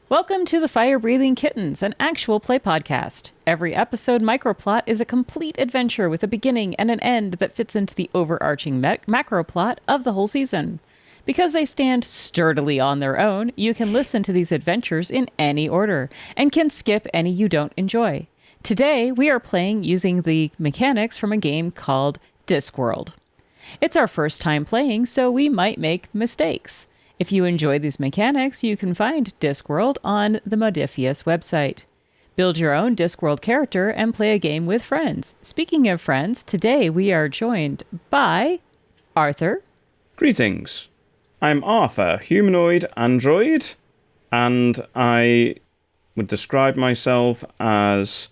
Welcome to the Fire Breathing Kittens, an actual play podcast. Every episode microplot is a complete adventure with a beginning and an end that fits into the overarching macro plot of the whole season. Because they stand sturdily on their own, you can listen to these adventures in any order and can skip any you don't enjoy. Today, we are playing using the mechanics from a game called Discworld. It's our first time playing, so we might make mistakes. If you enjoy these mechanics, you can find Discworld on the Modifius website. Build your own Discworld character and play a game with friends. Speaking of friends, today we are joined by Arthur. Greetings. I'm Arthur, humanoid android, and I would describe myself as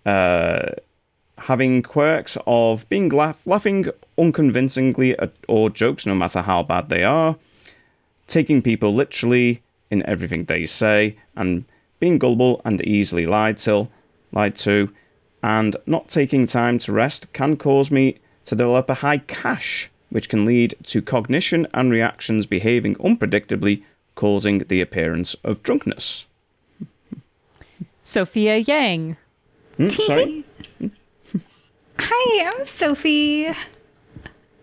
having quirks of being laughing unconvincingly at all jokes, no matter how bad they are, taking people literally in everything they say, and being gullible and easily lied to, and not taking time to rest can cause me to develop a high cache, which can lead to cognition and reactions behaving unpredictably, causing the appearance of drunkenness. Sophia Yang. Sorry? Hi, I'm Sophie.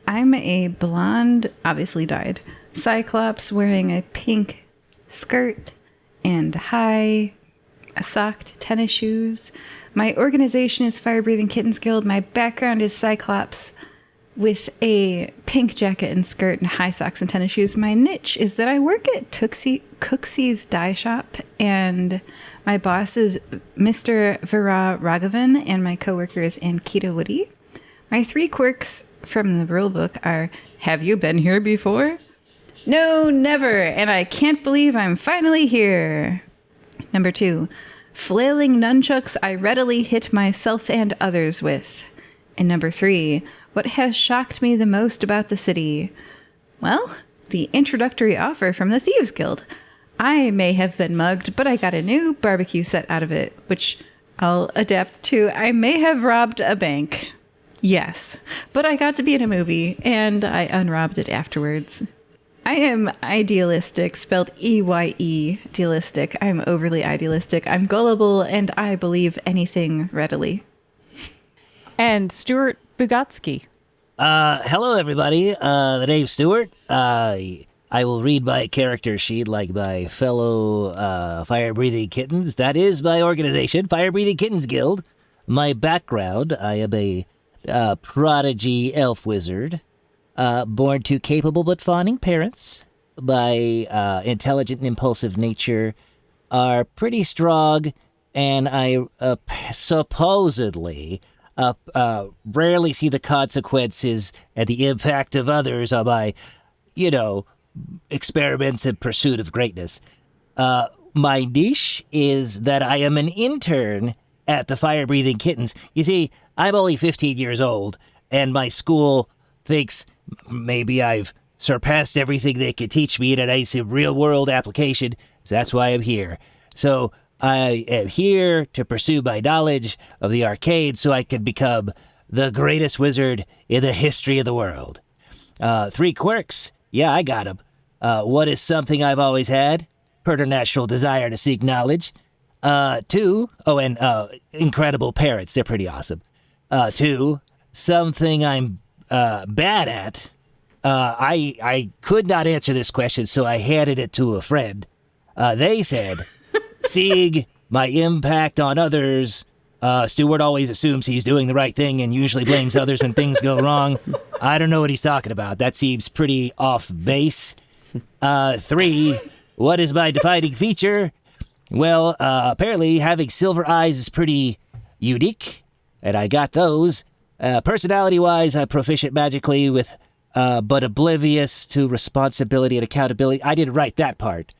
I'm a blonde, obviously dyed, cyclops wearing a pink skirt and high socked tennis shoes. My organization is Fire Breathing Kittens Guild. My background is cyclops with a pink jacket and skirt and high socks and tennis shoes. My niche is that I work at Cooksey's dye shop, and my boss is Mr. Vira Raghavan, and my coworker is Ankita Woody. My 3 quirks from the rule book are: have you been here before? No, never, and I can't believe I'm finally here. Number 2, flailing nunchucks I readily hit myself and others with. And number 3, what has shocked me the most about the city? Well, the introductory offer from the Thieves Guild. I may have been mugged, but I got a new barbecue set out of it, which I'll adapt to. I may have robbed a bank. Yes, but I got to be in a movie, and I unrobbed it afterwards. I am idealistic, spelled E-Y-E, idealistic. I'm overly idealistic. I'm gullible, and I believe anything readily. And Stewart Bugotsky. Hello, everybody. The name's Stewart. I will read my character sheet like my fellow fire-breathing kittens. That is my organization, Fire Breathing Kittens Guild. My background, I am a prodigy elf wizard, born to capable but fawning parents. My intelligent and impulsive nature are pretty strong, and I supposedly rarely see the consequences and the impact of others on my, experiments in pursuit of greatness. My niche is that I am an intern at the Fire Breathing Kittens. You see, I'm only 15 years old, and my school thinks maybe I've surpassed everything they could teach me in a nice real-world application, so that's why I'm here. So I am here to pursue my knowledge of the arcade so I can become the greatest wizard in the history of the world. 3 quirks. Yeah, I got them. What is something I've always had? Preternatural desire to seek knowledge. 2, incredible parents. They're pretty awesome. 2, something I'm bad at. I could not answer this question, so I handed it to a friend. They said, seeing my impact on others, Stewart always assumes he's doing the right thing and usually blames others when things go wrong. I don't know what he's talking about. That seems pretty off base. 3, what is my defining feature? Well, apparently having silver eyes is pretty unique, and I got those. Personality-wise, I'm proficient magically with, but oblivious to responsibility and accountability. I didn't write that part.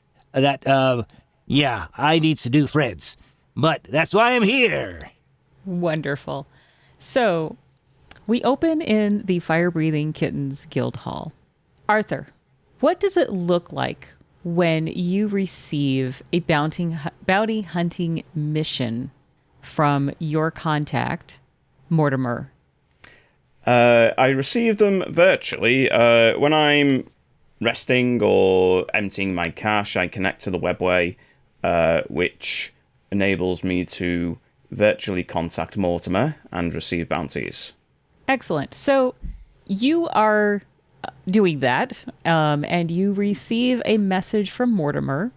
Yeah, I need some new friends. But that's why I'm here. Wonderful. So, we open in the Fire Breathing Kittens Guild Hall. Arthur, what does it look like when you receive a bounty hunting mission from your contact, Mortimer? I receive them virtually. When I'm resting or emptying my cache, I connect to the webway which enables me to virtually contact Mortimer and receive bounties. Excellent. So you are doing that, and you receive a message from Mortimer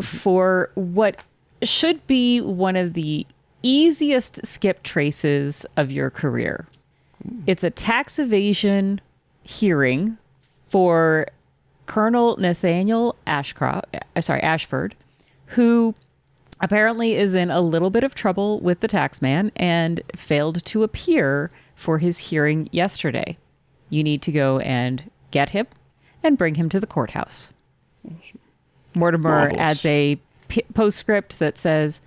for what should be one of the easiest skip traces of your career. It's a tax evasion hearing for Colonel Nathaniel Ashford, who apparently is in a little bit of trouble with the taxman and failed to appear for his hearing yesterday. You need to go and get him and bring him to the courthouse. Mortimer Marvelous. adds a postscript that says,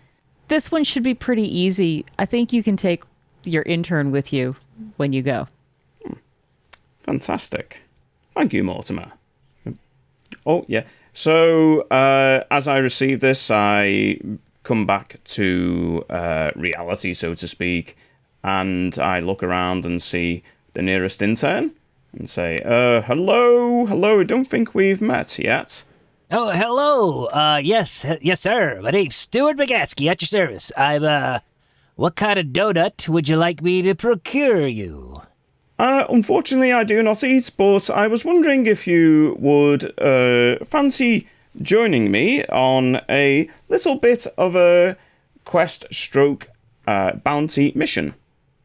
"This one should be pretty easy. I think you can take your intern with you when you go." Fantastic. Thank you, Mortimer. Oh, yeah. So, as I receive this, I come back to reality, so to speak, and I look around and see the nearest intern and say, hello, I don't think we've met yet. Oh, hello. Yes, sir. My name's Stewart McGaskey at your service. What kind of donut would you like me to procure you? Unfortunately, I do not eat, but I was wondering if you would fancy joining me on a little bit of a quest stroke bounty mission.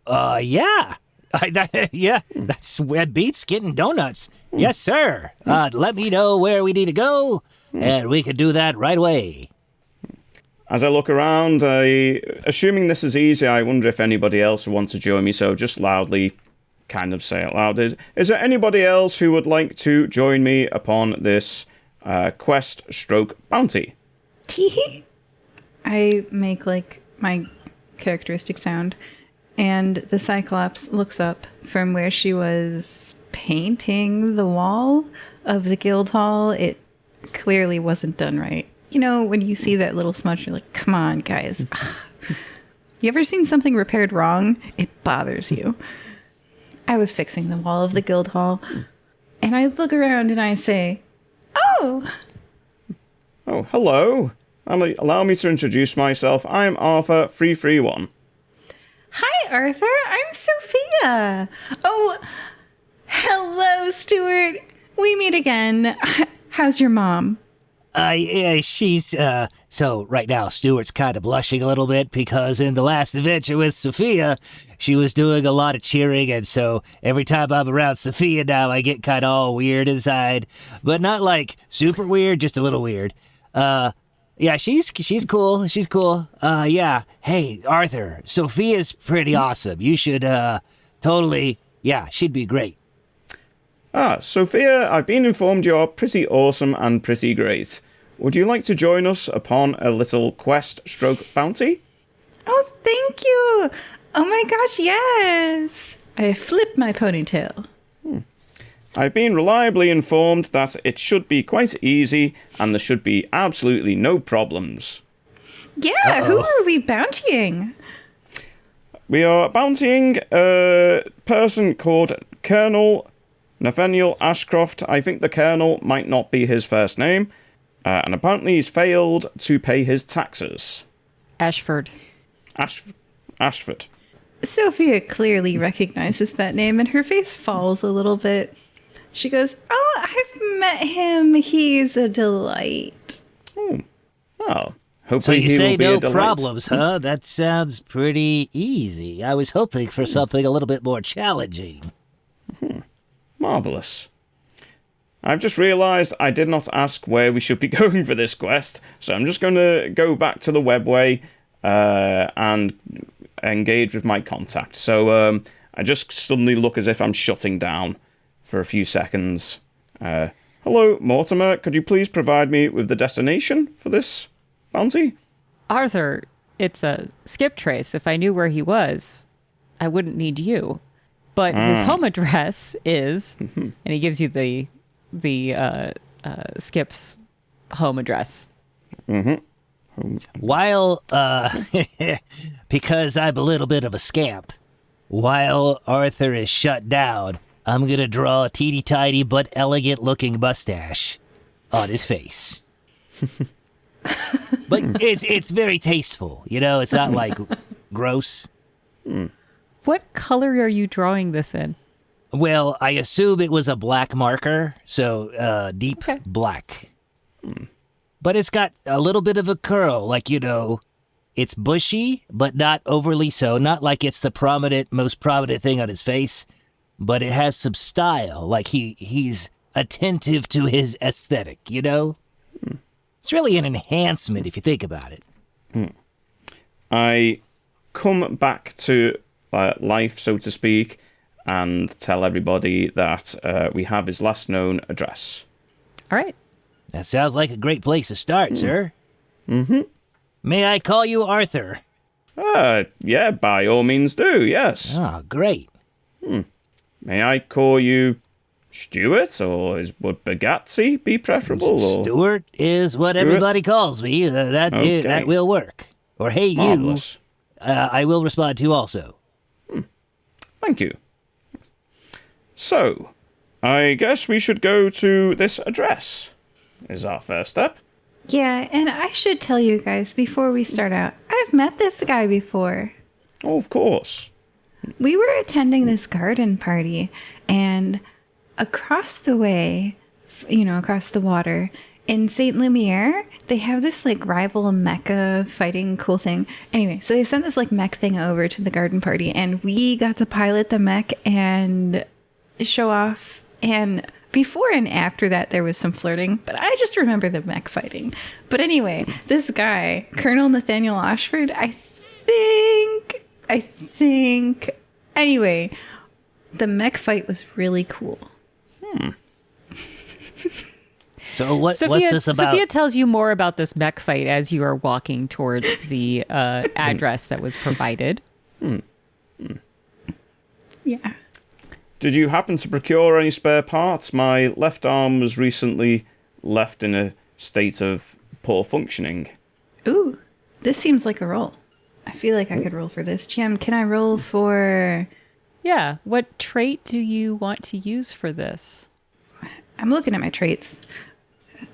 Yeah. That beats getting donuts. Yes, sir. Let me know where we need to go, and we can do that right away. As I look around, assuming this is easy, I wonder if anybody else would want to join me, so just loudly kind of say out loud, is there anybody else who would like to join me upon this quest stroke bounty? Tee. I make like my characteristic sound, and the Cyclops looks up from where she was painting the wall of the guild hall. It clearly wasn't done right. You know, when you see that little smudge, you're like, come on, guys. You ever seen something repaired wrong? It bothers you. I was fixing the wall of the guild hall, and I look around and I say, "Oh, hello. Allow me to introduce myself. I'm Arthur 331. hi, Arthur. I'm Sophia. Oh, hello, Stewart. We meet again. How's your mom?" She's, so right now Stewart's kind of blushing a little bit because in the last adventure with Sofia, she was doing a lot of cheering, and so every time I'm around Sofia now, I get kind of all weird inside, but not like super weird, just a little weird. Yeah, she's cool. She's cool. Yeah. Hey, Arthur, Sophia's pretty awesome. You should, totally, yeah, she'd be great. Sophia, I've been informed you're pretty awesome and pretty great. Would you like to join us upon a little quest stroke bounty? Oh, thank you. Oh my gosh, yes. I flip my ponytail. I've been reliably informed that it should be quite easy and there should be absolutely no problems. Yeah, who are we bountying? We are bountying a person called Colonel Nathaniel Ashcroft. I think the Colonel might not be his first name. And apparently he's failed to pay his taxes. Ashford. Ashford. Sophia clearly recognizes that name and her face falls a little bit. She goes, "Oh, I've met him. He's a delight." Well, hopefully So you he say will be no a delight. problems, huh? That sounds pretty easy. I was hoping for something a little bit more challenging. Marvellous. I've just realised I did not ask where we should be going for this quest, so I'm just going to go back to the webway and engage with my contact. So I just suddenly look as if I'm shutting down for a few seconds. Hello, Mortimer, could you please provide me with the destination for this bounty? Arthur, it's a skip trace. If I knew where he was, I wouldn't need you. But his home address is, and he gives you the skip's home address. While, because I'm a little bit of a scamp, while Arthur is shut down, I'm gonna draw a teeny-tiny but elegant-looking mustache on his face. But it's very tasteful. It's not like gross. What color are you drawing this in? Well, I assume it was a black marker, so deep Okay. black. But it's got a little bit of a curl, like, it's bushy, but not overly so. Not like it's the most prominent thing on his face, but it has some style, like he's attentive to his aesthetic, It's really an enhancement if you think about it. I come back to life, so to speak, and tell everybody that we have his last known address. All right. That sounds like a great place to start, sir. Mm-hmm. May I call you Arthur? Yeah, by all means do, yes. Oh, great. May I call you Stewart, or would Bagatsy be preferable? Or? Stewart is what everybody calls me. That will work. Or hey, Marvelous. you. I will respond to also. Thank you. So, I guess we should go to this address, is our first step. Yeah, and I should tell you guys before we start out, I've met this guy before. Oh, of course. We were attending this garden party, and across the way, across the water, in St. Lumiere, they have this rival mecha fighting cool thing. Anyway, so they sent this mech thing over to the garden party, and we got to pilot the mech and show off. And before and after that, there was some flirting, but I just remember the mech fighting. But anyway, this guy, Colonel Nathaniel Ashford, I think. Anyway, the mech fight was really cool. So what's this about? Sophia tells you more about this mech fight as you are walking towards the address that was provided. Yeah. Did you happen to procure any spare parts? My left arm was recently left in a state of poor functioning. Ooh, this seems like a roll. I feel like I could roll for this. GM, can I roll for... Yeah. What trait do you want to use for this? I'm looking at my traits.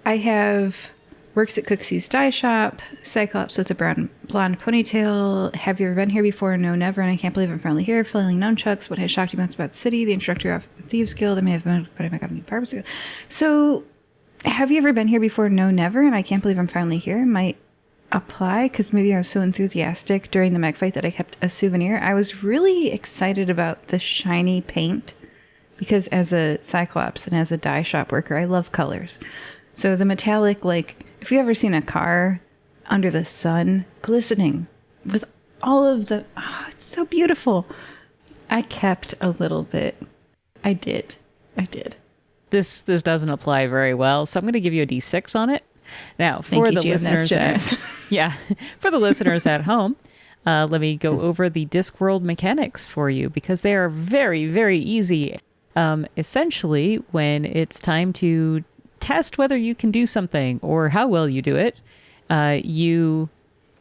I have works at Cooksey's Dye Shop, Cyclops with a blonde ponytail, have you ever been here before? No, never, and I can't believe I'm finally here, flailing nunchucks, what has shocked you most about the city, the instructor of Thieves Guild, I may have been, but I got a new purpose. So, have you ever been here before? No, never, and I can't believe I'm finally here. Might apply, because maybe I was so enthusiastic during the mech fight that I kept a souvenir. I was really excited about the shiny paint, because as a Cyclops and as a dye shop worker, I love colors. So the metallic, if you ever seen a car under the sun, glistening with all of the, it's so beautiful. I kept a little bit. I did. This doesn't apply very well, so I'm going to give you a D6 on it. Now, for the listeners for the listeners at home, let me go over the Discworld mechanics for you, because they are very, very easy. Essentially, when it's time to test whether you can do something or how well you do it, you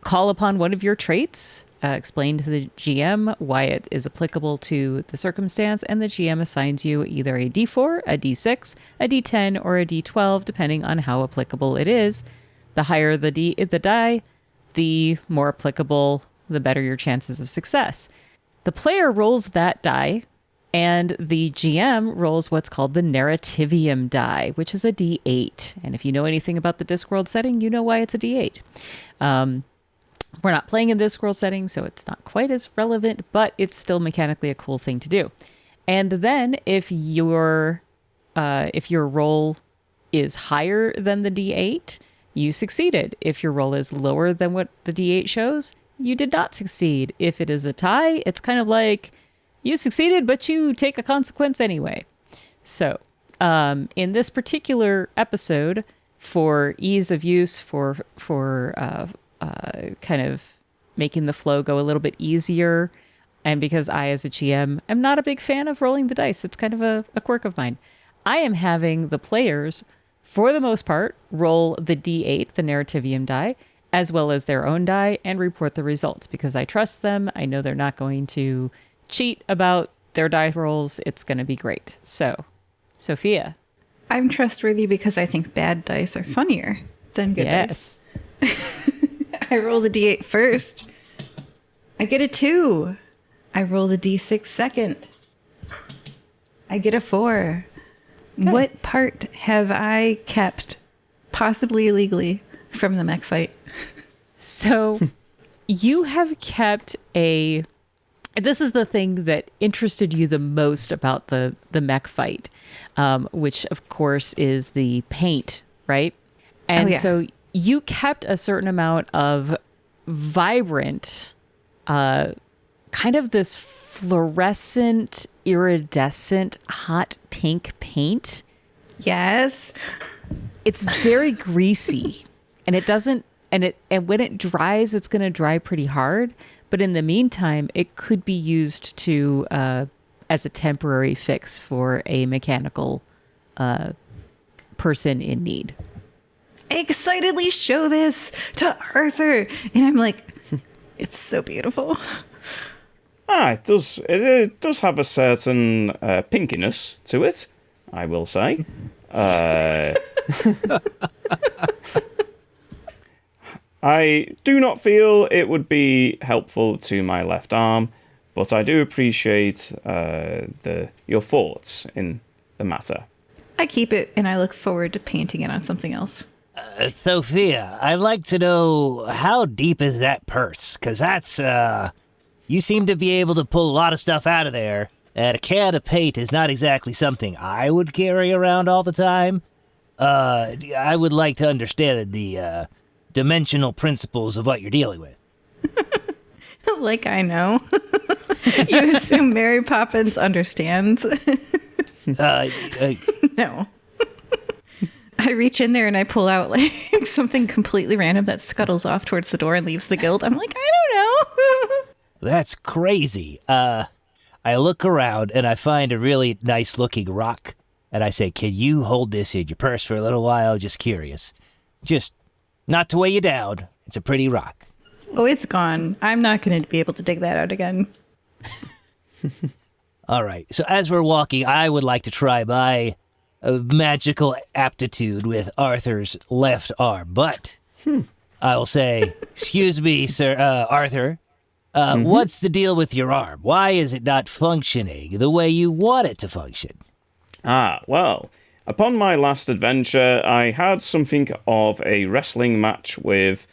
call upon one of your traits, explain to the GM why it is applicable to the circumstance, and the GM assigns you either a D4, a D6, a D10, or a D12, depending on how applicable it is. The higher the die, the more applicable, the better your chances of success. The player rolls that die, and the GM rolls what's called the narrativium die, which is a D8. And if you know anything about the Discworld setting, you know why it's a D8. We're not playing in Discworld setting, so it's not quite as relevant, but it's still mechanically a cool thing to do. And then if your roll is higher than the D8, you succeeded. If your roll is lower than what the D8 shows, you did not succeed. If it is a tie, it's kind of like you succeeded, but you take a consequence anyway. So, in this particular episode, for ease of use, for kind of making the flow go a little bit easier, and because I, as a GM, am not a big fan of rolling the dice, it's kind of a quirk of mine. I am having the players, for the most part, roll the D8, the narrativium die, as well as their own die, and report the results, because I trust them. I know they're not going to cheat about their die rolls. It's going to be great. So, Sophia. I'm trustworthy because I think bad dice are funnier than good dice. Yes. I roll the d8 first. I get a 2. I roll the d6 second. I get a 4. Okay. What part have I kept, possibly illegally, from the mech fight? So you have kept this is the thing that interested you the most about the mech fight, which of course is the paint, right? And so you kept a certain amount of vibrant, kind of this fluorescent, iridescent, hot pink paint. Yes. It's very greasy, and it doesn't, and when it dries, it's going to dry pretty hard. But in the meantime, it could be used to as a temporary fix for a mechanical person in need. I excitedly show this to Arthur, and I'm like, it's so beautiful. It does have a certain pinkiness to it, I will say. I do not feel it would be helpful to my left arm, but I do appreciate your thoughts in the matter. I keep it, and I look forward to painting it on something else. Sophia, I'd like to know, how deep is that purse? Because that's, you seem to be able to pull a lot of stuff out of there. And a can of paint is not exactly something I would carry around all the time. I would like to understand the dimensional principles of what you're dealing with. Like I know. You assume Mary Poppins understands? No. I reach in there and I pull out like something completely random that scuttles off towards the door and leaves the guild. I'm like, I don't know. That's crazy. I look around and I find a really nice looking rock. And I say, can you hold this in your purse for a little while? Just curious. Just not to weigh you down. It's a pretty rock. Oh, it's gone. I'm not going to be able to dig that out again. All right. So as we're walking, I would like to try my magical aptitude with Arthur's left arm. But I will say, excuse me, sir, Arthur, what's the deal with your arm? Why is it not functioning the way you want it to function? Well, upon my last adventure, I had something of a wrestling match with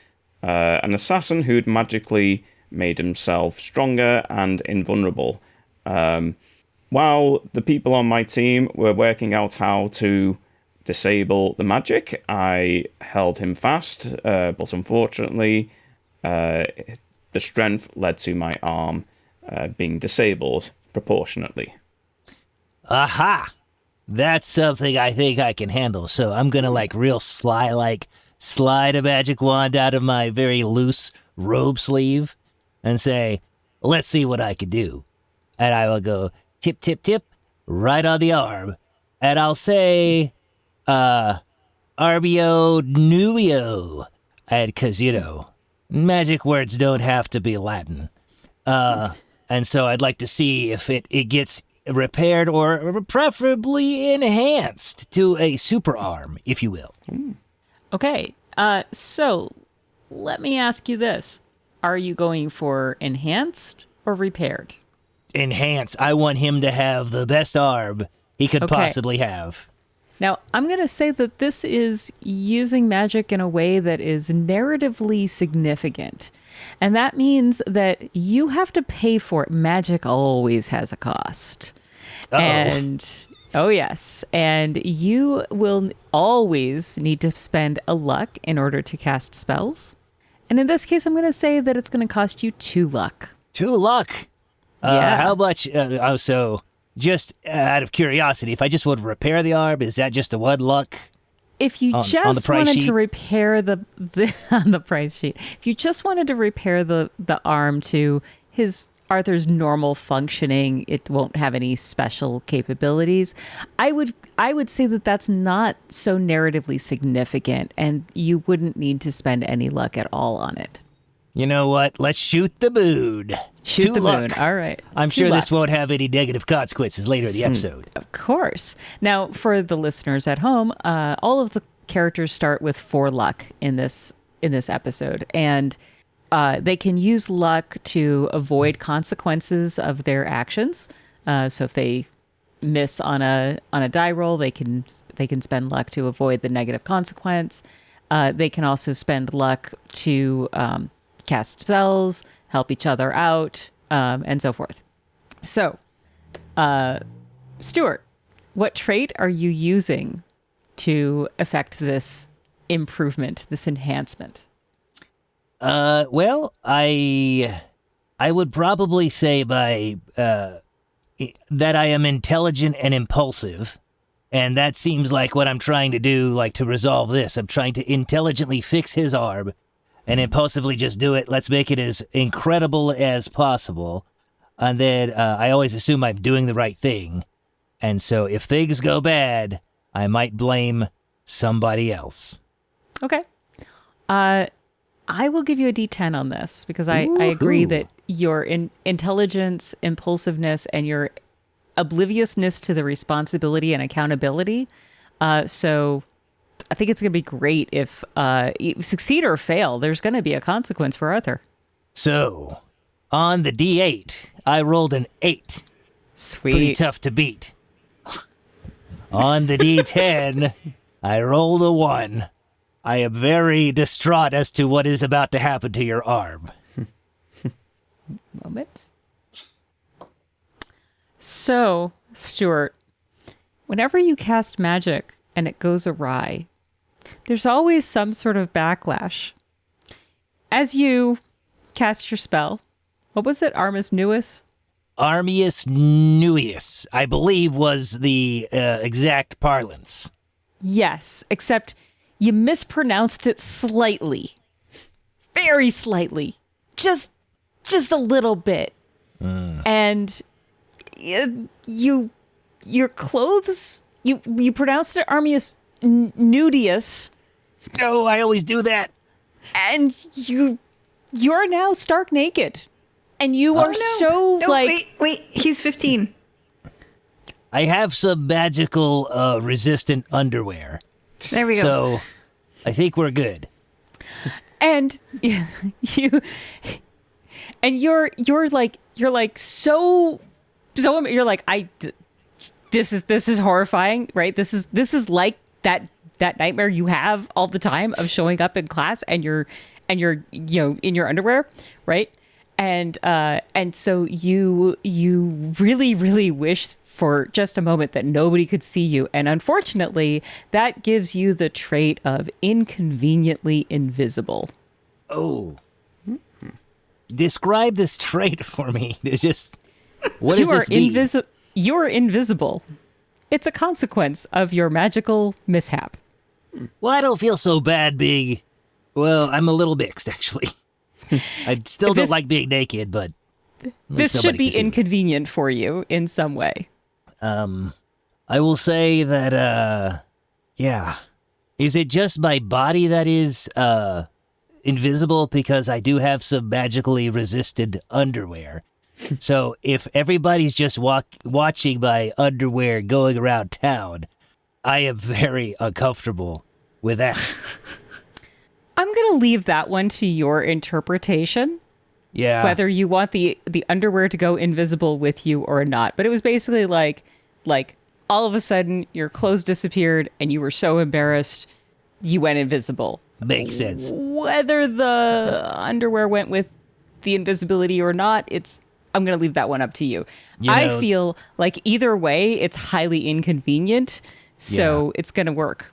an assassin who'd magically made himself stronger and invulnerable. While the people on my team were working out how to disable the magic, I held him fast, but unfortunately, the strength led to my arm being disabled proportionately. Aha! That's something I think I can handle, so I'm gonna real slide a magic wand out of my very loose robe sleeve and say, let's see what I can do. And I will go tip, tip, tip, right on the arm. And I'll say, Arbio Nuio. And 'cause, magic words don't have to be Latin. And so I'd like to see if it gets repaired or preferably enhanced to a super arm, if you will. Okay, so let me ask you this. Are you going for enhanced or repaired? Enhanced. I want him to have the best arm he could possibly have. Now, I'm going to say that this is using magic in a way that is narratively significant. And that means that you have to pay for it. Magic always has a cost. Uh-oh. And, oh yes. And you will always need to spend a luck in order to cast spells. And in this case, I'm going to say that it's going to cost you 2 luck. 2 luck? Yeah. How much? So just out of curiosity, if I just want to repair the arm, is that just a 1 luck? If you on just the price wanted sheet? to repair the on the price sheet, if you just wanted to repair the arm to Arthur's normal functioning, it won't have any special capabilities. I would say that that's not so narratively significant, and you wouldn't need to spend any luck at all on it. You know what? Let's shoot the moon. Shoot 2 the luck. moon. All right. I'm 2 sure luck. this won't have any negative consequences later in the episode. Of course. Now, for the listeners at home, all of the characters start with 4 luck in this in this episode, and they can use luck to avoid consequences of their actions. So if they miss on a die roll, they can spend luck to avoid the negative consequence. They can also spend luck to cast spells, help each other out, and so forth. So, Stewart, what trait are you using to affect this improvement, this enhancement? Well, I would probably say that I am intelligent and impulsive, and that seems like what I'm trying to do, like to resolve this. I'm trying to intelligently fix his arm and impulsively just do it. Let's make it as incredible as possible. And then I always assume I'm doing the right thing. And so if things go bad, I might blame somebody else. Okay. I will give you a D10 on this because I agree that your intelligence, impulsiveness, and your obliviousness to the responsibility and accountability. So I think it's going to be great if you succeed or fail. There's going to be a consequence for Arthur. So on the D8, I rolled an 8. Sweet. Pretty tough to beat. On the D10, I rolled a 1. I am very distraught as to what is about to happen to your arm. Moment. So, Stewart, whenever you cast magic and it goes awry, there's always some sort of backlash. As you cast your spell, what was it? Armis Nuis? Armius Nuius, I believe, was the exact parlance. Yes, except you mispronounced it slightly. Very slightly. Just a little bit. And your clothes, you pronounced it Armius Nudius. Oh, I always do that. And you're now stark naked. And you are Wait, he's 15. I have some magical resistant underwear. There we go. So I think we're good. And you're like this is horrifying, right? This is like that nightmare you have all the time of showing up in class and you're in your underwear, right? And so you really, really wish for just a moment that nobody could see you. And unfortunately, that gives you the trait of inconveniently invisible. Oh. Describe this trait for me. It's just, what does this mean? You are invisible. It's a consequence of your magical mishap. Well, I don't feel so bad being, well, I'm a little mixed, actually. I still don't like being naked, but this should be inconvenient for you in some way. I will say that, yeah. Is it just my body that is, invisible? Because I do have some magically resisted underwear. So if everybody's just watching my underwear going around town, I am very uncomfortable with that. I'm going to leave that one to your interpretation. Yeah. Whether you want the underwear to go invisible with you or not. But it was basically like all of a sudden your clothes disappeared and you were so embarrassed you went invisible. Makes sense. Whether the underwear went with the invisibility or not, I'm going to leave that one up to you. I feel like either way, it's highly inconvenient. So it's going to work.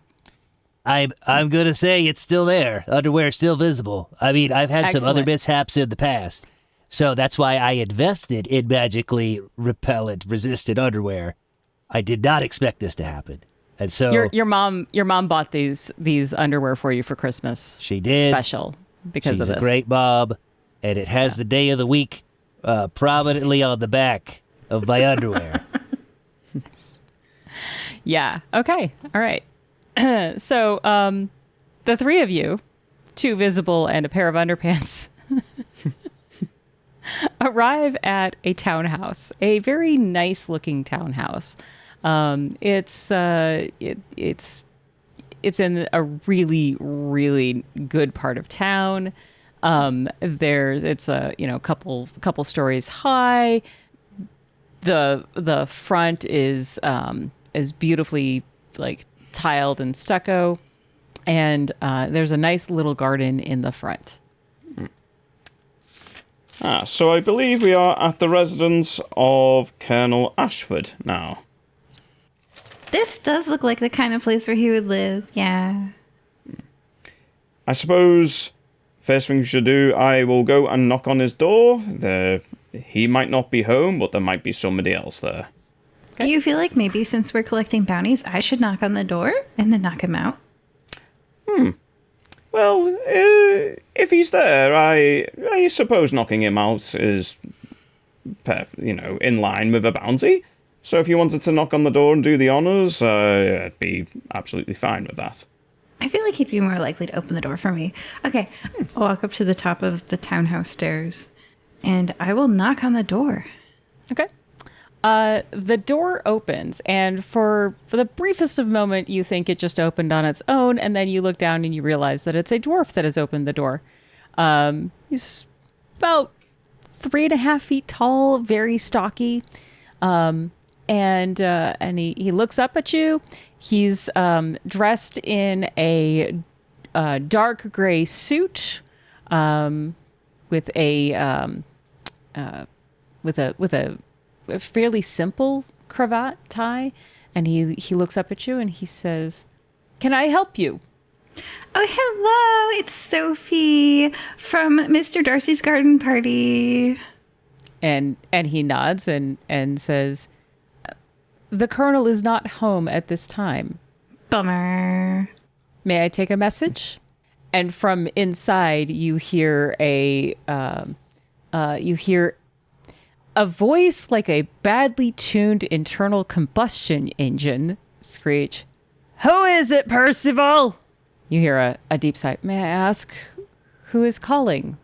I'm going to say it's still there. Underwear is still visible. I mean, I've had some other mishaps in the past. So that's why I invested in magically repellent resistant underwear. I did not expect this to happen. And so your mom bought these underwear for you for Christmas. She did. Special because of this. She's a great mom, and it has the day of the week prominently on the back of my underwear. Yeah. Okay. All right. So the three of you, 2 visible and a pair of underpants, arrive at a townhouse, a very nice looking townhouse. It's it's in a really, really good part of town. It's a couple stories high. The front is beautifully like tiled and stucco, and there's a nice little garden in the front. So I believe we are at the residence of Colonel Ashford now. This does look like the kind of place where he would live. Yeah. I suppose first thing we should do, I will go and knock on his door. He might not be home, but there might be somebody else there. Do you feel like maybe since we're collecting bounties, I should knock on the door and then knock him out? Well, if he's there, I suppose knocking him out is, in line with a bounty. So if you wanted to knock on the door and do the honors, I'd be absolutely fine with that. I feel like he'd be more likely to open the door for me. Okay, I'll walk up to the top of the townhouse stairs, and I will knock on the door. Okay. The door opens, and for the briefest of moment, you think it just opened on its own, and then you look down and you realize that it's a dwarf that has opened the door. He's about 3.5 feet tall, very stocky, and he looks up at you. He's dressed in a dark gray suit with a fairly simple cravat tie, and he looks up at you and he says, "Can I help you?" Oh, hello, it's Sophie from Mr. Darcy's garden party. And he nods and says, "The colonel is not home at this time. Bummer. May I take a message?" And from inside, you hear a voice like a badly tuned internal combustion engine screech, "Who is it, Percival?" You hear a deep sigh. "May I ask who is calling?"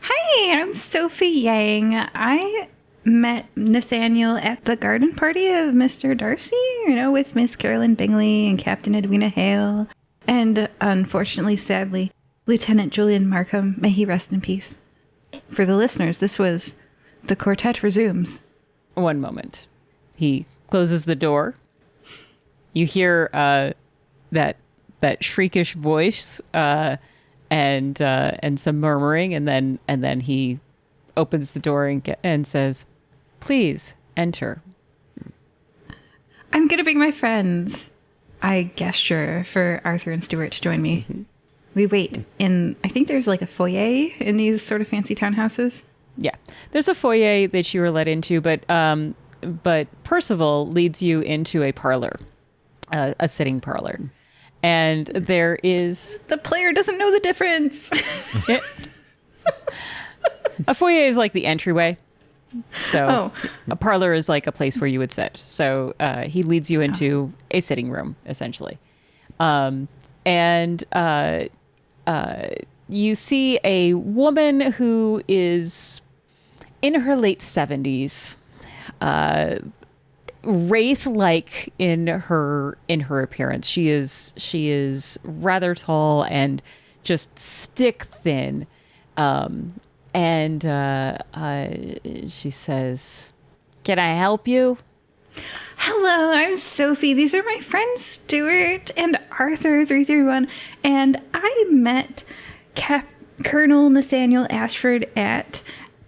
Hi, I'm Sophie Yang. I met Nathaniel at the garden party of Mr. Darcy, with Miss Carolyn Bingley and Captain Edwina Hale. And unfortunately, sadly, Lieutenant Julian Markham, may he rest in peace. For the listeners, this was The Quartet Resumes. One moment. He closes the door. You hear that shriekish voice and some murmuring, and then he opens the door and says, "Please enter." I'm going to bring my friends. I gesture for Arthur and Stewart to join me. Mm-hmm. We wait in, I think there's like a foyer in these sort of fancy townhouses. Yeah, there's a foyer that you were led into, but Percival leads you into a parlor, a sitting parlor, and there is the player doesn't know the difference. A foyer is like the entryway, so a parlor is like a place where you would sit. So he leads you into a sitting room essentially, and you see a woman who is in her late 70s, wraith-like in her appearance. She is rather tall and just stick thin, and she says, "Can I help you?" Hello, I'm Sophie. These are my friends Stewart and Arthur 331, and I met Colonel Nathaniel Ashford at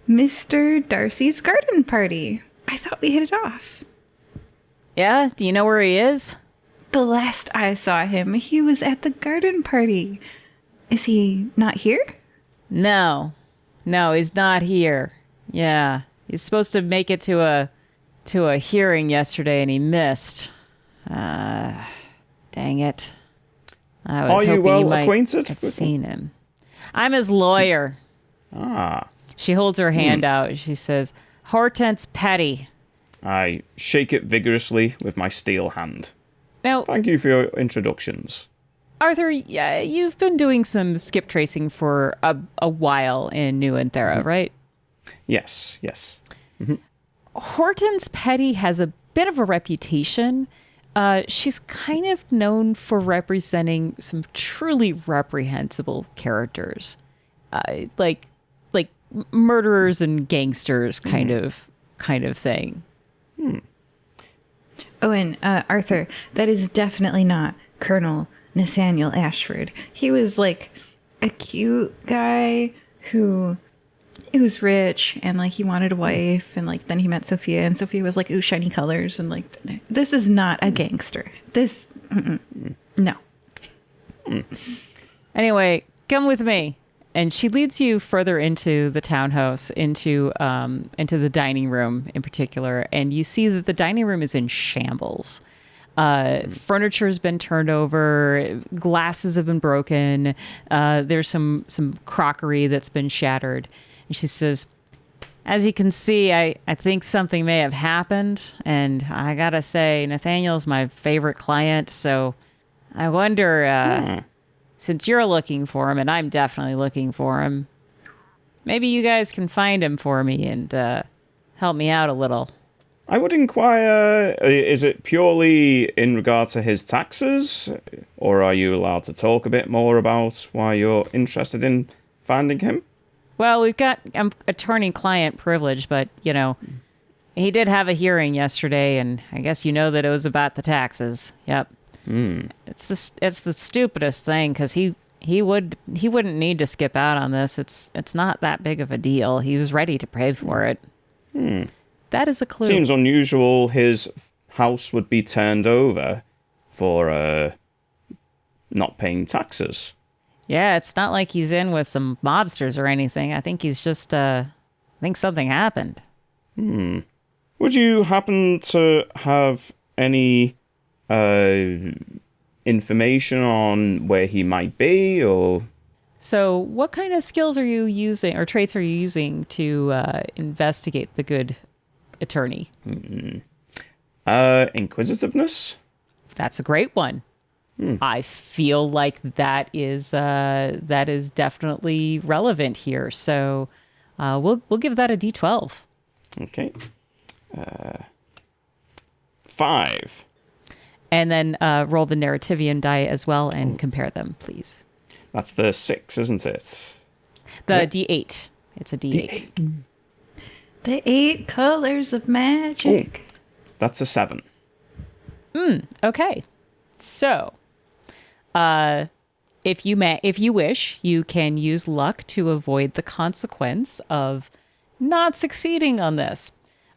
Mr. Darcy's garden party. I thought we hit it off. Yeah? Do you know where he is? The last I saw him, he was at the garden party. Is he not here? No, he's not here. Yeah, he's supposed to make it to a hearing yesterday, and he missed. Dang it! I was hoping you might have seen him. I'm his lawyer. She holds her hand out. She says, "Hortense Petty." I shake it vigorously with my steel hand. Now, thank you for your introductions. Arthur, you've been doing some skip tracing for a while in New Anthera, right? Yes. Mm-hmm. Hortense Petty has a bit of a reputation She's kind of known for representing some truly reprehensible characters, like murderers and gangsters, kind of thing. Oh, and Arthur, that is definitely not Colonel Nathaniel Ashford. He was like a cute guy who was rich and like he wanted a wife, and like then he met Sophia, and Sophia was like, ooh, shiny colors, and like this is not a gangster. This no. Anyway, come with me. And she leads you further into the townhouse, into the dining room in particular, and you see that the dining room is in shambles. Furniture has been turned over, glasses have been broken, there's some crockery that's been shattered. And she says, as you can see, I think something may have happened, and I gotta say, Nathaniel's my favorite client, so I wonder... Since you're looking for him, and I'm definitely looking for him, maybe you guys can find him for me and help me out a little. I would inquire, is it purely in regard to his taxes? Or are you allowed to talk a bit more about why you're interested in finding him? Well, we've got attorney-client privilege, but, you know, he did have a hearing yesterday, and I guess you know that it was about the taxes. Yep. It's the stupidest thing, because he wouldn't need to skip out on this. It's not that big of a deal. He was ready to pay for it. That is a clue. Seems unusual his house would be turned over for not paying taxes. Yeah, it's not like he's in with some mobsters or anything. I think he's just I think something happened. Would you happen to have any information on where he might be, or... So what kind of skills are you using, or traits are you using to investigate the good attorney? Inquisitiveness? That's a great one. I feel like that is definitely relevant here. So we'll give that a D12. Okay. 5. And then roll the Narrativian die as well and compare them, please. That's the 6, isn't it? The D8. It's a D8. The 8 colors of magic. Ooh, that's a 7. Okay. So, if you wish, you can use luck to avoid the consequence of not succeeding on this.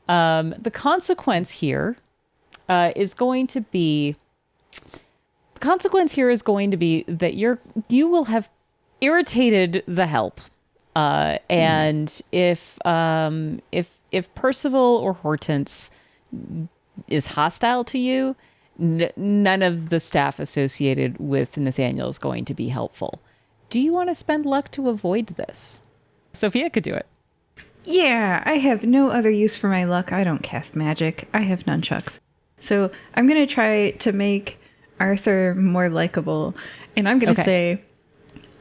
The consequence here is going to be that you will have irritated the help, and if Percival or Hortense is hostile to you, none of the staff associated with Nathaniel is going to be helpful. Do you want to spend luck to avoid this? Sophia could do it. Yeah, I have no other use for my luck. I don't cast magic. I have nunchucks. So I'm going to try to make Arthur more likable. And I'm going to say,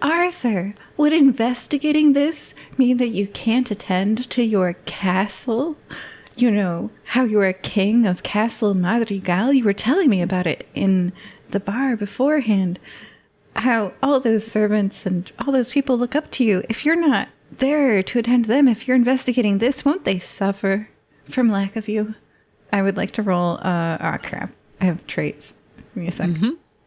Arthur, would investigating this mean that you can't attend to your castle? You know, how you are a king of Castle Madrigal? You were telling me about it in the bar beforehand. How all those servants and all those people look up to you. If you're not there to attend to them, if you're investigating this, won't they suffer from lack of you? I would like to roll, crap. I have traits. Give me a sec.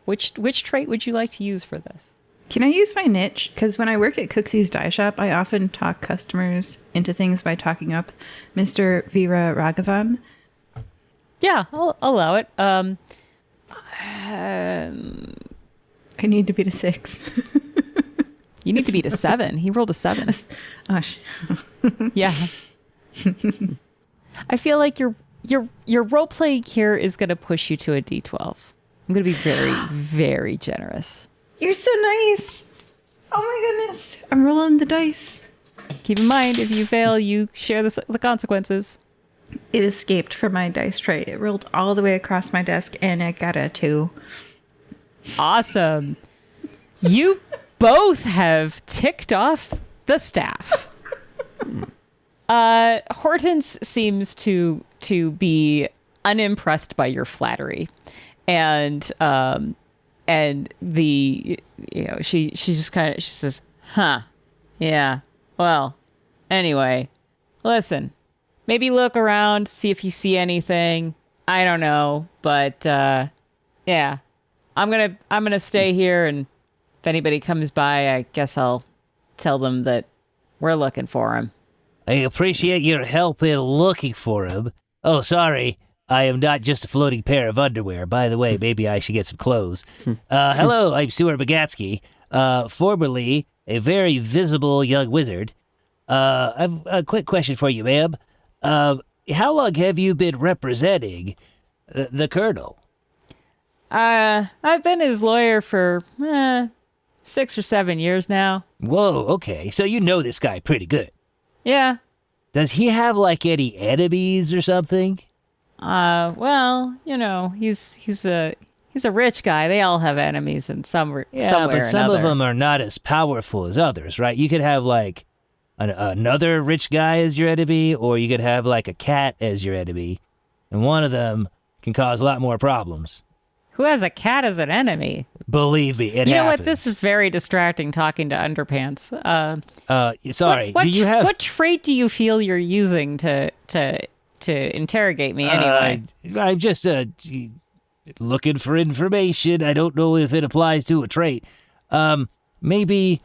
Which trait would you like to use for this? Can I use my niche? Because when I work at Cooksy's Dye Shop, I often talk customers into things by talking up Mr. Veera Raghavan. Yeah, I'll allow it. I need to beat a 6. You need to beat a 7. He rolled a 7. Gosh. Yeah. I feel like your role playing here is going to push you to a D12. I'm going to be very, very generous. You're so nice. Oh my goodness. I'm rolling the dice. Keep in mind, if you fail, you share the consequences. It escaped from my dice tray. It rolled all the way across my desk, and I got a 2. Awesome. You both have ticked off the staff. Hortense seems to be unimpressed by your flattery. and the she just kind of she says, "Huh, yeah, well, anyway, listen, maybe look around, see if you see anything. I don't know, but yeah, I'm gonna stay here, and if anybody comes by, I guess I'll tell them that we're looking for him." I appreciate your help in looking for him. Oh, sorry. I am not just a floating pair of underwear. By the way, maybe I should get some clothes. Hello, I'm Stewart Bagatsky, formerly a very visible young wizard. I've a quick question for you, ma'am. How long have you been representing the Colonel? I've been his lawyer for 6 or 7 years now. Whoa, okay. So you know this guy pretty good. Yeah. Does he have, like, any enemies or something? Well, he's a rich guy. They all have enemies in some Yeah, somewhere but or some another. of them are not as powerful as others, right? You could have, like, another rich guy as your enemy, or you could have, like, a cat as your enemy, and one of them can cause a lot more problems. Who has a cat as an enemy? Believe me, it You know happens. what? This is very distracting talking to Underpants. Sorry, What do you have... what trait do you feel you're using to interrogate me anyway? I'm just looking for information. I don't know if it applies to a trait. Maybe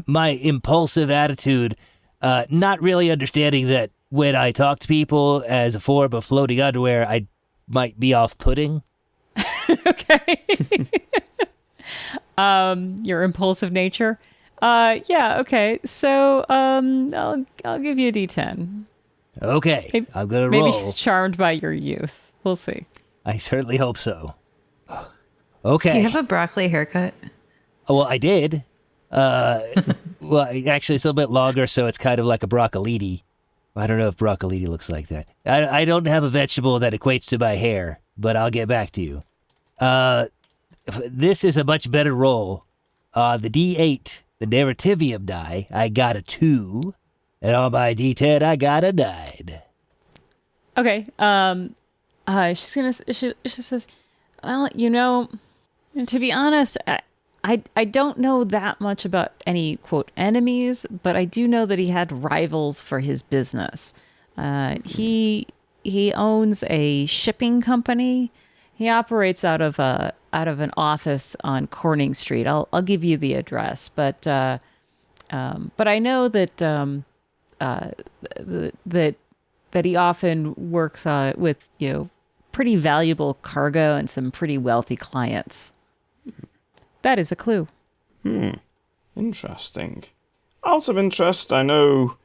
my impulsive attitude, not really understanding that when I talk to people as a form of floating underwear, I might be off-putting. Okay. Your impulsive nature. Yeah. Okay. So I'll give you a D10. Okay, I'm gonna Maybe roll. she's charmed by your youth. We'll see. I certainly hope so. Do Okay. you have a broccoli haircut? Well, I did. Well, actually, it's a little bit longer, so it's kind of like a broccolini. I don't know if broccolini looks like that. I don't have a vegetable that equates to my hair, but I'll get back to you. This is a much better roll. The D8, the narrativium die, I got a 2. And on my D10, I got a 9. Okay. She says, well, to be honest, I don't know that much about any quote enemies, but I do know that he had rivals for his business. He owns a shipping company. He operates out of an office on Corning Street. I'll give you the address, but I know that that he often works with pretty valuable cargo and some pretty wealthy clients. That is a clue. Interesting. Out of interest, I know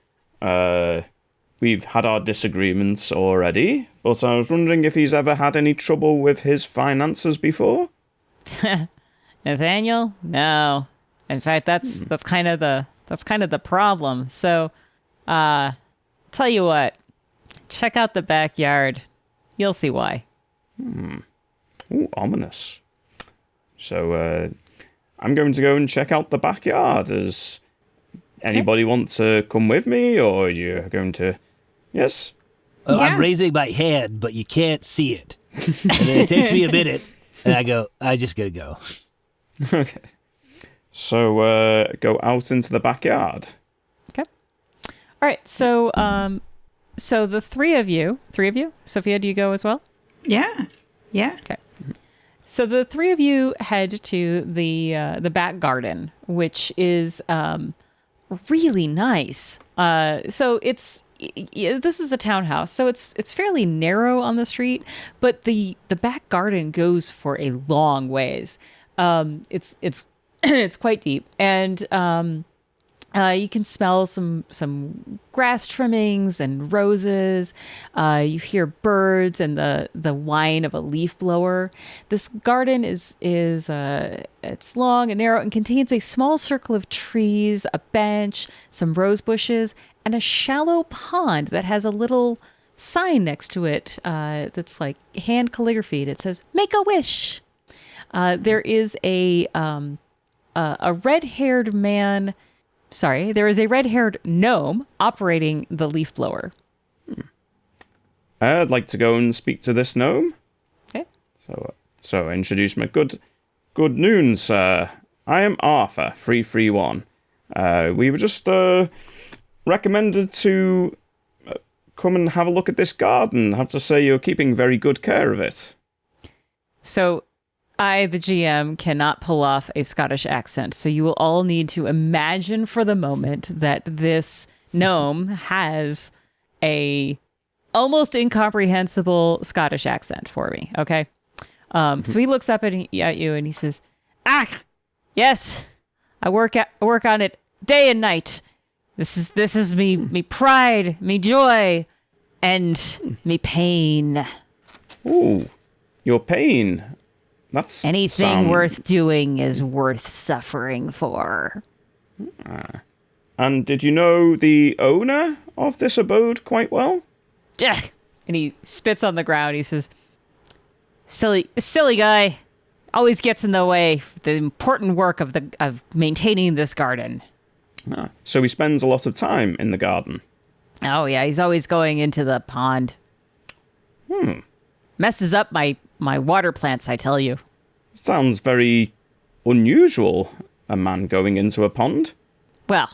we've had our disagreements already, but I was wondering if he's ever had any trouble with his finances before? Nathaniel? No. In fact, that's kind of the problem. So, tell you what, check out the backyard. You'll see why. Ooh, ominous. So, I'm going to go and check out the backyard. Does anybody want to come with me, or you're going to... Yes? I'm raising my hand, but you can't see it. And then it takes me a minute, and I just gotta go. Okay. So, go out into the backyard. Okay. All right. So, so the three of you, Sophia, do you go as well? Yeah. Okay. So the three of you head to the back garden, which is really nice. So this is a townhouse, so it's fairly narrow on the street, but the back garden goes for a long ways. It's it's quite deep, and you can smell some grass trimmings and roses. You hear birds and the whine of a leaf blower. This garden is it's long and narrow and contains a small circle of trees, a bench, some rose bushes, and a shallow pond that has a little sign next to it that's like hand calligraphy. It says "Make a wish." There is a red-haired man. Sorry, there is a red-haired gnome operating the leaf blower. I'd like to go and speak to this gnome. Okay. So So I introduced me. Good noon, sir. I am Arthur, 331. We were just recommended to come and have a look at this garden. I have to say you're keeping very good care of it. So I, the GM, cannot pull off a Scottish accent. So you will all need to imagine for the moment that this gnome has a almost incomprehensible Scottish accent for me. Okay. So he looks up at you and he says, yes, I work on it day and night. This is me pride, me joy, and me pain. Ooh, your pain. That's anything worth doing is worth suffering for. And did you know the owner of this abode quite well? And he spits on the ground. He says, silly guy, always gets in the way of the important work of maintaining this garden. So he spends a lot of time in the garden. Oh yeah, he's always going into the pond. Messes up my water plants, I tell you. Sounds very unusual, a man going into a pond. Well,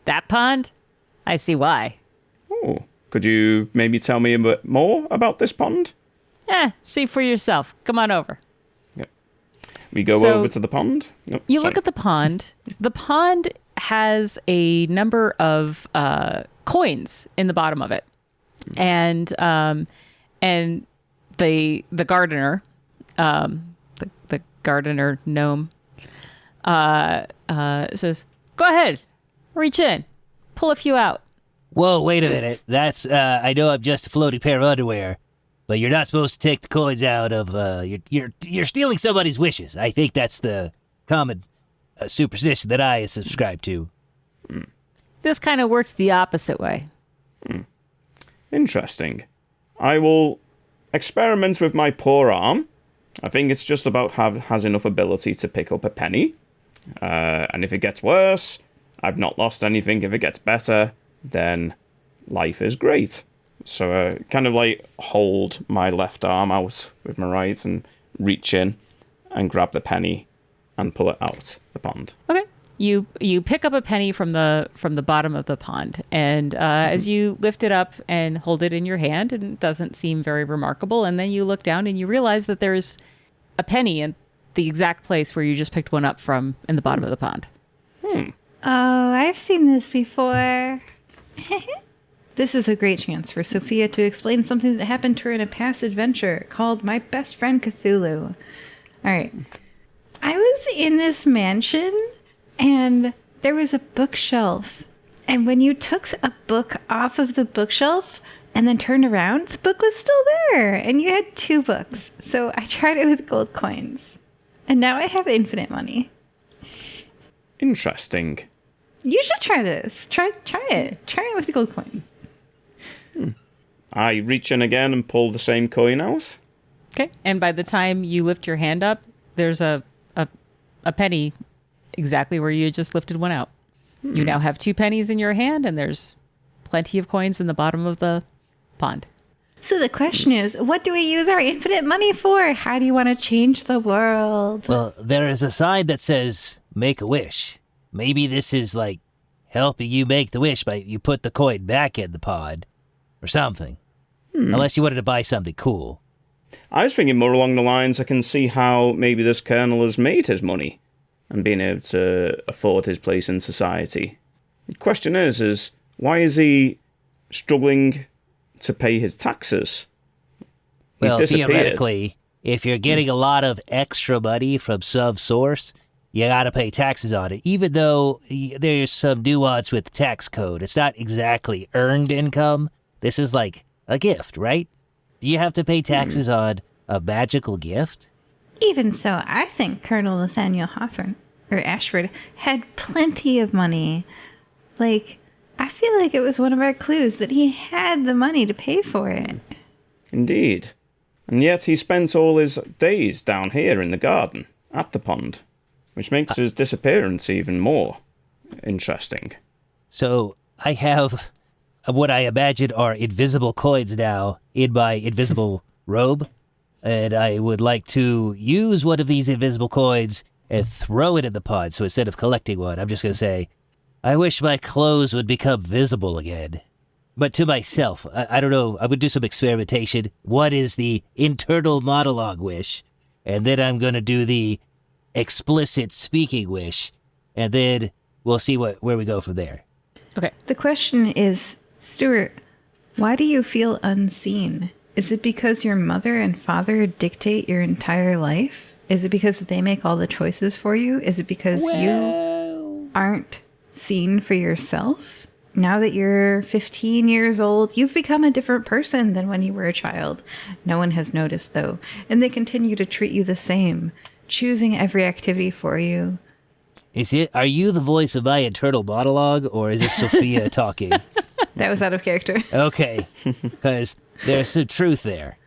that pond, I see why. Oh, could you maybe tell me a bit more about this pond? See for yourself. Come on over. Yep. We go over to the pond. You look at the pond. The pond has a number of coins in the bottom of it, and the gardener, the gardener gnome, says, "Go ahead, reach in, pull a few out." Whoa, wait a minute. That's, I know I'm just a floating pair of underwear, but you're not supposed to take the coins out of, you're stealing somebody's wishes. I think that's the common superstition that I subscribe to. This kind of works the opposite way. Interesting. I will experiment with my poor arm. I think it's just about has enough ability to pick up a penny. And if it gets worse, I've not lost anything. If it gets better, then life is great. So kind of like hold my left arm out with my right and reach in and grab the penny and pull it out the pond. Okay. You pick up a penny from the bottom of the pond, and as you lift it up and hold it in your hand, and it doesn't seem very remarkable, and then you look down and you realize that there's a penny in the exact place where you just picked one up from in the bottom of the pond. Oh, I've seen this before. This is a great chance for Sofia to explain something that happened to her in a past adventure called My Best Friend Cthulhu. All right. I was in this mansion, and there was a bookshelf. And when you took a book off of the bookshelf and then turned around, the book was still there. And you had 2 books. So I tried it with gold coins. And now I have infinite money. Interesting. You should try this. Try it. Try it with the gold coin. I reach in again and pull the same coin out. Okay. And by the time you lift your hand up, there's a penny exactly where you just lifted one out. You now have 2 pennies in your hand, and there's plenty of coins in the bottom of the pond. So the question is, what do we use our infinite money for? How do you want to change the world? Well, there is a sign that says, make a wish. Maybe this is like helping you make the wish by you put the coin back in the pond or something. Unless you wanted to buy something cool. I was thinking more along the lines, I can see how maybe this colonel has made his money and being able to afford his place in society. The question is why is he struggling to pay his taxes? He's Well, disappeared. theoretically, if you're getting a lot of extra money from some source, you gotta pay taxes on it, even though there's some nuance with the tax code. It's not exactly earned income. This is like a gift, right? Do you have to pay taxes on a magical gift? Even so, I think Colonel Nathaniel Hawthorne, or Ashford, had plenty of money. Like, I feel like it was one of our clues that he had the money to pay for it. Indeed. And yet he spent all his days down here in the garden, at the pond, which makes his disappearance even more interesting. So I have what I imagine are invisible coins now in my invisible robe. and I would like to use one of these invisible coins and throw it in the pond. So instead of collecting one, I'm just going to say, I wish my clothes would become visible again. But to myself, I don't know, I would do some experimentation. What is the internal monologue wish? And then I'm going to do the explicit speaking wish. And then we'll see where we go from there. Okay. The question is, Stewart, why do you feel unseen? Is it because your mother and father dictate your entire life? Is it because they make all the choices for you? Is it because you aren't seen for yourself? Now that you're 15 years old, you've become a different person than when you were a child. No one has noticed, though, and they continue to treat you the same, choosing every activity for you. Are you the voice of my internal monologue, or is it Sofia talking? That was out of character. Okay, because there's some truth there.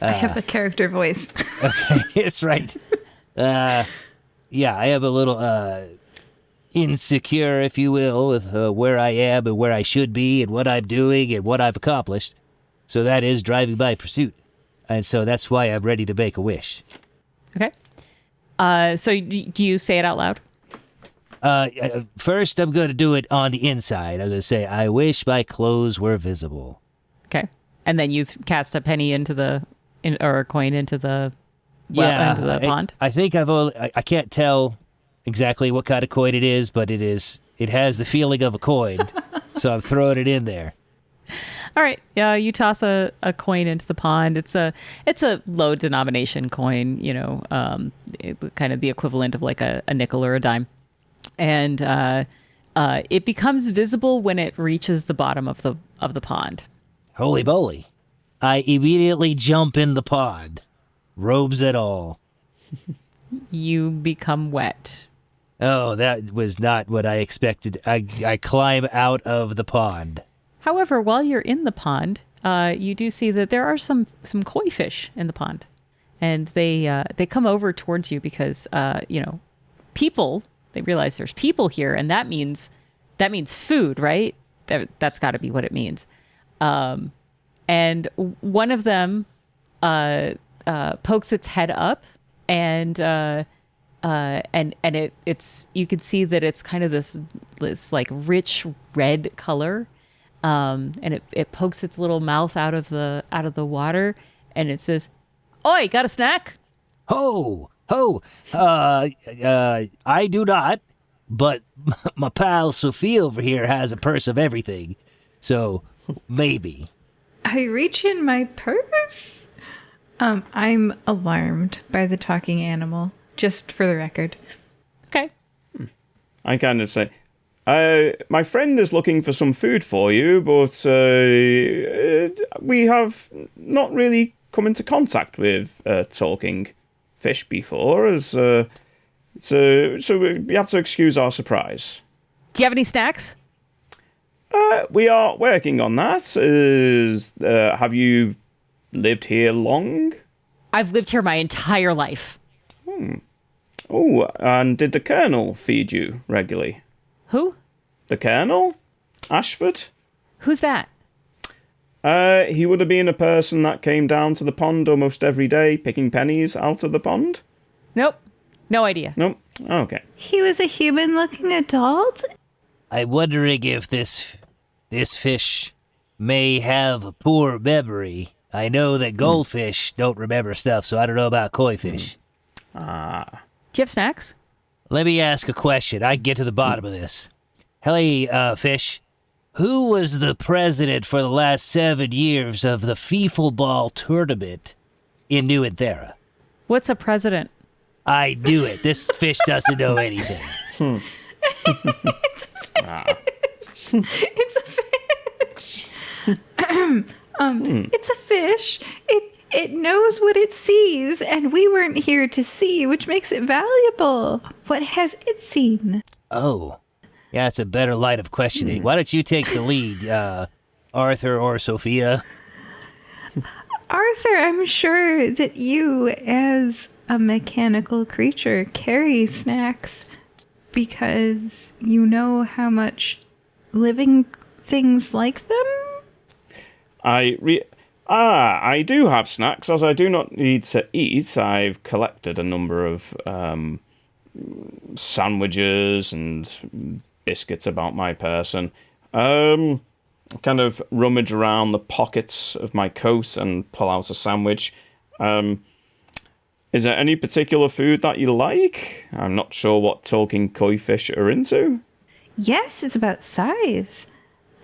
I have a character voice. Okay, it's right. Yeah, I am a little insecure, if you will, with where I am and where I should be and what I'm doing and what I've accomplished. So that is driving my pursuit. And so that's why I'm ready to make a wish. Okay. So do you say it out loud? First, I'm going to do it on the inside. I'm going to say, I wish my clothes were visible. Okay. And then you cast a penny into or a coin into the into the pond? I think I can't tell exactly what kind of coin it is, but it has the feeling of a coin. So I'm throwing it in there. All right. Yeah, you toss a coin into the pond. It's a low denomination coin, kind of the equivalent of like a nickel or a dime. And it becomes visible when it reaches the bottom of the pond. Holy moly. I immediately jump in the pond. Robes and all. You become wet. Oh, that was not what I expected. I climb out of the pond. However, while you're in the pond, you do see that there are some koi fish in the pond. And they come over towards you because, people, they realize there's people here, and that means food, right? That's got to be what it means. And one of them pokes its head up, and it's you can see that it's kind of this like rich red color, and it pokes its little mouth out of the water, and it says, "Oi, got a snack?" Ho! I do not, but my pal Sofia over here has a purse of everything, so maybe. I reach in my purse. I'm alarmed by the talking animal, just for the record. Okay. I kind of say, my friend is looking for some food for you, but we have not really come into contact with talking fish before, so we have to excuse our surprise. Do you have any snacks? We are working on that. Have you lived here long? I've lived here my entire life. Oh, and did the Colonel feed you regularly? Who? The Colonel? Ashford? Who's that? He would have been a person that came down to the pond almost every day, picking pennies out of the pond? Nope. No idea. Nope. Okay. He was a human-looking adult? I'm wondering if this fish may have a poor memory. I know that goldfish don't remember stuff, so I don't know about koi fish. Do you have snacks? Let me ask a question. I can get to the bottom of this. Hey, fish. Who was the president for the last 7 years of the FIFA Ball tournament in New Anthera? What's a president? I knew it. This fish doesn't know anything. It's a fish. It's a fish. It knows what it sees, and we weren't here to see, which makes it valuable. What has it seen? Oh, yeah, that's a better line of questioning. Why don't you take the lead, Arthur or Sofia? Arthur, I'm sure that you, as a mechanical creature, carry snacks because you know how much living things like them? I I do have snacks, as I do not need to eat. I've collected a number of sandwiches and biscuits about my person. Kind of rummage around the pockets of my coat and pull out a sandwich. Is there any particular food that you like? I'm not sure what talking koi fish are into. Yes, it's about size.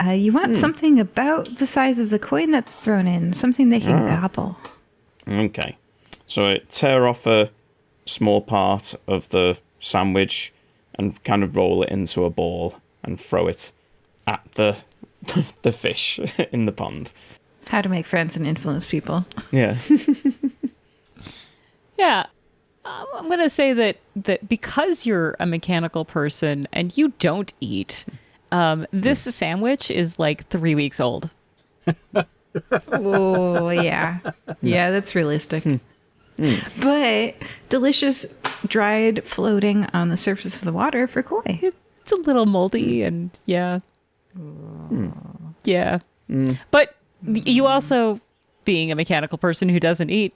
You want something about the size of the coin that's thrown in, something they can gobble. Okay. So I tear off a small part of the sandwich and kind of roll it into a ball and throw it at the the fish in the pond. How to make friends and influence people. Yeah. Yeah. I'm going to say that because you're a mechanical person and you don't eat, this sandwich is like 3 weeks old. Oh, yeah. Yeah, that's realistic. But delicious, dried, floating on the surface of the water for koi. It's a little moldy and yeah. Yeah. But you also, being a mechanical person who doesn't eat,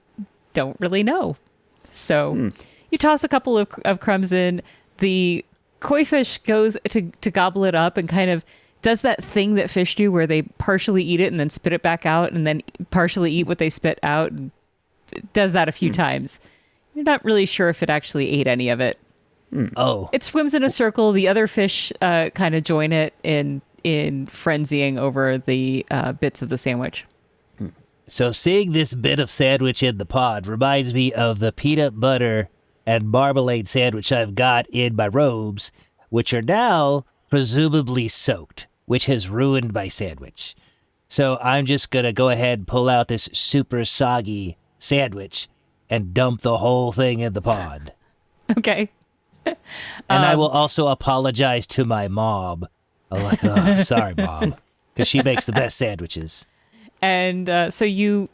don't really know. So you toss a couple of crumbs in. The koi fish goes to gobble it up and kind of does that thing that fish do where they partially eat it and then spit it back out and then partially eat what they spit out. And it does that a few times. You're not really sure if it actually ate any of it. Oh. It swims in a circle. The other fish kind of join it in frenzying over the bits of the sandwich. So seeing this bit of sandwich in the pod reminds me of the peanut butter and marmalade sandwich I've got in my robes, which are now presumably soaked, which has ruined my sandwich. So I'm just going to go ahead and pull out this super soggy sandwich and dump the whole thing in the pond. Okay. And I will also apologize to my mom. I'm like, oh, sorry, Mom, because she makes the best sandwiches. And so you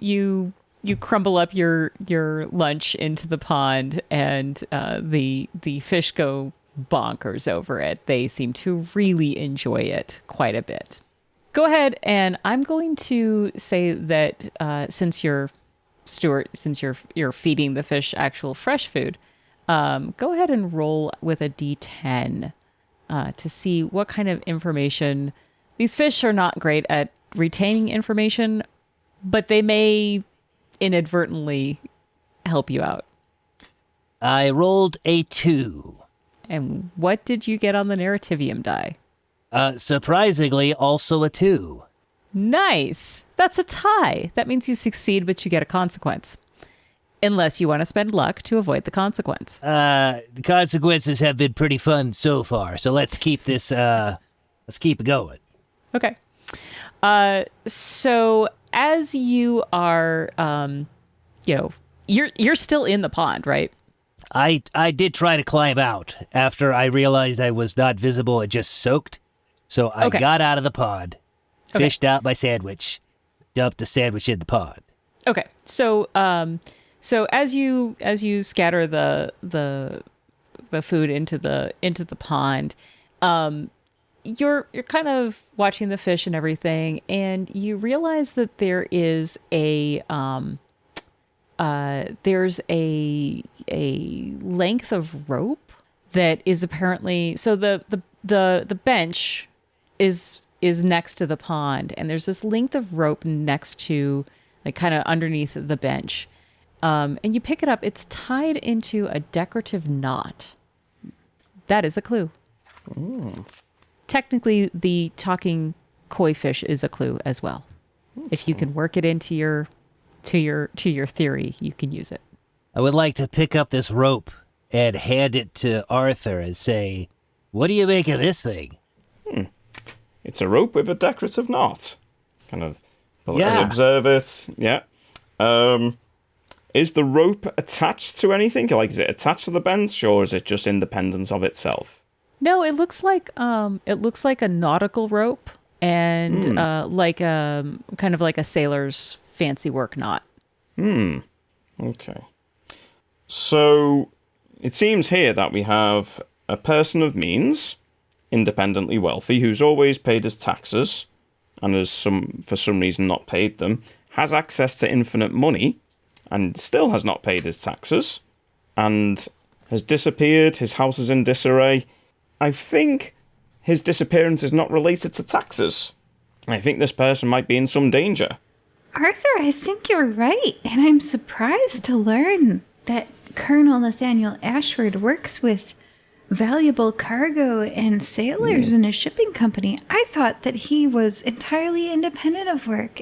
crumble up your lunch into the pond, and the fish go bonkers over it. They seem to really enjoy it quite a bit. Go ahead, and I'm going to say that since you're Stewart, since you're feeding the fish actual fresh food, go ahead and roll with a D10 to see what kind of information. These fish are not great at retaining information, but they may inadvertently help you out. I rolled a 2. And what did you get on the narrativium die? Surprisingly, also a 2. Nice. That's a tie. That means you succeed, but you get a consequence. Unless you want to spend luck to avoid the consequence. The consequences have been pretty fun so far, so let's keep this, let's keep it going. Okay. So as you are, you're still in the pond, right? I did try to climb out after I realized I was not visible and just soaked. So I got out of the pond, fished out my sandwich, dumped the sandwich in the pond. Okay. So as you scatter the food into the pond, you're kind of watching the fish and everything, and you realize that there's a length of rope that is apparently, so the bench is next to the pond, and there's this length of rope next to, like, kind of underneath the bench. And you pick it up. It's tied into a decorative knot. That is a clue. Ooh. Technically, the talking koi fish is a clue as well. If you can work it into your theory, you can use it. I would like to pick up this rope and hand it to Arthur and say, "What do you make of this thing?" It's a rope with a decorative knot. Kind of observe it. Yeah. Is the rope attached to anything? Like, is it attached to the bench, or is it just independent of itself? No, it looks like a nautical rope and like a kind of like a sailor's fancy work knot. Okay. So it seems here that we have a person of means, independently wealthy, who's always paid his taxes and has for some reason not paid them, has access to infinite money and still has not paid his taxes and has disappeared. His house is in disarray. I think his disappearance is not related to taxes. I think this person might be in some danger. Arthur, I think you're right, and I'm surprised to learn that Colonel Nathaniel Ashford works with valuable cargo and sailors in a shipping company. I thought that he was entirely independent of work.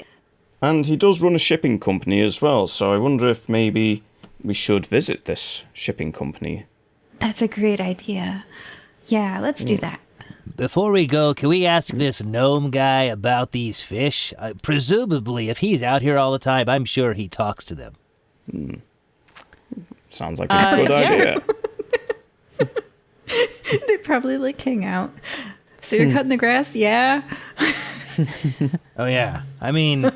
And he does run a shipping company as well, so I wonder if maybe we should visit this shipping company. That's a great idea. Yeah, let's do that. Before we go, can we ask this gnome guy about these fish? Presumably, if he's out here all the time, I'm sure he talks to them. Sounds like a good idea. They probably like hang out. So you're cutting the grass? Yeah. Oh, yeah. I mean,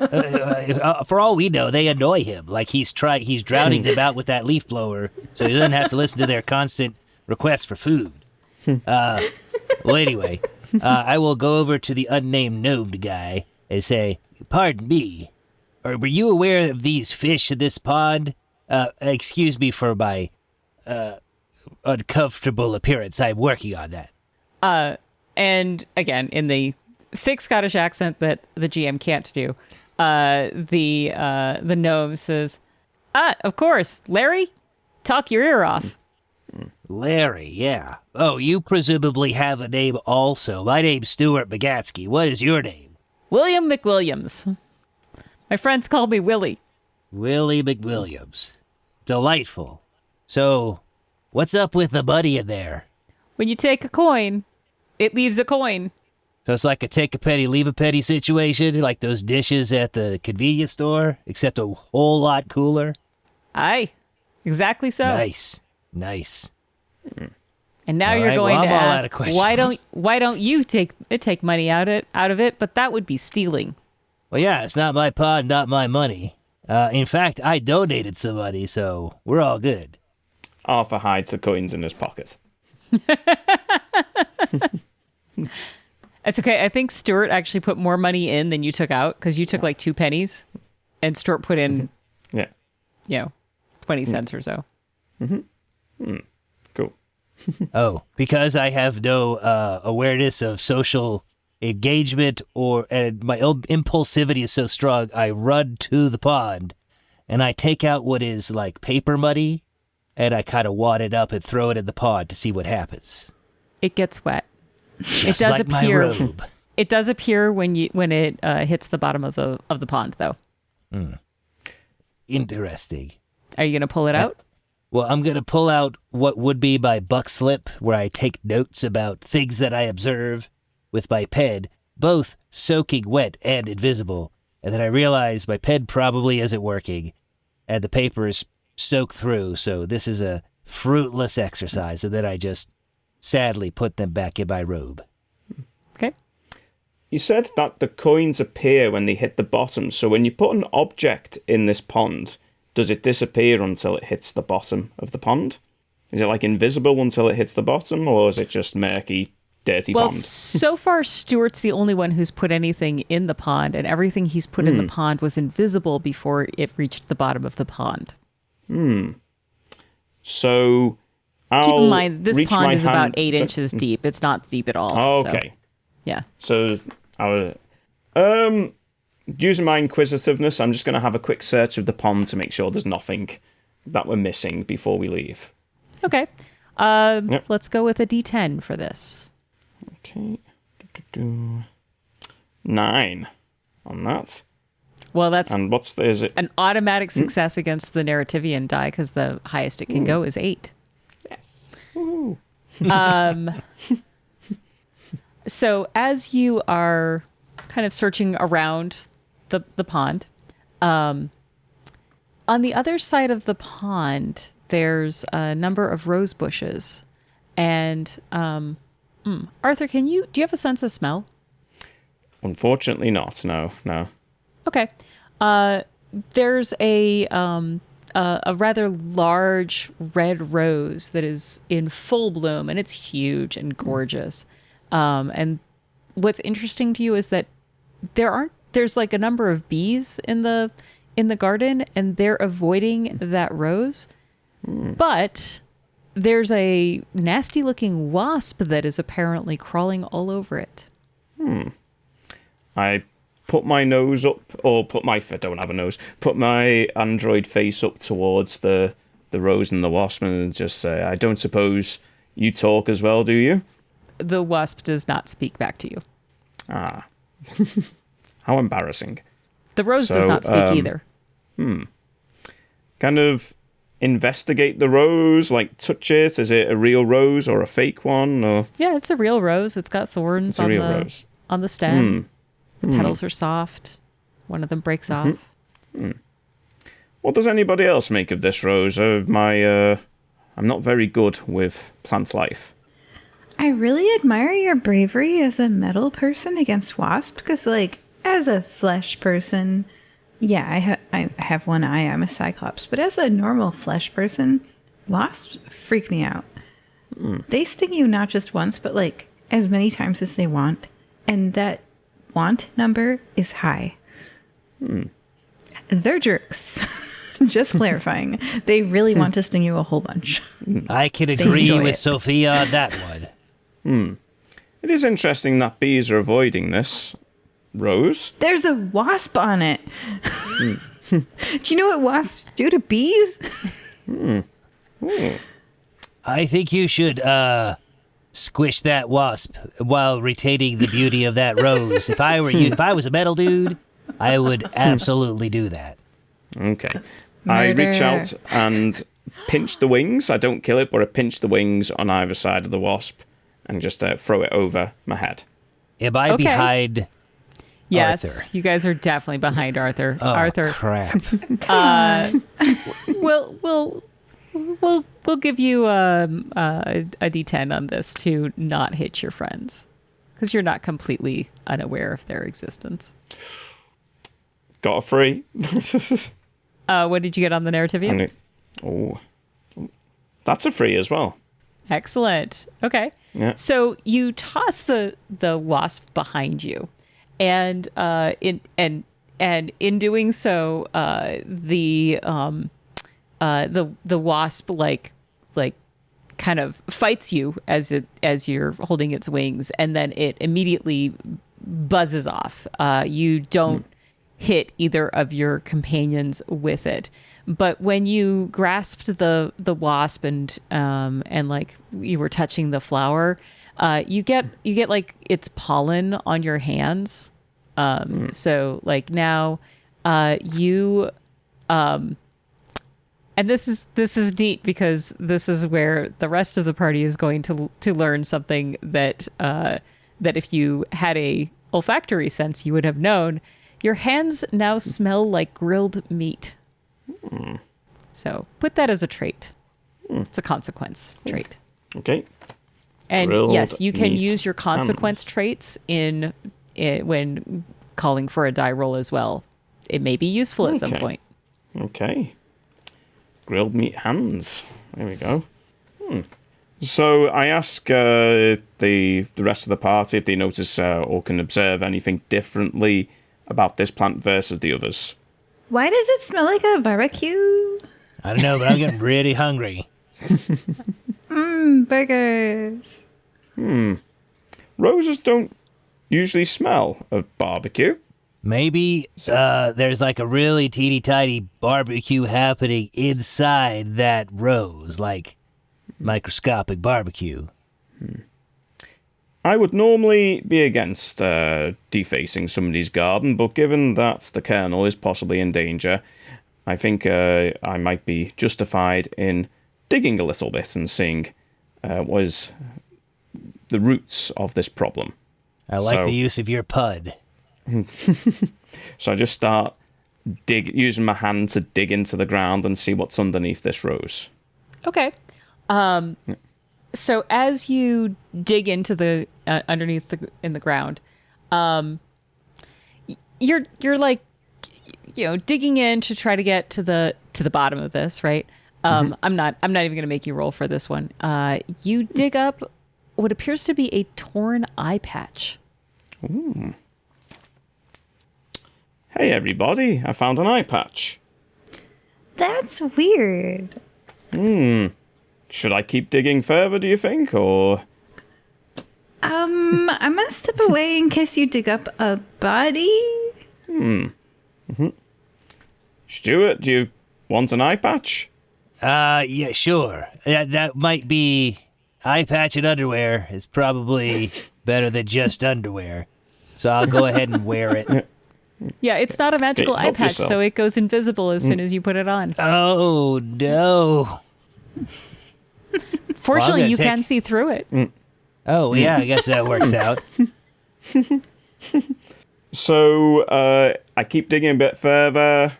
for all we know, they annoy him. Like he's drowning them out with that leaf blower, so he doesn't have to listen to their constant requests for food. Well, anyway, I will go over to the unnamed gnomed guy and say, "Pardon me, or were you aware of these fish in this pond? Excuse me for my uncomfortable appearance. I'm working on that." And again, in the thick Scottish accent that the GM can't do, the gnome says, of course, Larry, talk your ear off." Larry, yeah. Oh, you presumably have a name also. My name's Stewart Bagatsky. What is your name? William McWilliams. My friends call me Willie. Willie McWilliams. Delightful. So, what's up with the money in there? When you take a coin, it leaves a coin. So it's like a take a penny, leave a penny situation, like those dishes at the convenience store, except a whole lot cooler? Aye, exactly so. Nice. And now All you're right, going well, to I'm all out of ask, questions. why don't you take money out of it? But that would be stealing. Well, yeah, it's not my pond, not my money. In fact, I donated some money, so we're all good. Arthur hides the coins in his pocket. It's okay. I think Stewart actually put more money in than you took out, because you took like 2 pennies, and Stewart put in, Yeah. 20 cents or so. Cool. Oh, because I have no awareness of social engagement and my impulsivity is so strong, I run to the pond and I take out what is like paper money and I kind of wad it up and throw it in the pond to see what happens. It gets wet. Just it does like appear. My robe. It does appear when it hits the bottom of the pond, though. Interesting. Are you gonna pull it out? Well, I'm going to pull out what would be my buck slip, where I take notes about things that I observe with my pen, both soaking wet and invisible. And then I realize my pen probably isn't working, and the paper is soaked through, so this is a fruitless exercise. And then I just sadly put them back in my robe. Okay. You said that the coins appear when they hit the bottom, so when you put an object in this pond, does it disappear until it hits the bottom of the pond? Is it like invisible until it hits the bottom, or is it just murky, dirty Well, pond? so far, Stuart's the only one who's put anything in the pond, and everything he's put in the pond was invisible before it reached the bottom of the pond. So I'll Keep in mind, this reach pond my is about hand- 8 inches deep. It's not deep at all. Oh, so, okay. yeah. So I was, using my inquisitiveness, I'm just going to have a quick search of the pond to make sure there's nothing that we're missing before we leave. Okay. Let's go with a D10 for this. Okay. 9 on that. Well, that's And is it? an automatic success against the Narrativian die, because the highest it can go is 8. Yes. Woo. So as you are kind of searching around the pond, on the other side of the pond, there's a number of rose bushes. And Arthur, do you have a sense of smell? Unfortunately not. No. Okay. There's a rather large red rose that is in full bloom, and it's huge and gorgeous. And what's interesting to you is that there aren't there's like a number of bees in the garden, and they're avoiding that rose. But there's a nasty looking wasp that is apparently crawling all over it. I put my nose up, or I don't have a nose, put my android face up towards the rose and the wasp and just say, I don't suppose you talk as well, do you? The wasp does not speak back to you. Ah. How embarrassing. The rose does not speak either. Kind of investigate the rose, like touch it. Is it a real rose or a fake one? Or Yeah, it's a real rose. It's got thorns on the stem. The petals are soft. One of them breaks off. What does anybody else make of this rose? I'm not very good with plant life. I really admire your bravery as a metal person against wasp, because, like, as a flesh person, yeah, I have one eye. I'm a cyclops, but as a normal flesh person, wasps freak me out. They sting you not just once, but like as many times as they want, and that want number is high. They're jerks. Just clarifying. They really want to sting you a whole bunch. I can agree with Sofia on that one. It is interesting that bees are avoiding this rose. There's a wasp on it. Do you know what wasps do to bees? I think you should squish that wasp while retaining the beauty of that rose. If I were you, if I was a metal dude, I would absolutely do that. Okay. Murder. I reach out and pinch the wings. I don't kill it, but I pinch the wings on either side of the wasp and just throw it over my head. Am I behind Yes, Arthur? you guys are definitely behind Arthur. Oh, Arthur, crap. we'll give you a D10 on this to not hit your friends, because you're not completely unaware of their existence. Got a 3. What did you get on the narrative? Oh, that's a 3 as well. Excellent. Okay. Yeah. So you toss the wasp behind you, and in doing so, the wasp like kind of fights you as you're holding its wings, and then it immediately buzzes off. You don't hit either of your companions with it. But when you grasped the wasp and like you were touching the flower, you get like its pollen on your hands. So like now, you and this is neat, because this is where the rest of the party is going to learn something that if you had a olfactory sense, you would have known. Your hands now smell like grilled meat. So put that as a trait. It's a consequence trait. Okay. And Grilled yes, you can meat use your consequence hands. traits when calling for a die roll as well. It may be useful at some point. Okay. Grilled meat hands. There we go. So I ask the rest of the party if they notice or can observe anything differently about this plant versus the others. Why does it smell like a barbecue? I don't know, but I'm getting really hungry. Burgers. Roses don't usually smell of barbecue. Maybe there's like a really teeny tiny barbecue happening inside that rose, like microscopic barbecue. I would normally be against defacing somebody's garden, but given that the kernel is possibly in danger, I think I might be justified in digging a little bit and seeing what is the roots of this problem. I like the use of your pud. So I just start using my hand to dig into the ground and see what's underneath this rose. Okay. So as you dig into the underneath in the ground, you're like, digging in to try to get to the bottom of this, right? I'm not even going to make you roll for this one. You dig up what appears to be a torn eye patch. Ooh. Hey everybody, I found an eye patch. That's weird. Should I keep digging further, do you think, or... I'm gonna step away in case you dig up a body. Stewart, do you want an eye patch? Yeah, sure. That might be... Eye patch and underwear is probably better than just underwear. So I'll go ahead and wear it. Yeah, it's not a magical Okay, eye help patch, yourself. so it goes invisible as soon as you put it on. Oh, no. Fortunately, gonna you take- can see through it. Oh, yeah, I guess that works out. So, I keep digging a bit further.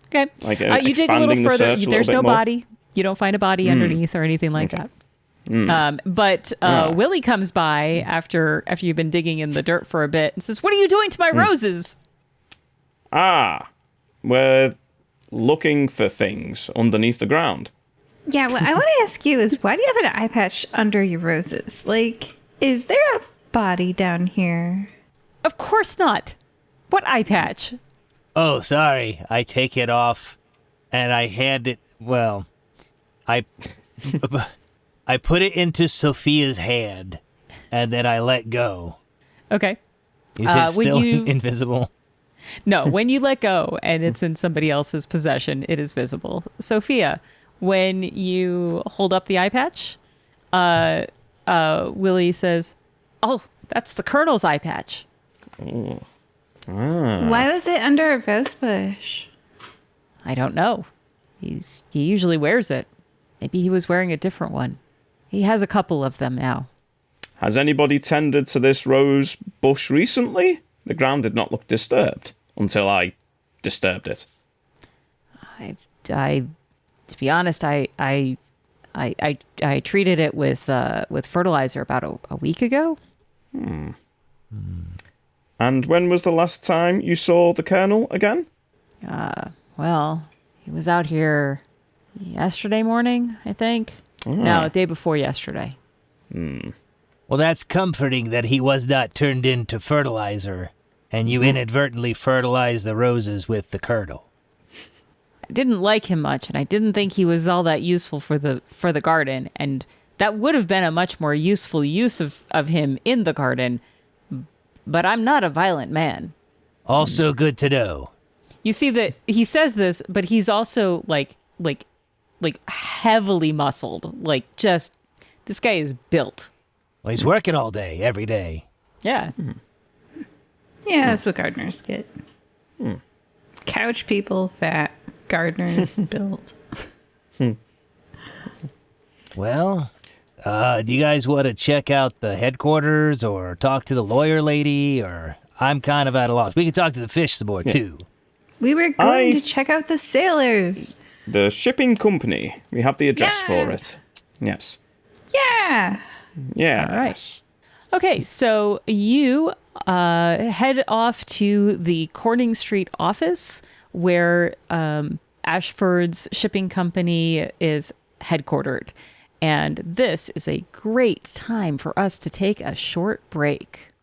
Okay. Like, You dig a little expanding the further. search a little There's bit no more? body. You don't find a body underneath or anything like that. But Willie comes by after you've been digging in the dirt for a bit and says, "What are you doing to my roses?" We're looking for things underneath the ground. Yeah, what I want to ask you is, why do you have an eye patch under your roses? Like, is there a body down here? Of course not. What eye patch? Oh, sorry. I take it off and I hand it, well, I put it into Sophia's hand and then I let go. Okay. Is it would still you- invisible? No, when you let go and it's in somebody else's possession, it is visible. Sophia, when you hold up the eye patch, Willie says, "Oh, that's the Colonel's eye patch." Why was it under a rose bush? I don't know. He usually wears it. Maybe he was wearing a different one. He has a couple of them now. Has anybody tended to this rose bush recently? The ground did not look disturbed until I disturbed it. To be honest, I treated it with fertilizer about a week ago. And when was the last time you saw the Colonel again? Well, he was out here yesterday morning, I think. No, the day before yesterday. Well, that's comforting that he was not turned into fertilizer and you inadvertently fertilized the roses with the Colonel. I didn't like him much, and I didn't think he was all that useful for the garden, and that would have been a much more useful use of him in the garden. But I'm not a violent man. Also good to know. You see that he says this, but he's also like heavily muscled. Like, just, this guy is built. Well, he's working all day, every day. Yeah. Yeah, that's what gardeners get. Couch people, fat. Gardeners, built. Well, do you guys want to check out the headquarters or talk to the lawyer lady? Or I'm kind of at a loss. We can talk to the fish some more, too. We were going to check out the sailors. The shipping company. We have the address Yeah. for it. Yes. Yeah. Yeah. All right. Okay, so you head off to the Corning Street office where Ashford's shipping company is headquartered. And this is a great time for us to take a short break.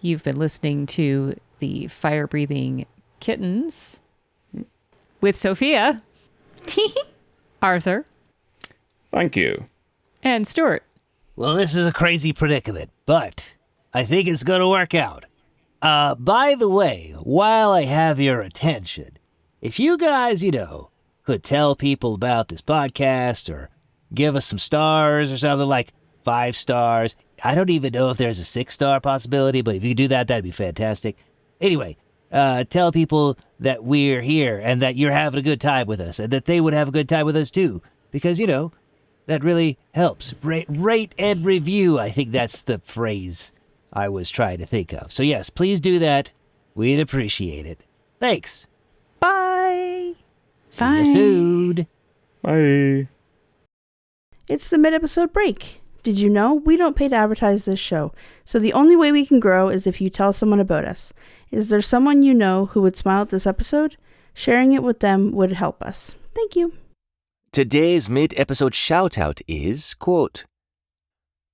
You've been listening to the Fire-Breathing Kittens with Sophia, Arthur, Thank you. and Stewart. Well, this is a crazy predicament, but I think it's going to work out. By the way, while I have your attention, if you guys, could tell people about this podcast or give us some stars or something, like 5 stars. I don't even know if there's a 6-star possibility, but if you could do that, that'd be fantastic. Anyway, tell people that we're here and that you're having a good time with us and that they would have a good time with us too. Because, that really helps. Rate and review, I think that's the phrase I was trying to think of. So yes, please do that. We'd appreciate it. Thanks. Bye. See you soon. Bye. It's the mid-episode break. Did you know we don't pay to advertise this show, so the only way we can grow is if you tell someone about us. Is there someone you know who would smile at this episode? Sharing it with them would help us. Thank you. Today's mid-episode shout-out is, quote,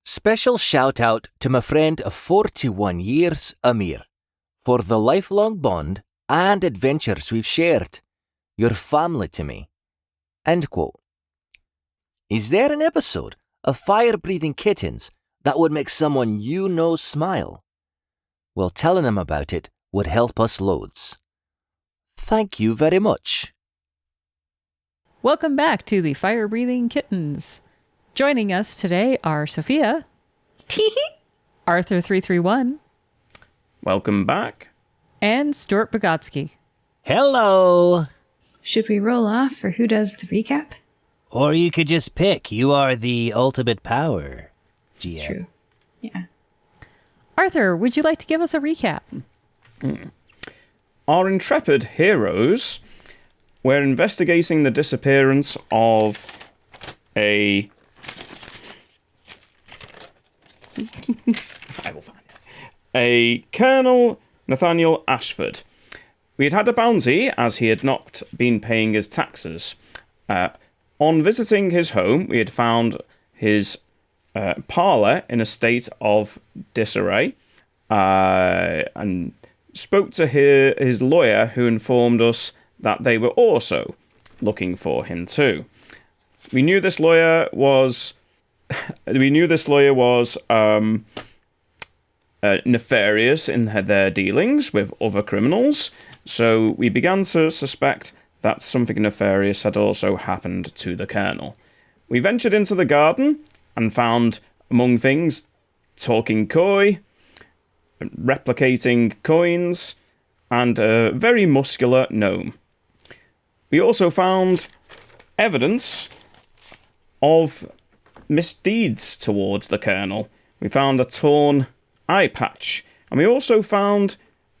"Special shout-out to my friend of 41 years, Amir. for the lifelong bond and adventures we've shared. You're family to me. End quote. Is there an episode of Fire-Breathing Kittens that would make someone you know smile? Well, telling them about it would help us loads. Thank you very much. Welcome back to the Fire-Breathing Kittens. Joining us today are Sofia, Arthur331, Welcome back. and Stewart Bogotsky. Hello! Should we roll off for who does the recap? Or you could just pick. You are the ultimate power, GM. It's true. Yeah. Arthur, would you like to give us a recap? Our intrepid heroes were investigating the disappearance of I will find it. A Colonel Nathaniel Ashford. We had a bounty as he had not been paying his taxes. On visiting his home, we had found his parlour in a state of disarray, and spoke to his lawyer, who informed us that they were also looking for him too. We knew this lawyer was nefarious in their dealings with other criminals, so we began to suspect that something nefarious had also happened to the Colonel. We ventured into the garden and found, among things, talking koi, replicating coins, and a very muscular gnome. We also found evidence of misdeeds towards the Colonel. We found a torn eye patch, and we also found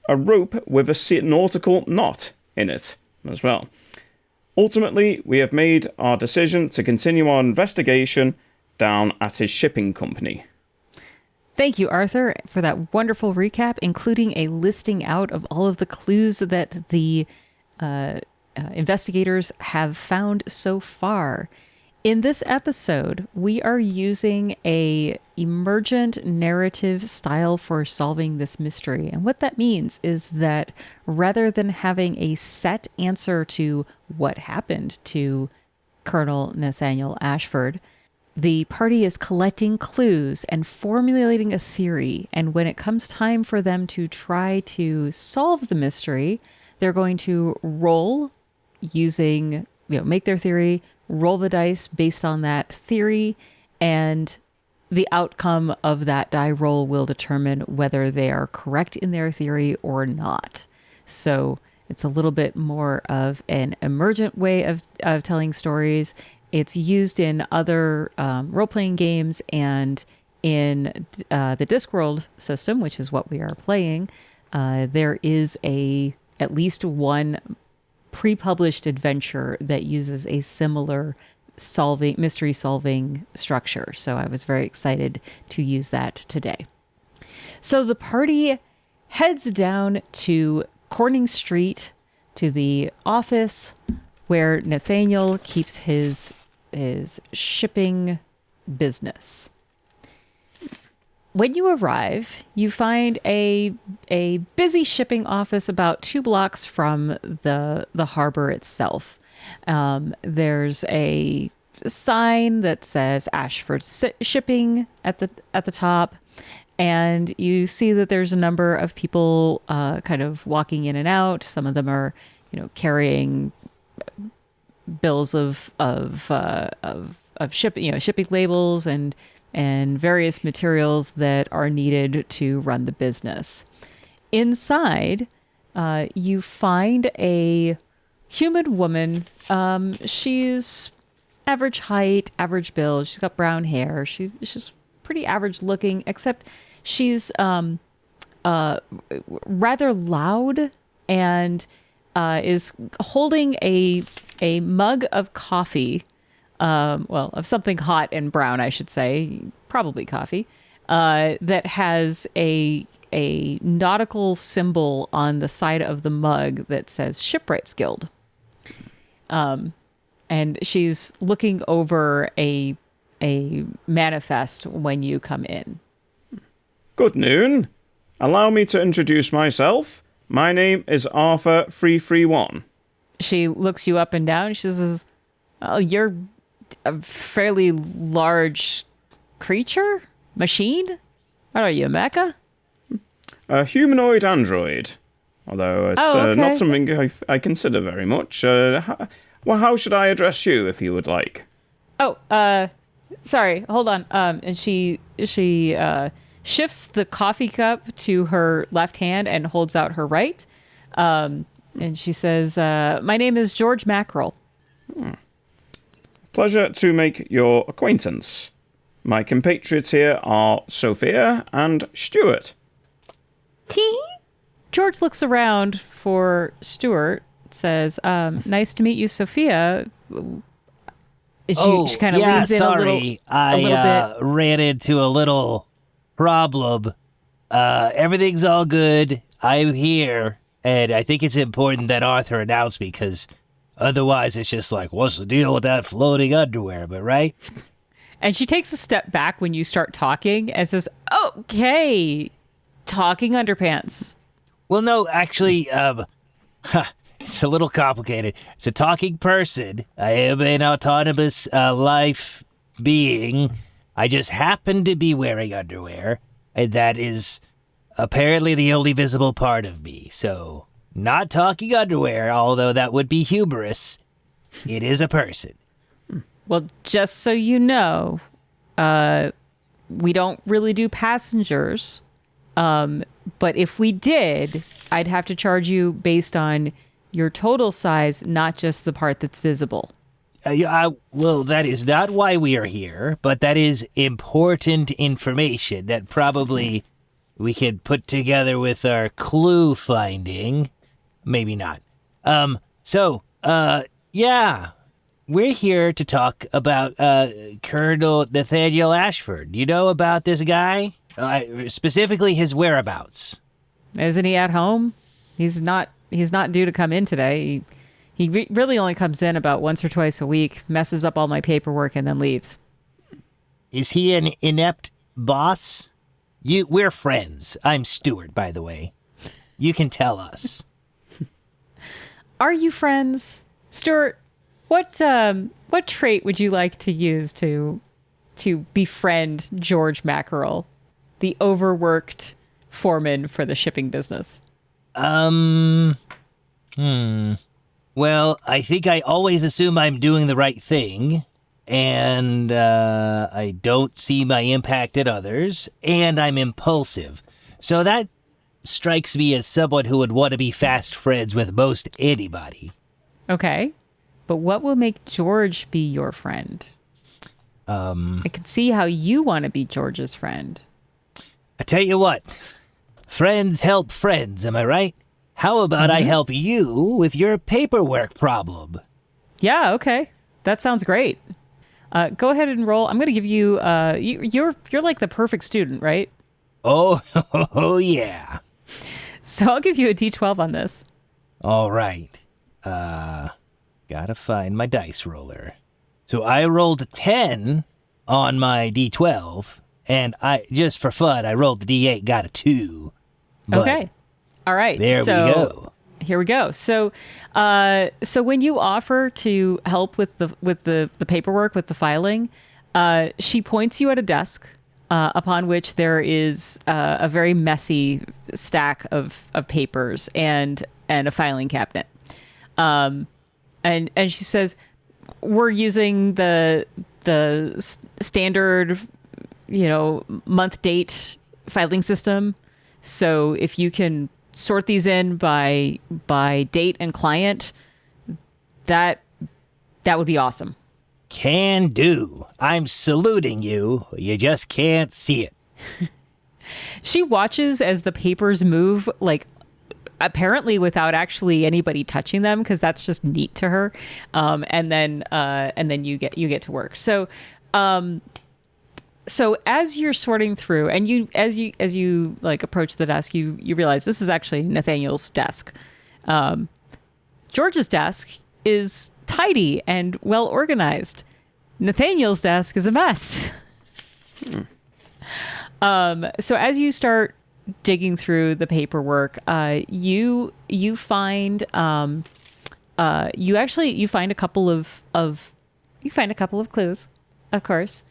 a rope with a nautical knot in it as well. Ultimately, we have made our decision to continue our investigation down at his shipping company. Thank you, Arthur, for that wonderful recap, including a listing out of all of the clues that the investigators have found so far. In this episode, we are using a emergent narrative style for solving this mystery. And what that means is that rather than having a set answer to what happened to Colonel Nathaniel Ashford, the party is collecting clues and formulating a theory. And when it comes time for them to try to solve the mystery, they're going to roll using, make their theory, roll the dice based on that theory, and the outcome of that die roll will determine whether they are correct in their theory or not. So it's a little bit more of an emergent way of telling stories. It's used in other role-playing games and in the Discworld system, which is what we are playing. There is at least one pre-published adventure that uses a similar mystery solving structure. So I was very excited to use that today. So the party heads down to Corning Street to the office where Nathaniel keeps his shipping business. When you arrive, you find a busy shipping office about 2 blocks from the harbor itself. There's a sign that says Ashford Shipping at the top, and you see that there's a number of people kind of walking in and out. Some of them are, carrying bills of shipping labels and various materials that are needed to run the business. Inside, you find a human woman. She's average height, average build. She's got brown hair. She's pretty average looking, except she's rather loud and is holding a mug of coffee. Of something hot and brown, I should say, probably coffee, that has a nautical symbol on the side of the mug that says Shipwrights Guild. And she's looking over a manifest when you come in. Good noon. Allow me to introduce myself. My name is Arthur 331. She looks you up and down. She says, "Oh, you're a fairly large creature? Machine? What are you, a mecha?" A humanoid android. Although it's okay. not something I consider very much. How should I address you, if you would like? Oh, sorry, hold on. And she shifts the coffee cup to her left hand and holds out her right. And she says, "My name is George Mackerel." Pleasure to make your acquaintance. My compatriots here are Sofia and Stewart. George looks around for Stewart, says, "Nice to meet you, Sophia." She kind of leans in sorry. a little bit. I ran into a little problem. Everything's all good. I'm here, and I think it's important that Arthur announced me, because otherwise it's just like, what's the deal with that floating underwear, but right? And she takes a step back when you start talking and says, "Okay, talking underpants." Well, no, actually, it's a little complicated. It's a talking person. I am an autonomous life being. I just happen to be wearing underwear, and that is apparently the only visible part of me. So, not talking underwear, although that would be humorous. It is a person. Well, just so you know, we don't really do passengers. But if we did, I'd have to charge you based on your total size, not just the part that's visible. Well, that is not why we are here, but that is important information that probably we could put together with our clue finding. Maybe not. Yeah. We're here to talk about Colonel Nathaniel Ashford. You know about this guy? Specifically his whereabouts. Isn't he at home? He's not due to come in today. He really only comes in about once or twice a week, messes up all my paperwork, and then leaves. Is he an inept boss? We're friends. I'm Stewart, by the way. You can tell us. Are you friends? Stewart, what trait would you like to use to befriend George Mackerel, the overworked foreman for the shipping business? Well, I think I always assume I'm doing the right thing, and I don't see my impact at others, and I'm impulsive. So that strikes me as someone who would want to be fast friends with most anybody. Okay. But what will make George be your friend? I can see how you want to be George's friend. I tell you what, friends help friends, am I right? How about I help you with your paperwork problem? Yeah, okay. That sounds great. Go ahead and roll. I'm going to give you, you're like the perfect student, right? Oh, yeah. So I'll give you a D12 on this. All right. Gotta find my dice roller. So I rolled a 10 on my D12, and just for fun, I rolled the D8, got a 2. Okay. All right. There we go. Here we go. So when you offer to help with the paperwork, with the filing, she points you at a desk upon which there is a very messy stack of papers and a filing cabinet. And she says, "We're using the standard, month date filing system. So if you can sort these in by date and client, that would be awesome." Can do. I'm saluting you. You just can't see it. She watches as the papers move, like apparently without actually anybody touching them, because that's just neat to her. And then you get to work. So as you're sorting through, and as you like approach the desk, you realize this is actually Nathaniel's desk. George's desk is tidy and well organized. Nathaniel's desk is a mess. So as you start digging through the paperwork, you find you find a couple of clues, of course,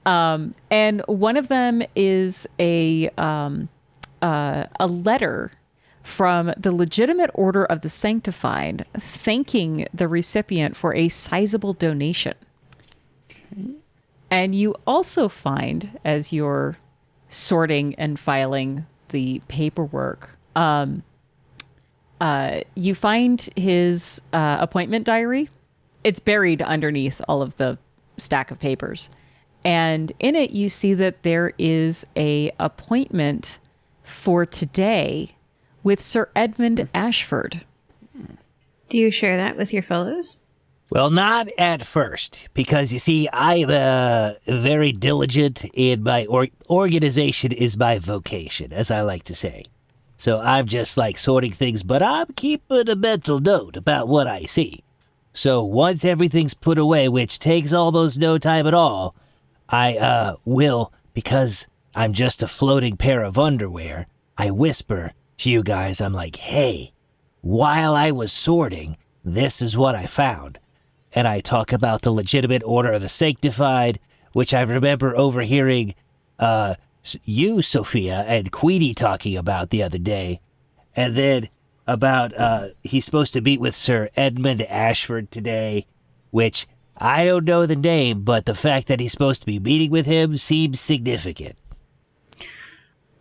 and one of them is a letter from the Legitimate Order of the Sanctified, thanking the recipient for a sizable donation. Okay. And you also find, as you're sorting and filing the paperwork, you find his appointment diary. It's buried underneath all of the stack of papers. And in it, you see that there is a appointment for today with Sir Edmund Ashford. Do you share that with your fellows? Well, not at first, because you see, I'm very diligent in my organization is my vocation, as I like to say. So I'm just like sorting things, but I'm keeping a mental note about what I see. So once everything's put away, which takes almost no time at all, I will, because I'm just a floating pair of underwear, I whisper to you guys, I'm like, hey, while I was sorting, this is what I found. And I talk about the Legitimate Order of the Sanctified, which I remember overhearing you, Sofia, and Queenie talking about the other day. And then about he's supposed to meet with Sir Edmund Ashford today, which I don't know the name, but the fact that he's supposed to be meeting with him seems significant.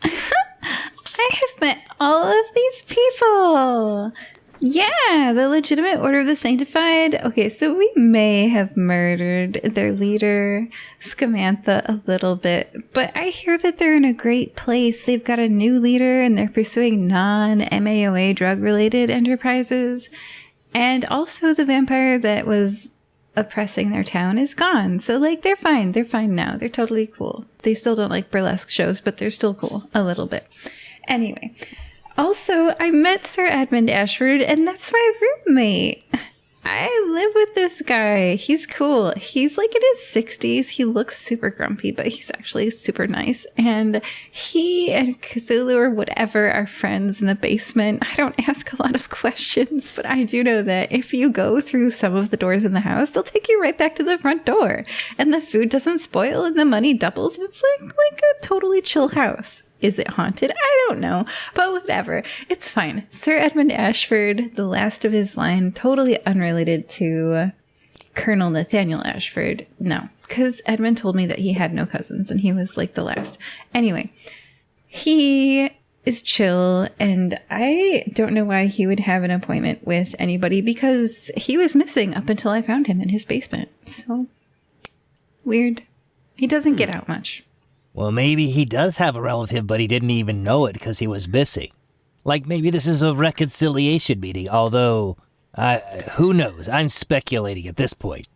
I have met all of these people. Yeah, the Legitimate Order of the Sanctified. Okay, so we may have murdered their leader, Scamantha, a little bit, but I hear that they're in a great place. They've got a new leader and they're pursuing non-MAOA drug-related enterprises. And also the vampire that was oppressing their town is gone. So, like, they're fine. They're fine now. They're totally cool. They still don't like burlesque shows, but they're still cool a little bit. Anyway. Also, I met Sir Edmund Ashford, and that's my roommate. I live with this guy. He's cool. He's like in his 60s. He looks super grumpy, but he's actually super nice. And he and Cthulhu or whatever are friends in the basement. I don't ask a lot of questions, but I do know that if you go through some of the doors in the house, they'll take you right back to the front door. And the food doesn't spoil and the money doubles. And it's like a totally chill house. Is it haunted? I don't know, but whatever. It's fine. Sir Edmund Ashford, the last of his line, totally unrelated to Colonel Nathaniel Ashford. No, because Edmund told me that he had no cousins and he was like the last. Anyway, he is chill and I don't know why he would have an appointment with anybody because he was missing up until I found him in his basement. So weird. He doesn't get out much. Well, maybe he does have a relative, but he didn't even know it because he was missing. Like, maybe this is a reconciliation meeting, although, who knows? I'm speculating at this point.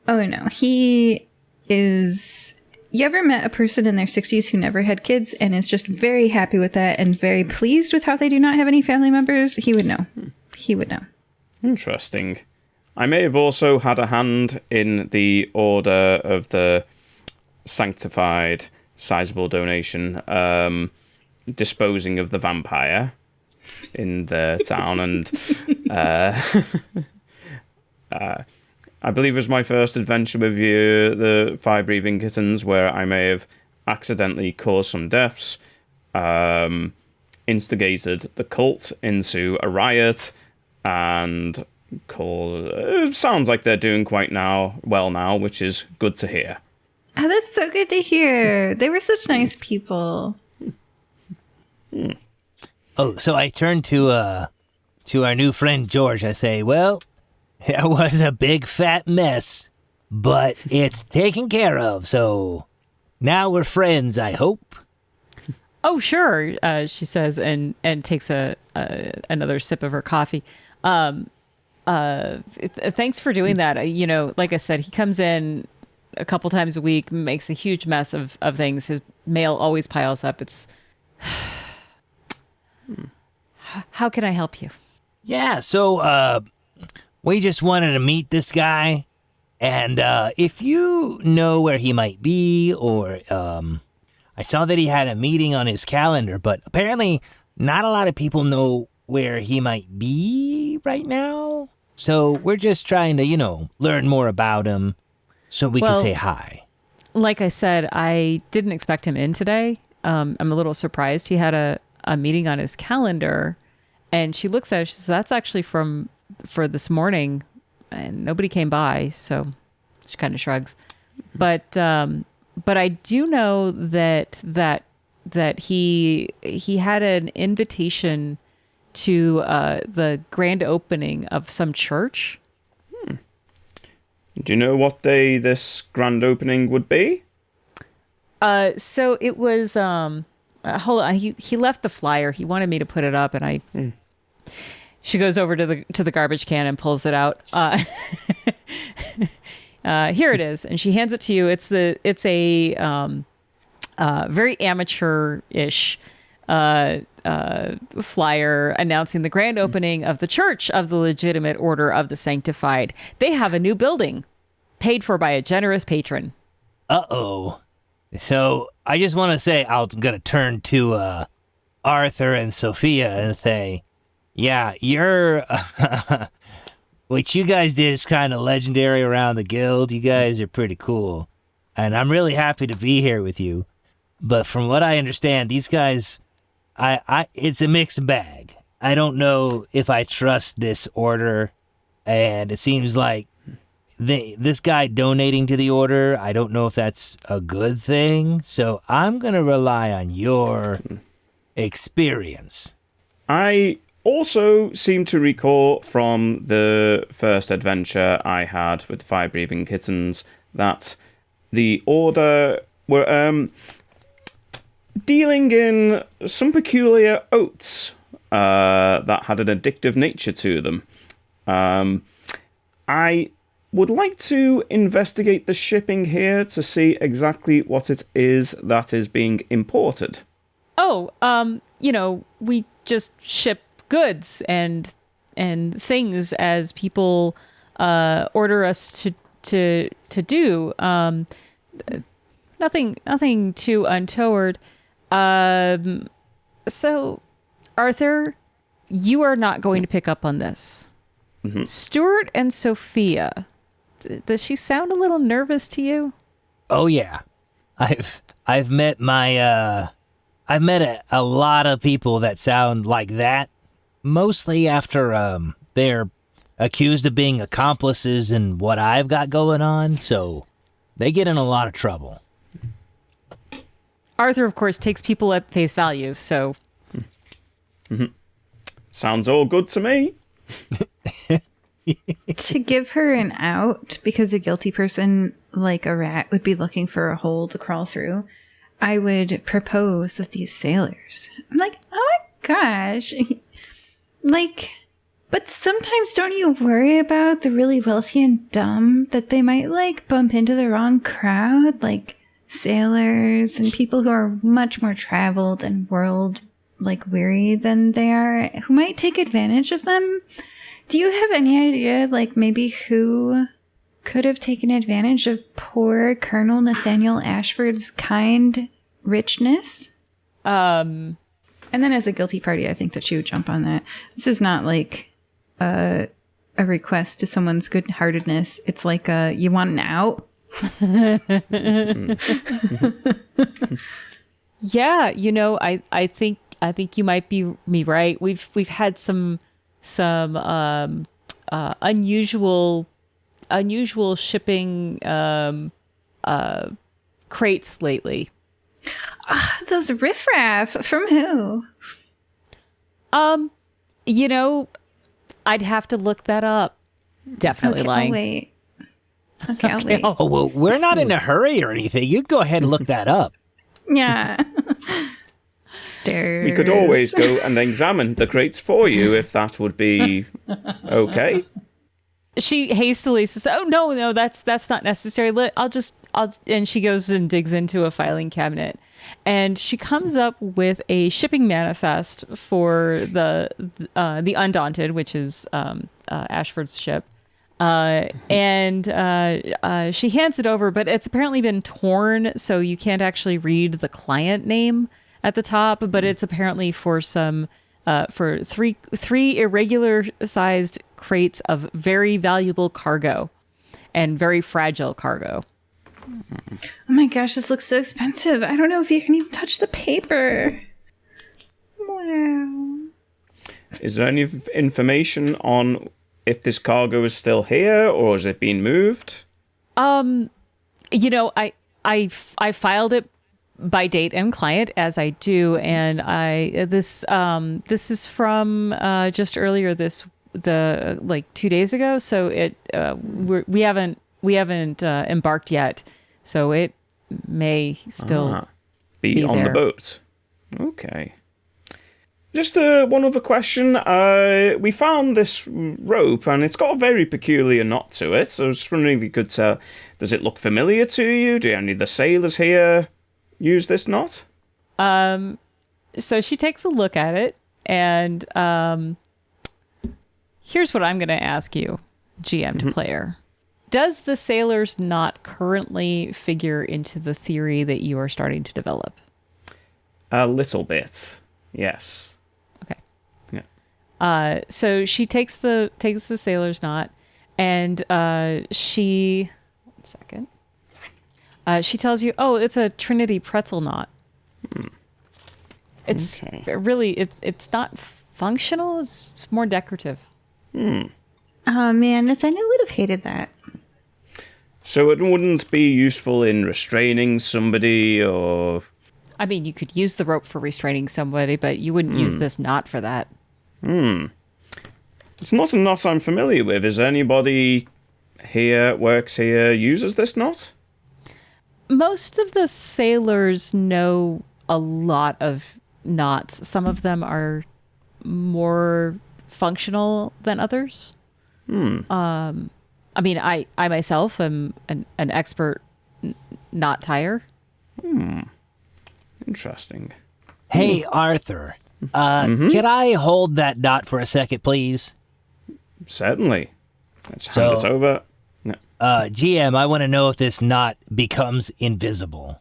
Oh, no. He is... You ever met a person in their 60s who never had kids and is just very happy with that and very pleased with how they do not have any family members? He would know. He would know. Interesting. I may have also had a hand in the Order of the Sanctified... sizable donation, disposing of the vampire in the town, and I believe it was my first adventure with you, the fire-breathing kittens, where I may have accidentally caused some deaths, instigated the cult into a riot, and it sounds like they're doing quite well now, which is good to hear. Oh, that's so good to hear. They were such nice people. Oh, so I turn to our new friend George. I say, well, it was a big fat mess, but it's taken care of. So now we're friends, I hope. Oh, sure, she says, and takes another sip of her coffee. Thanks for doing that. You know, like I said, he comes in a couple times a week, makes a huge mess of things. His mail always piles up. It's... How can I help you? Yeah, so we just wanted to meet this guy, and if you know where he might be, or I saw that he had a meeting on his calendar, but apparently not a lot of people know where he might be right now. So we're just trying to, learn more about him so we can say hi. Like I said, I didn't expect him in today. I'm a little surprised. He had a meeting on his calendar, and she looks at it. She says, "That's actually for this morning, and nobody came by." So she kind of shrugs. But I do know that he had an invitation to the grand opening of some church. Do you know what day this grand opening would be? So it was hold on. He left the flyer. He wanted me to put it up, and she goes over to the garbage can and pulls it out. Here it is, and she hands it to you. It's a very amateur-ish flyer announcing the grand opening of the Church of the Legitimate Order of the Sanctified. They have a new building, paid for by a generous patron. Uh-oh. So I just want to say, I'm going to turn to Arthur and Sofia and say, yeah, you're... what you guys did is kind of legendary around the guild. You guys are pretty cool. And I'm really happy to be here with you. But from what I understand, these guys... it's a mixed bag. I don't know if I trust this order, and it seems like this guy donating to the order, I don't know if that's a good thing, so I'm going to rely on your experience. I also seem to recall from the first adventure I had with the fire-breathing kittens that the order were dealing in some peculiar oats that had an addictive nature to them. I would like to investigate the shipping here to see exactly what it is that is being imported. Oh, we just ship goods and things as people order us to do. Nothing too untoward. So, Arthur, you are not going to pick up on this. Mm-hmm. Stewart and Sofia, does she sound a little nervous to you? Oh yeah, I've met a lot of people that sound like that. Mostly after they're accused of being accomplices in what I've got going on, so they get in a lot of trouble. Arthur, of course, takes people at face value, so... Mm-hmm. Sounds all good to me. To give her an out, because a guilty person like a rat would be looking for a hole to crawl through, I would propose that these sailors... I'm like, oh my gosh. But sometimes don't you worry about the really wealthy and dumb that they might, bump into the wrong crowd? Sailors and people who are much more traveled and weary than they are, who might take advantage of them. Do you have any idea, maybe who could have taken advantage of poor Colonel Nathaniel Ashford's kind richness? And then as a guilty party, I think that she would jump on that. This is not a request to someone's good-heartedness. It's you want an out? Yeah, I think you might be right. We've had some unusual shipping crates lately. Those riffraff from who? I'd have to look that up. Definitely Okay, lying. I'll wait. Okay, I'll wait. Oh, well, we're not in a hurry or anything. You go ahead and look that up. Yeah. Stairs. We could always go and examine the crates for you if that would be okay. She hastily says, "Oh no, that's not necessary. And she goes and digs into a filing cabinet, and she comes up with a shipping manifest for the Undaunted, which is Ashford's ship. and she hands it over, but it's apparently been torn, so you can't actually read the client name at the top. But it's apparently for some for three irregular sized crates of very valuable cargo and very fragile cargo. Oh my gosh, this looks so expensive. I don't know if you can even touch the paper. Wow. Is there any information on if this cargo is still here or has it been moved? You know, I filed it by date and client as I do, and this is from just earlier like 2 days ago, so we haven't embarked yet, so it may still be on the boat. Okay. Just one other question. We found this rope, and it's got a very peculiar knot to it. So I was just wondering if you could tell, does it look familiar to you? Do any of the sailors here use this knot? So she takes a look at it, and here's what I'm going to ask you, GM to player. Does the sailor's knot currently figure into the theory that you are starting to develop? A little bit, yes. So she takes the sailor's knot, and she tells you, oh, it's a Trinity pretzel knot. It's really it's not functional. It's more decorative. Oh man, Nathaniel would have hated that. So it wouldn't be useful in restraining somebody, or? I mean, you could use the rope for restraining somebody, but you wouldn't use this knot for that. It's not a knot I'm familiar with. Is there anybody here, works here, uses this knot? Most of the sailors know a lot of knots. Some of them are more functional than others. I mean, I myself am an expert knot tire. Interesting. Hey, Arthur. Can I hold that knot for a second, please? Certainly. Let's hand this over. No. GM, I want to know if this knot becomes invisible.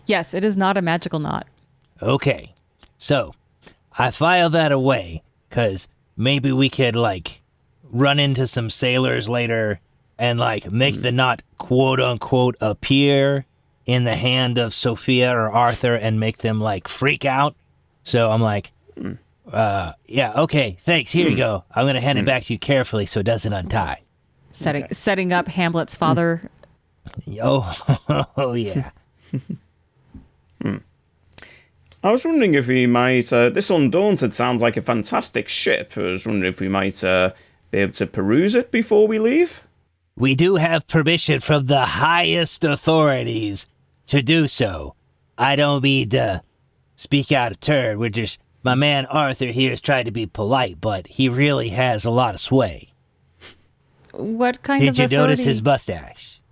Yes, it is not a magical knot. Okay. So, I file that away, because maybe we could, run into some sailors later and, make the knot, quote-unquote, appear in the hand of Sofia or Arthur and make them, freak out. So I'm like, yeah, okay, thanks, here you go. I'm going to hand it back to you carefully so it doesn't untie. Setting up Hamlet's father. Oh, yeah. I was wondering if we might, this Undaunted sounds like a fantastic ship. I was wondering if we might be able to peruse it before we leave. We do have permission from the highest authorities to do so. I don't mean to speak out of turn. My man Arthur here has tried to be polite, but he really has a lot of sway. What kind of authority? Did you notice his mustache?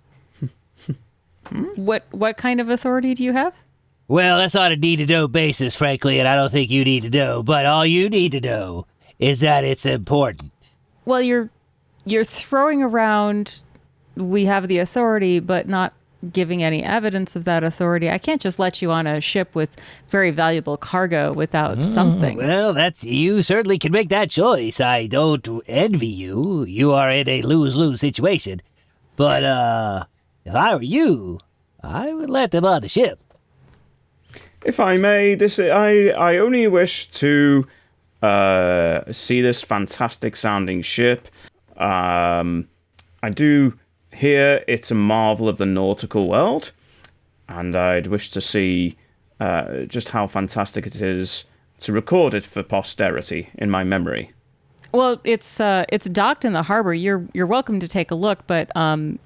What kind of authority do you have? Well, that's on a need-to-know basis, frankly, and I don't think you need to know. But all you need to know is that it's important. Well, you're throwing around, we have the authority, but not giving any evidence of that authority. I can't just let you on a ship with very valuable cargo without something. Well, you certainly can make that choice. I don't envy you. You are in a lose-lose situation. But if I were you, I would let them on the ship. If I may, I only wish to see this fantastic sounding ship. I do hear it's a marvel of the nautical world, and I'd wish to see just how fantastic it is to record it for posterity in my memory. Well, it's docked in the harbor. You're welcome to take a look, but unless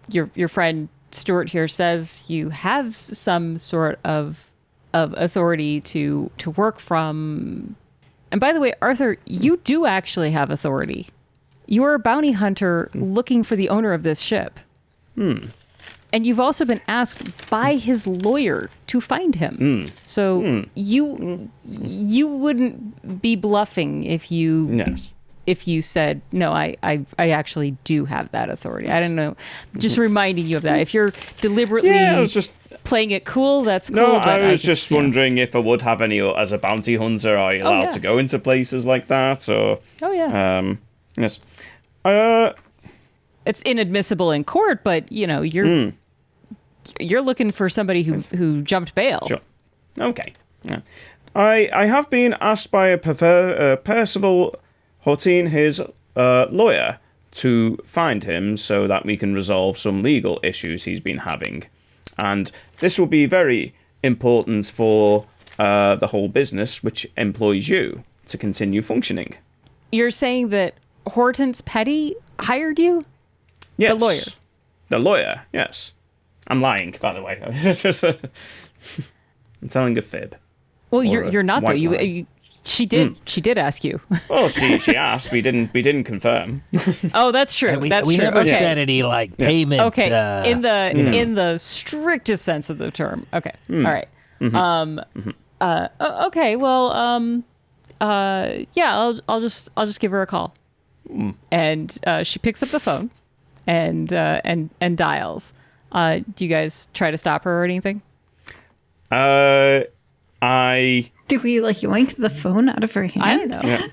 your friend Stewart here says you have some sort of authority to work from. And by the way, Arthur, you do actually have authority. You are a bounty hunter looking for the owner of this ship. And And you've also been asked by his lawyer to find him. So you wouldn't be bluffing if you Yes. if you said, no, I actually do have that authority. I don't know. Just reminding you of that. If you're deliberately Yeah, I was just... playing it cool, that's cool. No, but I was just yeah. wondering if I would have any... As a bounty hunter, are you allowed yeah. to go into places like that? Or, Oh, yeah. yes. It's inadmissible in court, but, you know, you're looking for somebody who jumped bail. Sure. Okay. Yeah. I have been asked by a Percival Hortin, his lawyer, to find him so that we can resolve some legal issues he's been having. And this will be very important for the whole business, which employs you, to continue functioning. You're saying that Hortense Petty hired you? Yes. The lawyer. The lawyer, yes. I'm lying, by the way. I'm telling a fib. Well, Or you're not though. white lie. She did ask you. Well, she asked. We didn't confirm. Oh, that's true. We That's true. never Okay. said any like payment. Okay, in the strictest sense of the term. Okay, all right. Okay, well, yeah, I'll just give her a call, and she picks up the phone, and dials. Do you guys try to stop her or anything? Do we like yoink the phone out of her hand? I don't know.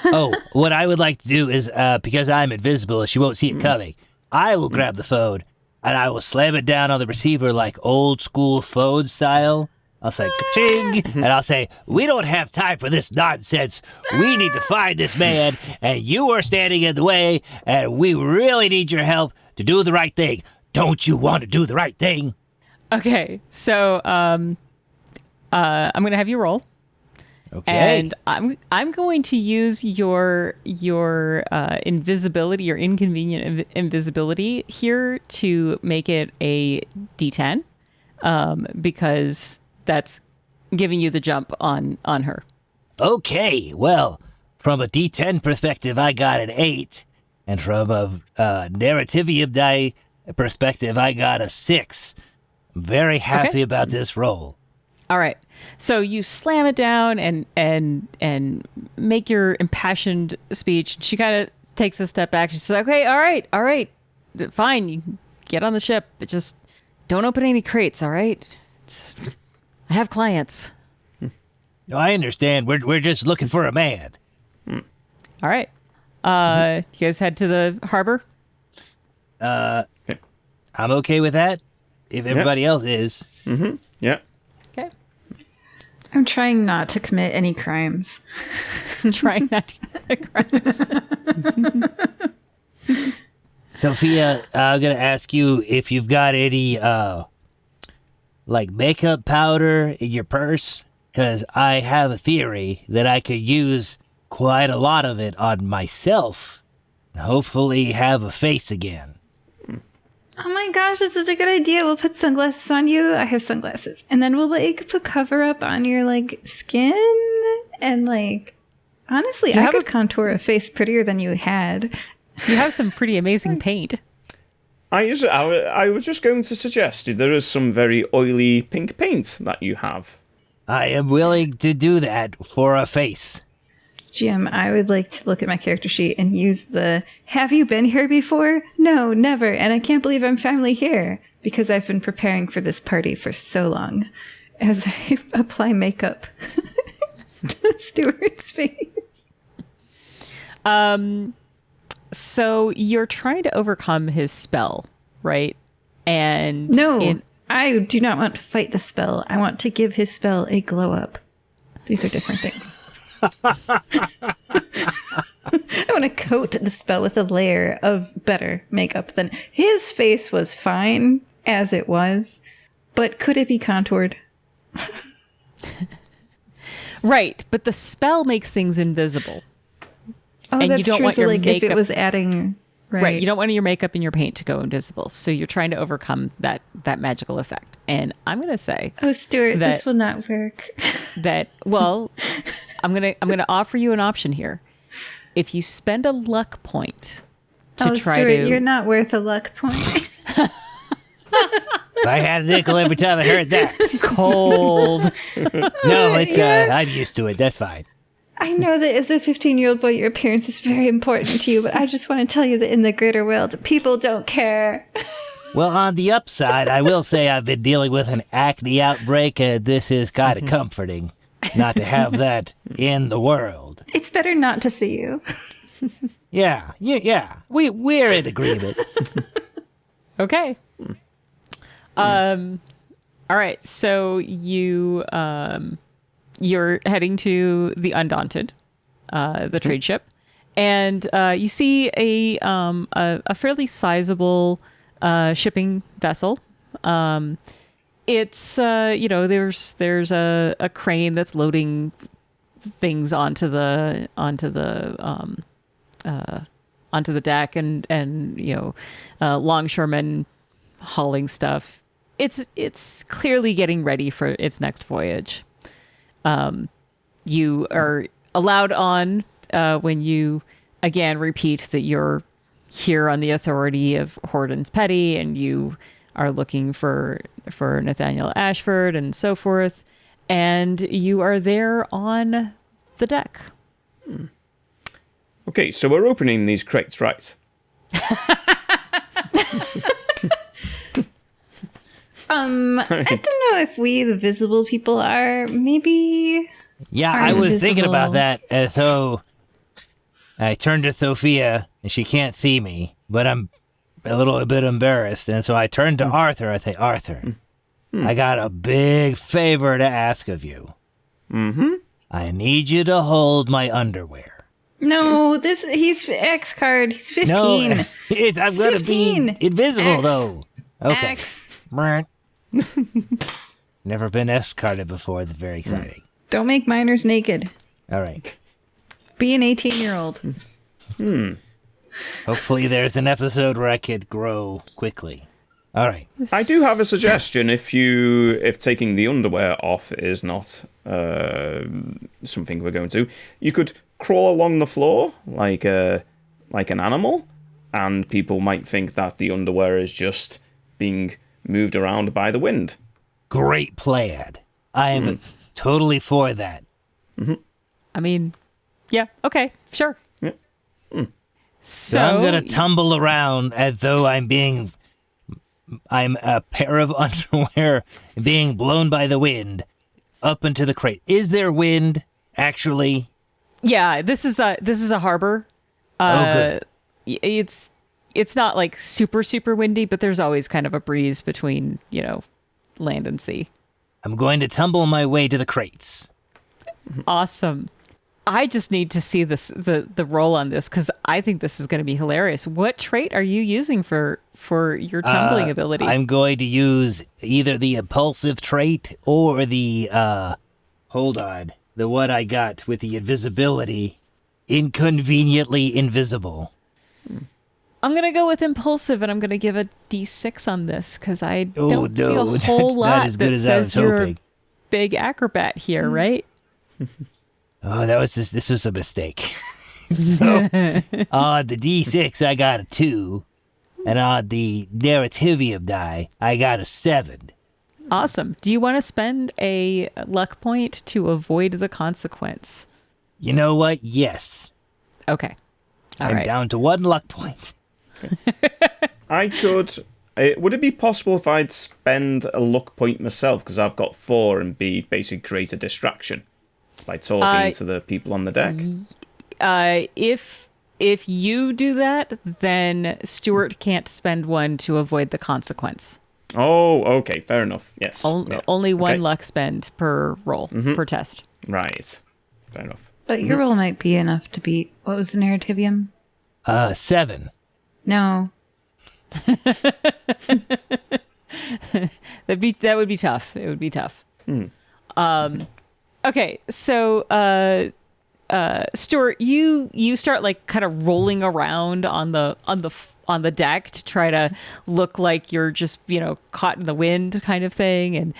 Oh, what I would like to do is, because I'm invisible, she won't see it coming. I will grab the phone and I will slam it down on the receiver like old school phone style. I'll say ka-ching, and I'll say, we don't have time for this nonsense. We need to find this man, and you are standing in the way, and we really need your help to do the right thing. Don't you want to do the right thing? Okay, so I'm gonna have you roll. Okay. And I'm going to use your invisibility, your inconvenient invisibility here to make it a D10, because that's giving you the jump on her. Okay, well, from a D10 perspective, I got an 8, and from a narrativium die perspective, I got a 6. I'm very happy about this roll. All right. So you slam it down and make your impassioned speech. She kind of takes a step back. She says, okay, all right, fine. You can get on the ship, but just don't open any crates, all right? I have clients. No, I understand. We're just looking for a man. All right. You guys head to the harbor? I'm okay with that, if everybody else is. Yeah. Okay. I'm trying not to commit any crimes. Trying not to commit crimes. Sophia, I'm going to ask you if you've got any, like makeup powder in your purse, because I have a theory that I could use quite a lot of it on myself and hopefully have a face again. Oh my gosh, that's such a good idea. We'll put sunglasses on you. I have sunglasses. And then we'll like put cover up on your like skin. And like, honestly, I could contour a face prettier than you had. You have some pretty amazing paint. I was just going to suggest there is some very oily pink paint that you have. I am willing to do that for a face. Jim, I would like to look at my character sheet and use the, have you been here before? No, never. And I can't believe I'm finally here because I've been preparing for this party for so long as I apply makeup to Stewart's face. So you're trying to overcome his spell, right? And no, I do not want to fight the spell. I want to give his spell a glow up. These are different things. I want to coat the spell with a layer of better makeup than his face was fine as it was, but could it be contoured? Right, but the spell makes things invisible. Oh, and that's you don't true. want So, your like, if it makeup- was adding, Right, you don't want your makeup and your paint to go invisible. So you're trying to overcome that magical effect. And I'm going to say, oh, Stewart, that- this will not work. that well, I'm gonna offer you an option here. If you spend a luck point to try Stewart, to you're not worth a luck point. I had a nickel every time I heard that. Cold. No, it's I'm used to it. That's fine. I know that as a 15-year-old boy, your appearance is very important to you, but I just want to tell you that in the greater world, people don't care. Well, on the upside, I will say I've been dealing with an acne outbreak, and this is kind of comforting not to have that in the world. It's better not to see you. Yeah. We're in agreement. Okay. All right. So you're heading to the Undaunted, the trade ship, and you see a fairly sizable shipping vessel. It's there's a crane that's loading things onto the deck, and longshoremen hauling stuff. It's clearly getting ready for its next voyage. You are allowed on when you again repeat that you're here on the authority of Horden's Petty, and you are looking for Nathaniel Ashford and so forth, and you are there on the deck. Okay, so we're opening these crates, right? I don't know if we, the visible people, are. Maybe. Yeah, Are I was thinking invisible. about that, and so I turned to Sophia, and she can't see me, but I'm a little bit embarrassed, and so I turned to Arthur. I say, Arthur, I got a big favor to ask of you. Mm-hmm. I need you to hold my underwear. No, he's X card. He's 15. No, I'm going to be 15. invisible, X. though. Okay. X. Brr. Never been S-carded before. It's very exciting. Don't make minors naked. All right. Be an 18-year-old. Hopefully there's an episode where I could grow quickly. All right. I do have a suggestion. If taking the underwear off is not something we're going to, you could crawl along the floor like an animal, and people might think that the underwear is just being moved around by the wind. Great plan. I am totally for that. I mean, yeah, okay, sure. Yeah. So I'm going to tumble around as though I'm a pair of underwear being blown by the wind up into the crate. Is there wind, actually? yeah, this is a harbor. Good. It's not like super windy, but there's always kind of a breeze between, land and sea. I'm going to tumble my way to the crates. Awesome. I just need to see the roll on this, because I think this is going to be hilarious. What trait are you using for your tumbling ability? I'm going to use either the impulsive trait or the, the one I got with the invisibility, inconveniently invisible. I'm going to go with impulsive, and I'm going to give a D6 on this, because I don't see a whole that's lot not as good that as I was says you're a hoping. big acrobat here, right? Oh, this was a mistake. So, on the D6, I got a 2. And on the narrativium die, I got a 7. Awesome. Do you want to spend a luck point to avoid the consequence? You know what? Yes. Okay. All I'm right. down to 1 luck point. I could. Would it be possible if I'd spend a luck point myself, because I've got 4, and basically create a distraction by talking to the people on the deck? If you do that, then Stewart can't spend 1 to avoid the consequence. Oh, okay, fair enough. Yes. Yeah. Only 1 Okay. luck spend per roll, per test. Right. Fair enough. But your roll might be enough to beat. What was the narrativium? 7. No. That would be tough. It would be tough. Okay, so Stuart, you start like kind of rolling around on the deck to try to look like you're just caught in the wind kind of thing,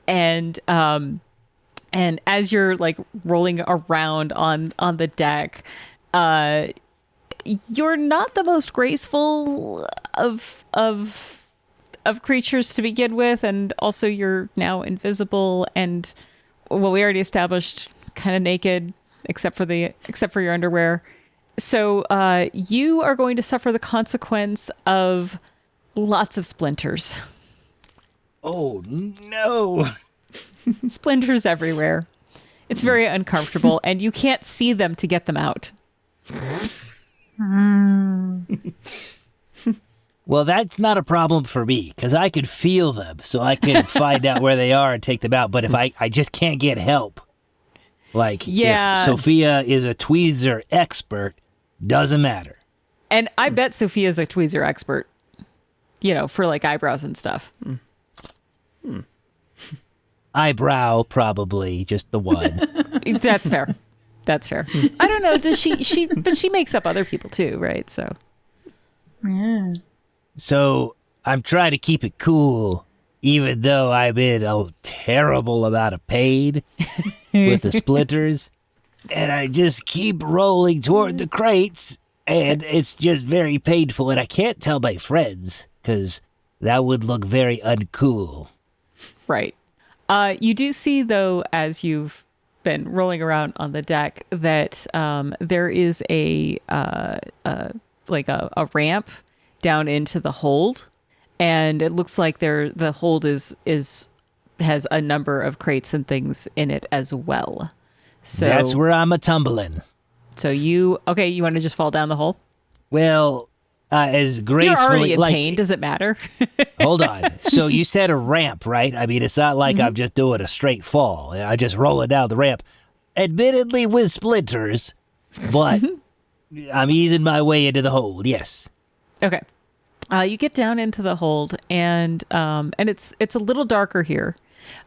and as you're like rolling around on the deck, you're not the most graceful of of creatures to begin with, and also you're now invisible and, well, we already established kind of naked except for your underwear. So you are going to suffer the consequence of lots of splinters. Oh, no. Splinters everywhere. It's very uncomfortable, and you can't see them to get them out. Well, that's not a problem for me, because I could feel them, so I can find out where they are and take them out. But if I just can't get help. Like, yeah. If Sofia is a tweezer expert, doesn't matter. And I bet Sophia's a tweezer expert, for like eyebrows and stuff. Eyebrow, probably, just the one. That's fair. That's fair. I don't know. Does but she makes up other people too, right? So. Yeah. So I'm trying to keep it cool, even though I'm in a terrible amount of pain with the splinters. And I just keep rolling toward the crates, and it's just very painful. And I can't tell my friends, because that would look very uncool. Right. You do see, though, as you've been rolling around on the deck, that there is a ramp down into the hold, and it looks like the hold has a number of crates and things in it as well. So that's where I'm a tumbling. So you want to just fall down the hole? Well, as gracefully, you're already in pain. Does it matter? Hold on. So you said a ramp, right? I mean, it's not like I'm just doing a straight fall. I just roll it down the ramp, admittedly with splinters, but I'm easing my way into the hold. Yes. Okay. You get down into the hold, and it's a little darker here.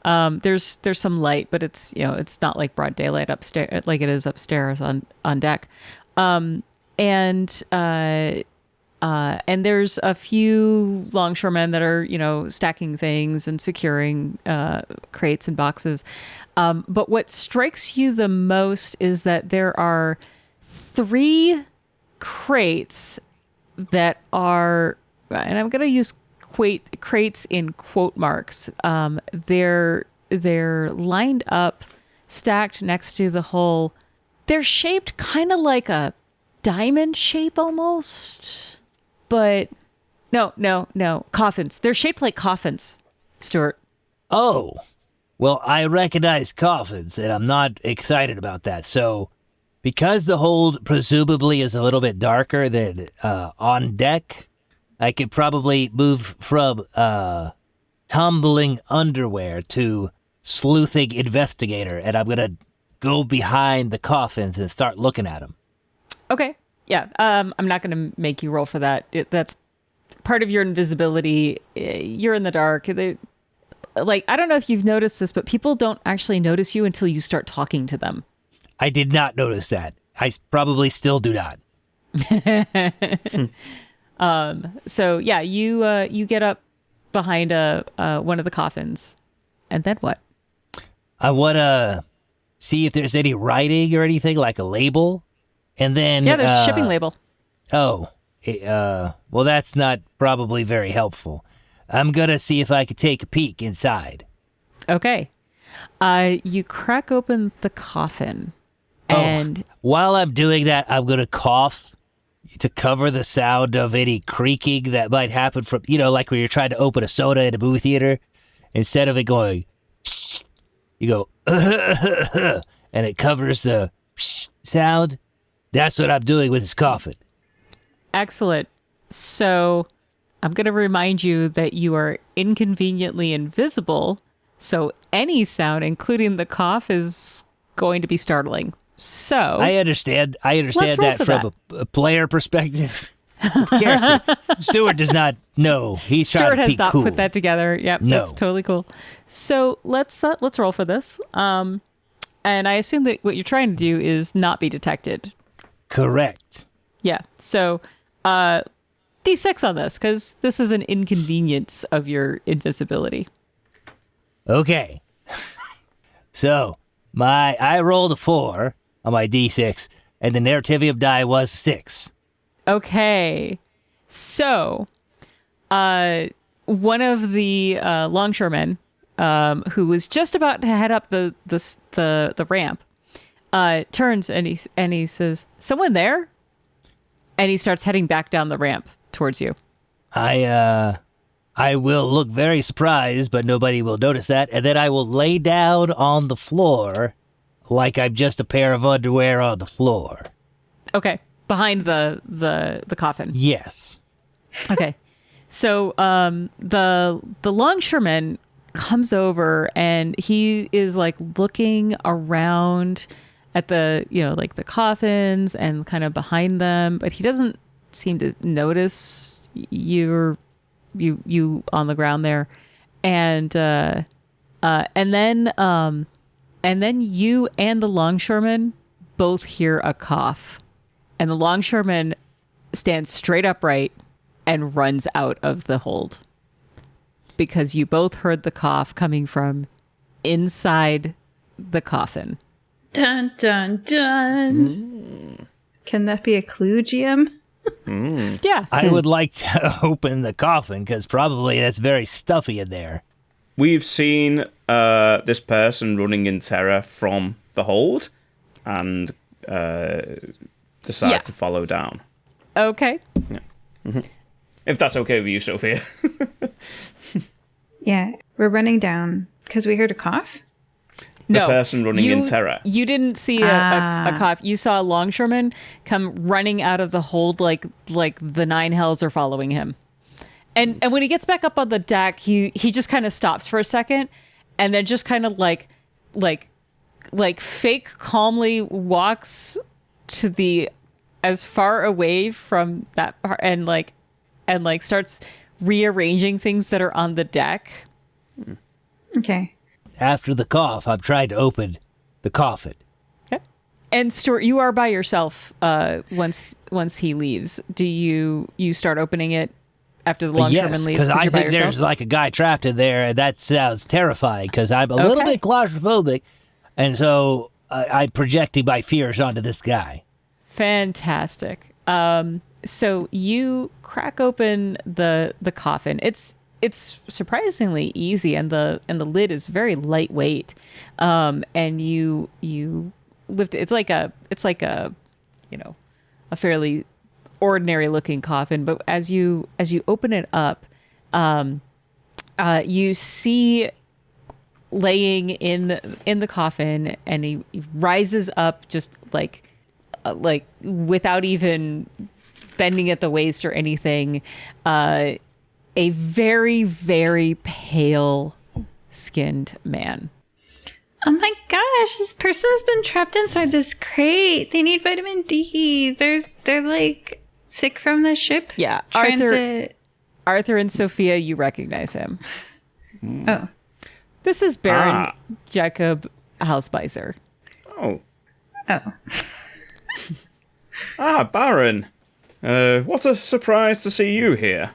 There's some light, but it's not like broad daylight upstairs like it is upstairs on deck. And there's a few longshoremen that are stacking things and securing crates and boxes. But what strikes you the most is that there are 3 crates that are, and I'm going to use crates in quote marks. They're lined up, stacked next to the hull. They're shaped kind of like a diamond shape almost, but no, coffins. They're shaped like coffins, Stewart. Oh, well, I recognize coffins, and I'm not excited about that. So, because the hold presumably is a little bit darker than on deck, I could probably move from tumbling underwear to sleuthing investigator, and I'm going to go behind the coffins and start looking at them. Okay. Yeah. I'm not going to make you roll for that. That's part of your invisibility. You're in the dark. I don't know if you've noticed this, but people don't actually notice you until you start talking to them. I did not notice that. I probably still do not. So yeah, you get up behind one of the coffins, and then what? I want to see if there's any writing or anything, like a label, and then there's a shipping label. Oh, well, that's not probably very helpful. I'm gonna see if I could take a peek inside. Okay, you crack open the coffin, and while I'm doing that, I'm gonna cough to cover the sound of any creaking that might happen from, like when you're trying to open a soda in a movie theater. Instead of it going, you go, and it covers the sound. That's what I'm doing with this coffin. Excellent. So I'm going to remind you that you are inconveniently invisible. So any sound, including the cough, is going to be startling. So I understand that from a player perspective. Character. Stewart does not know. He's trying Stewart to has be not cool. put that together. Yep, No. That's totally cool. So let's roll for this. And I assume that what you're trying to do is not be detected. Correct. Yeah. So D6 on this, because this is an inconvenience of your invisibility. Okay. So I rolled a 4 on my D6, and the narrativium die was 6. Okay. So, one of the longshoremen, who was just about to head up the ramp, turns and he says, "Someone there?" And he starts heading back down the ramp towards you. I will look very surprised, but nobody will notice that, and then I will lay down on the floor like I'm just a pair of underwear on the floor. Okay, behind the coffin. Yes. Okay, so the longshoreman comes over and he is like looking around at the like the coffins and kind of behind them, but he doesn't seem to notice you on the ground there, and then you and the longshoreman both hear a cough, and the longshoreman stands straight upright and runs out of the hold because you both heard the cough coming from inside the coffin. Dun, dun, dun. Can that be a clue, GM? Yeah. I would like to open the coffin because probably that's very stuffy in there. We've seen this person running in terror from the hold and decide to follow down. Okay. Yeah. Mm-hmm. If that's okay with you, Sophia. Yeah, we're running down because we heard a cough. The person running in terror. You didn't see a cough. You saw a longshoreman come running out of the hold like the nine hells are following him. And when he gets back up on the deck, he just kind of stops for a second and then just kind of like fake calmly walks to the as far away from that part and starts rearranging things that are on the deck. Okay. After the cough, I'm trying to open the coffin. Okay. And Stewart, you are by yourself once he leaves. Do you start opening it after the longshoreman leaves? Because I you're by think yourself? there's like a guy trapped in there, and that sounds terrifying because I'm a little bit claustrophobic, and so I'm projecting my fears onto this guy. Fantastic. So you crack open the coffin. It's surprisingly easy, and the lid is very lightweight. And you lift it. It's like a a fairly ordinary looking coffin, but as you open it up, you see laying in the coffin, and he rises up just like without even bending at the waist or anything, a very, very pale skinned man. Oh my gosh, this person's been trapped inside this crate. They need vitamin D. They're like sick from the ship. Yeah, Transit. Arthur and Sophia, you recognize him. Oh. This is Baron Jacob Halspicer. Oh. Oh. Baron. What a surprise to see you here.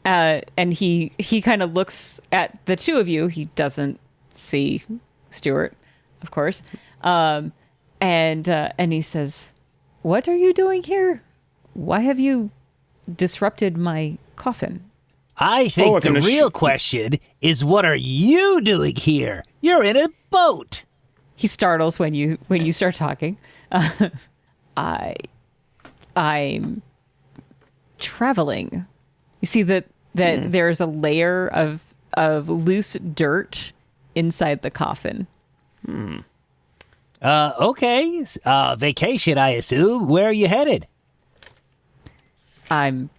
And he kind of looks at the two of you. He doesn't see Stewart, of course. And he says, "What are you doing here? Why have you disrupted my coffin?" I think the real question is, what are you doing here? You're in a boat. He startles when you start talking. I'm traveling. You see that there's a layer of loose dirt inside the coffin. Okay. Vacation, I assume. Where are you headed? I'm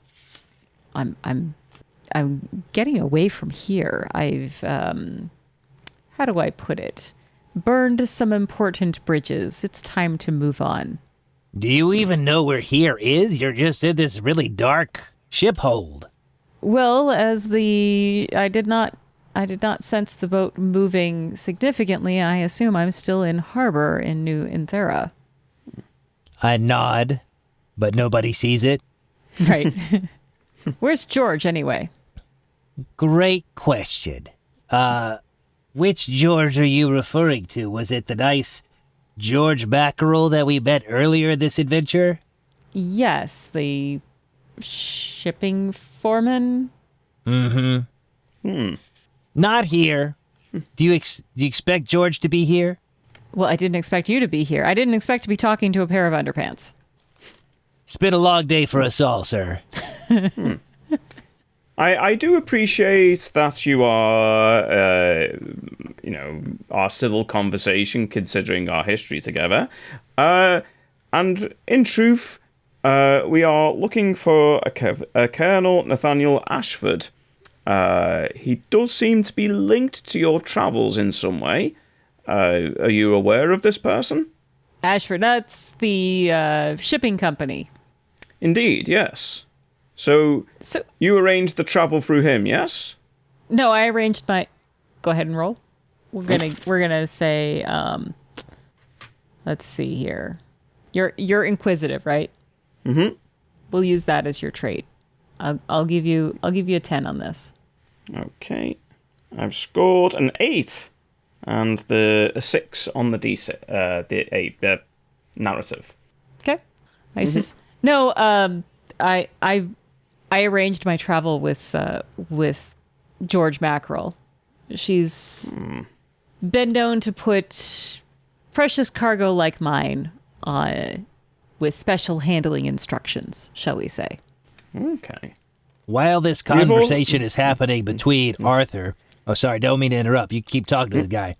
getting away from here. I've how do I put it? Burned some important bridges. It's time to move on. Do you even know where here is? You're just in this really dark ship hold. Well, I did not sense the boat moving significantly. I assume I'm still in harbor in New Inthera. I nod, but nobody sees it. Right. Where's George anyway? Great question. Which George are you referring to? Was it the nice George Mackerel that we met earlier in this adventure? Yes, the shipping foreman. Not here. Do you expect George to be here? Well, I didn't expect you to be here. I didn't expect to be talking to a pair of underpants. It's been a long day for us all, sir. I do appreciate that you are, our civil conversation considering our history together. And in truth, we are looking for a Colonel Nathaniel Ashford. He does seem to be linked to your travels in some way. Are you aware of this person? Ashford, that's the shipping company. Indeed, yes. So you arranged the travel through him, yes? No, I arranged my... Go ahead and roll. We're gonna say, let's see here. You're inquisitive, right? Mm-hmm. We'll use that as your trait. I'll give you a 10 on this. Okay. I've scored an 8 and a 6 on the narrative. Okay. No, I arranged my travel with George Mackerel. She's been known to put precious cargo like mine with special handling instructions, shall we say. Okay. While this conversation is happening between Arthur... Oh, sorry, don't mean to interrupt. You keep talking to the guy.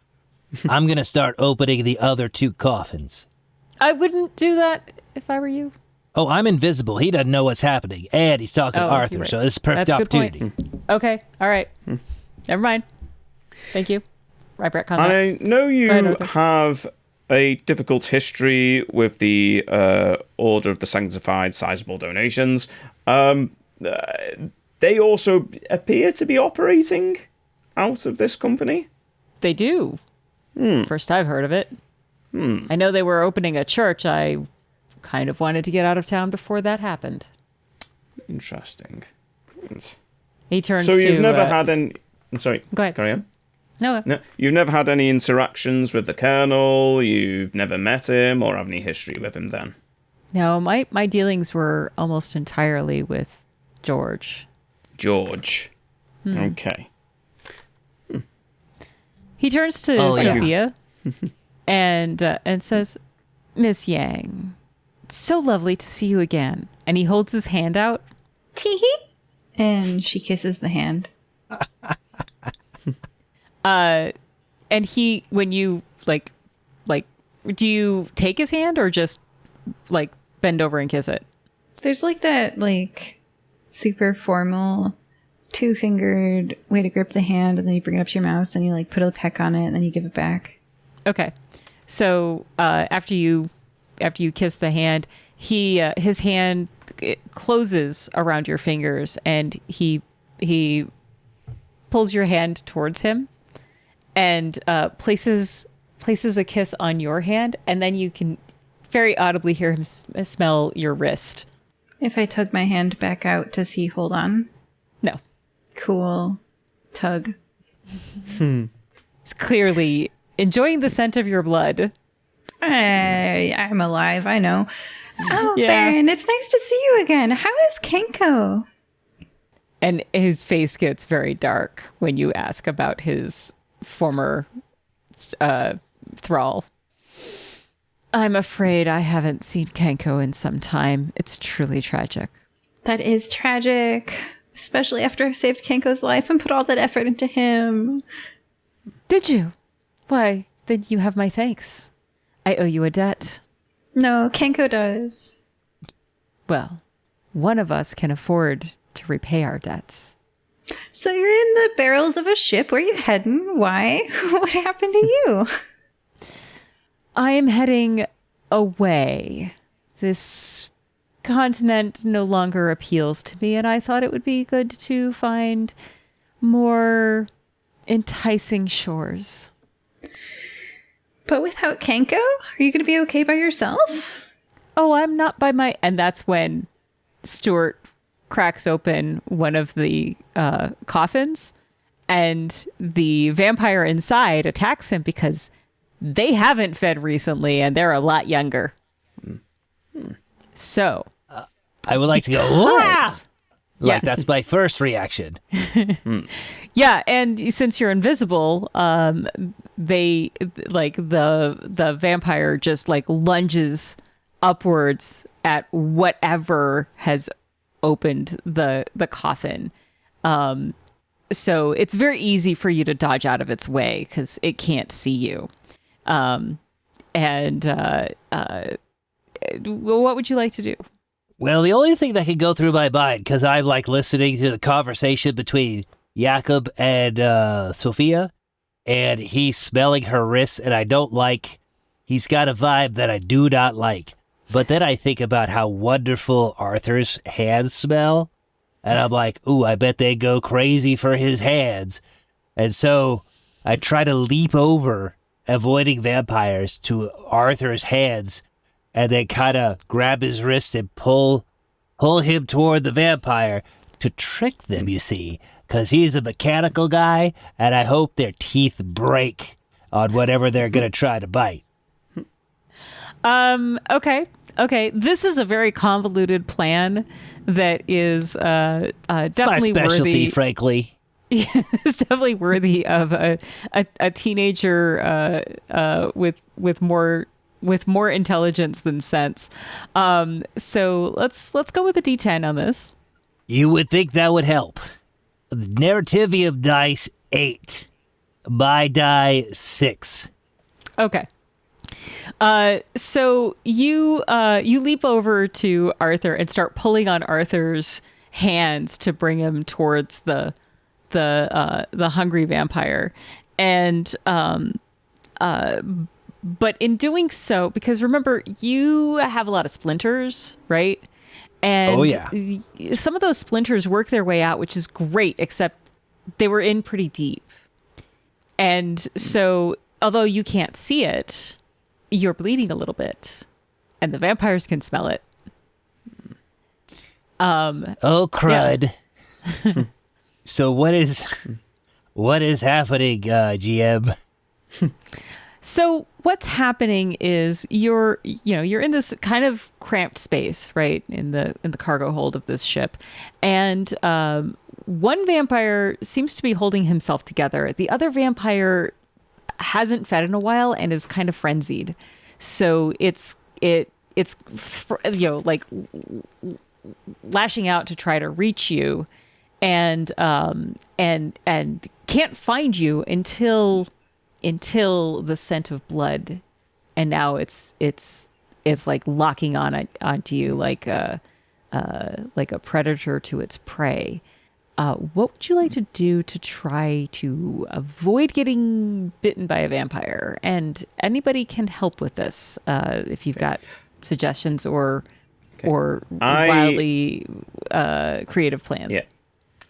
I'm going to start opening the other 2 coffins. I wouldn't do that if I were you. Oh, I'm invisible. He doesn't know what's happening. And he's talking to Arthur, right. so this is a perfect That's a good point. opportunity. Okay, all right. Never mind. Thank you. Right, Brett, I know you have a difficult history with the Order of the Sanctified Sizable Donations. They also appear to be operating out of this company. They do. First I've heard of it. I know they were opening a church. I kind of wanted to get out of town before that happened. Interesting. He turns so to... you've never had any... I'm sorry. Go ahead. Carry on. No. You've never had any interactions with the Colonel? You've never met him or have any history with him then? No, my dealings were almost entirely with George. George. Okay. He turns to Sophia and says, Miss Yang, it's so lovely to see you again. And he holds his hand out. Tee-hee. And she kisses the hand. And he, when you like, do you take his hand or just like bend over and kiss it? There's like that super formal 2-fingered way to grip the hand, and then you bring it up to your mouth and you like put a peck on it and then you give it back. Okay. So after you kiss the hand, his hand closes around your fingers and he pulls your hand towards him and places a kiss on your hand, and then you can very audibly hear him smell your wrist. If I tug my hand back out, does he hold on? No. Cool. Tug. He's clearly enjoying the scent of your blood. I'm alive, I know. Oh, Yeah. Baron, it's nice to see you again. How is Kenko? And his face gets very dark when you ask about his former thrall. I'm afraid I haven't seen Kenko in some time. It's truly tragic. That is tragic, especially after I saved Kenko's life and put all that effort into him. Did you? Why, then you have my thanks. I owe you a debt. No, Kenko does. Well, one of us can afford to repay our debts. So you're in the barrels of a ship. Where are you heading? Why? What happened to you? I am heading away. This continent no longer appeals to me, and I thought it would be good to find more enticing shores. But without Kenko? Are you going to be okay by yourself? Oh, I'm not by my... And that's when Stewart cracks open one of the coffins, and the vampire inside attacks him because they haven't fed recently and they're a lot younger. So... I would like to go, "Wah!" Like, that's my first reaction. Yeah, and since you're invisible, they like the vampire just like lunges upwards at whatever has opened the coffin. So it's very easy for you to dodge out of its way because it can't see you. What would you like to do? Well, the only thing that can go through my mind, because I'm like listening to the conversation between Jakob and Sofia, and he's smelling her wrists, and I don't like, he's got a vibe that I do not like. But then I think about how wonderful Arthur's hands smell, and I'm like, ooh, I bet they go crazy for his hands. And so I try to leap over, avoiding vampires, to Arthur's hands, and then kind of grab his wrist and pull him toward the vampire to trick them, you see, because he's a mechanical guy, and I hope their teeth break on whatever they're going to try to bite. Okay. This is a very convoluted plan that is definitely my specialty, worthy. frankly. It's definitely worthy of a teenager with more intelligence than sense. So let's go with a D10 on this. You would think that would help. Narrativium dice 8. My die 6. Okay. So you leap over to Arthur and start pulling on Arthur's hands to bring him towards the hungry vampire, and but in doing so, because remember, you have a lot of splinters, right? And oh yeah, some of those splinters work their way out, which is great, except they were in pretty deep, and so although you can't see it, you're bleeding a little bit, and the vampires can smell it. Oh crud! Yeah. So what is happening, GM? So what's happening is you're in this kind of cramped space, right, in the cargo hold of this ship, and one vampire seems to be holding himself together. The other vampire hasn't fed in a while and is kind of frenzied. So it's like lashing out to try to reach you, and can't find you until the scent of blood, and now it's like locking onto you like a predator to its prey. What would you like to do to try to avoid getting bitten by a vampire? And anybody can help with this if you've got suggestions or wildly creative plans. Yeah.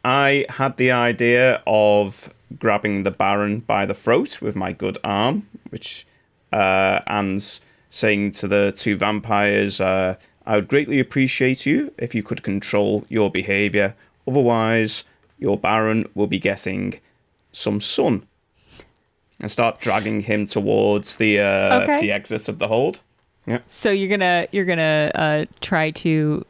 I had the idea of grabbing the Baron by the throat with my good arm, and saying to the two vampires, I would greatly appreciate you if you could control your behavior. Otherwise, your Baron will be getting some sun. And start dragging him towards the exit of the hold. Yeah. So you're gonna try to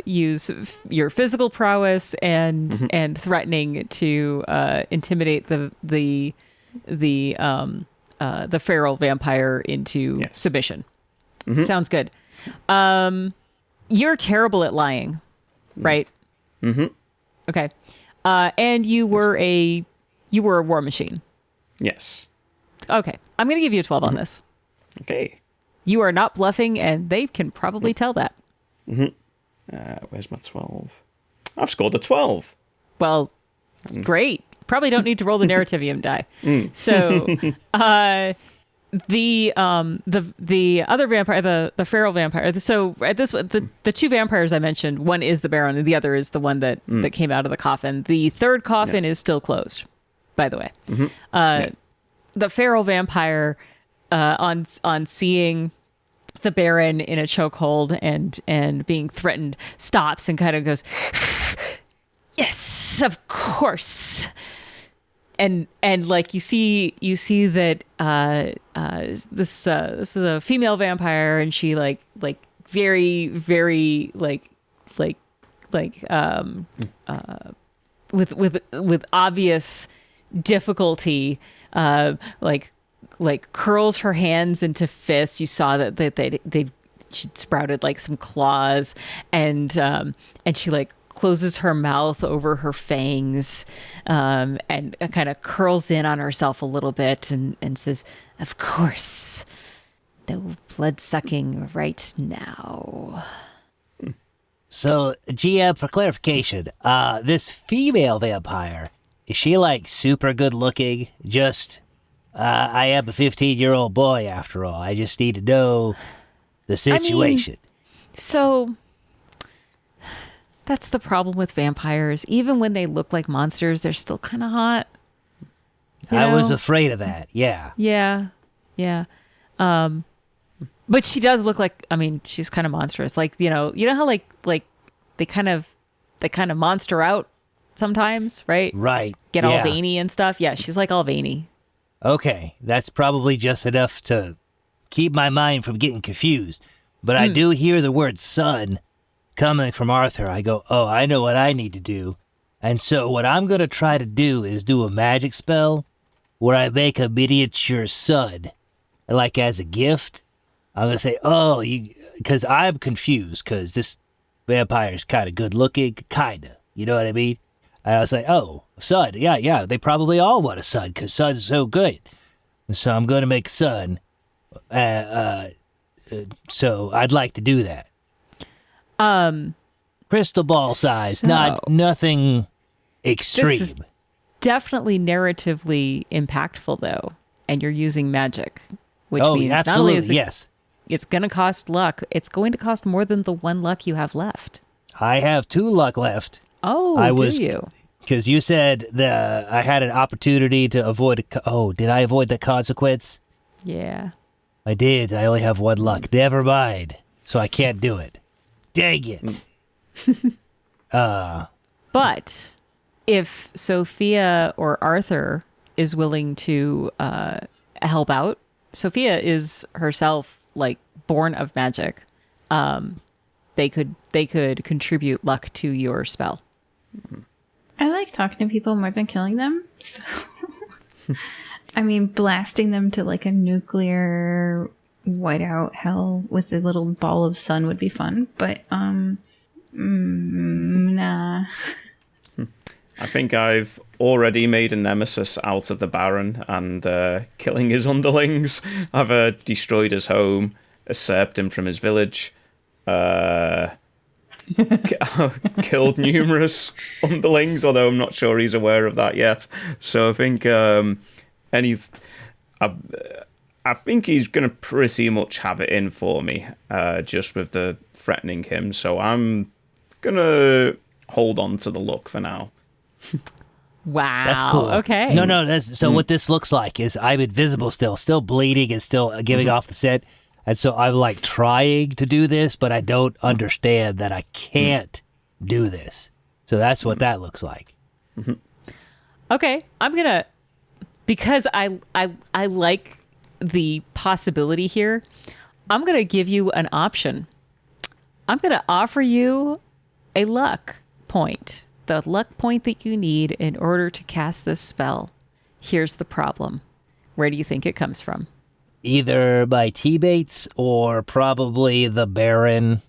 use your physical prowess and threatening to intimidate the feral vampire into submission. Mm-hmm. Sounds good. You're terrible at lying, right? Mm-hmm. Okay. And you were a war machine. Yes. Okay. I'm gonna give you a 12 on this. Okay. You are not bluffing, and they can probably tell that. Mm-hmm. Where's my 12? I've scored a 12. Well, great. Probably don't need to roll the narrativium die. So, the other vampire, the feral vampire. So at this, the two vampires I mentioned, one is the Baron, and the other is the one that came out of the coffin. The third coffin is still closed, by the way. Mm-hmm. The feral vampire, on seeing the Baron in a chokehold and being threatened, stops and kind of goes, "Yes, of course." And like you see that this is a female vampire, and she like very very like with obvious difficulty, like curls her hands into fists. You saw that she sprouted like some claws, and she like closes her mouth over her fangs, and kind of curls in on herself a little bit, and says, "Of course, no blood sucking right now." So, GM, for clarification, this female vampire, is she like super good looking? Just, I am a 15-year-old boy after all. I just need to know the situation. So that's the problem with vampires. Even when they look like monsters, they're still kind of hot. I was afraid of that. Yeah. Yeah. But she does look like, she's kind of monstrous. Like, you know how like they kind of monster out sometimes, right? Right. Get all veiny and stuff. Yeah, she's like all veiny. Okay, that's probably just enough to keep my mind from getting confused. But I do hear the word son coming from Arthur. I go, oh, I know what I need to do. And so what I'm going to try to do is do a magic spell where I make a miniature sun, like as a gift. I'm going to say, oh, because I'm confused because this vampire is kind of good looking, kind of. You know what I mean? And I was like, oh, sun. Yeah. They probably all want a son because sun's so good. And so I'm going to make sun. So I'd like to do that. Crystal ball size, nothing extreme. This is definitely narratively impactful, though. And you're using magic, which means absolutely, not only is yes. It's going to cost luck. It's going to cost more than the 1 luck you have left. I have 2 luck left. Oh, do you? Because you said I had an opportunity to avoid. Did I avoid the consequence? Yeah. I did. I only have 1 luck. Never mind. So I can't do it. Dang it. But if Sophia or Arthur is willing to help out, Sophia is herself like born of magic. They could contribute luck to your spell. I like talking to people more than killing them. So, blasting them to like a nuclear whiteout hell with a little ball of sun would be fun. But nah. I think I've already made a nemesis out of the Baron and killing his underlings. I've destroyed his home, usurped him from his village, killed numerous underlings, although I'm not sure he's aware of that yet. So I think I think he's going to pretty much have it in for me, just with the threatening him. So I'm going to hold on to the luck for now. Wow. That's cool. Okay. No. So what this looks like is I'm invisible still bleeding and still giving off the scent. And so I'm like trying to do this, but I don't understand that I can't do this. So that's what that looks like. Okay. I'm going to, because I like the possibility here, I'm going to give you an option. I'm going to offer you a luck point. The luck point that you need in order to cast this spell. Here's the problem. Where do you think it comes from? Either my teammates or probably the Baron.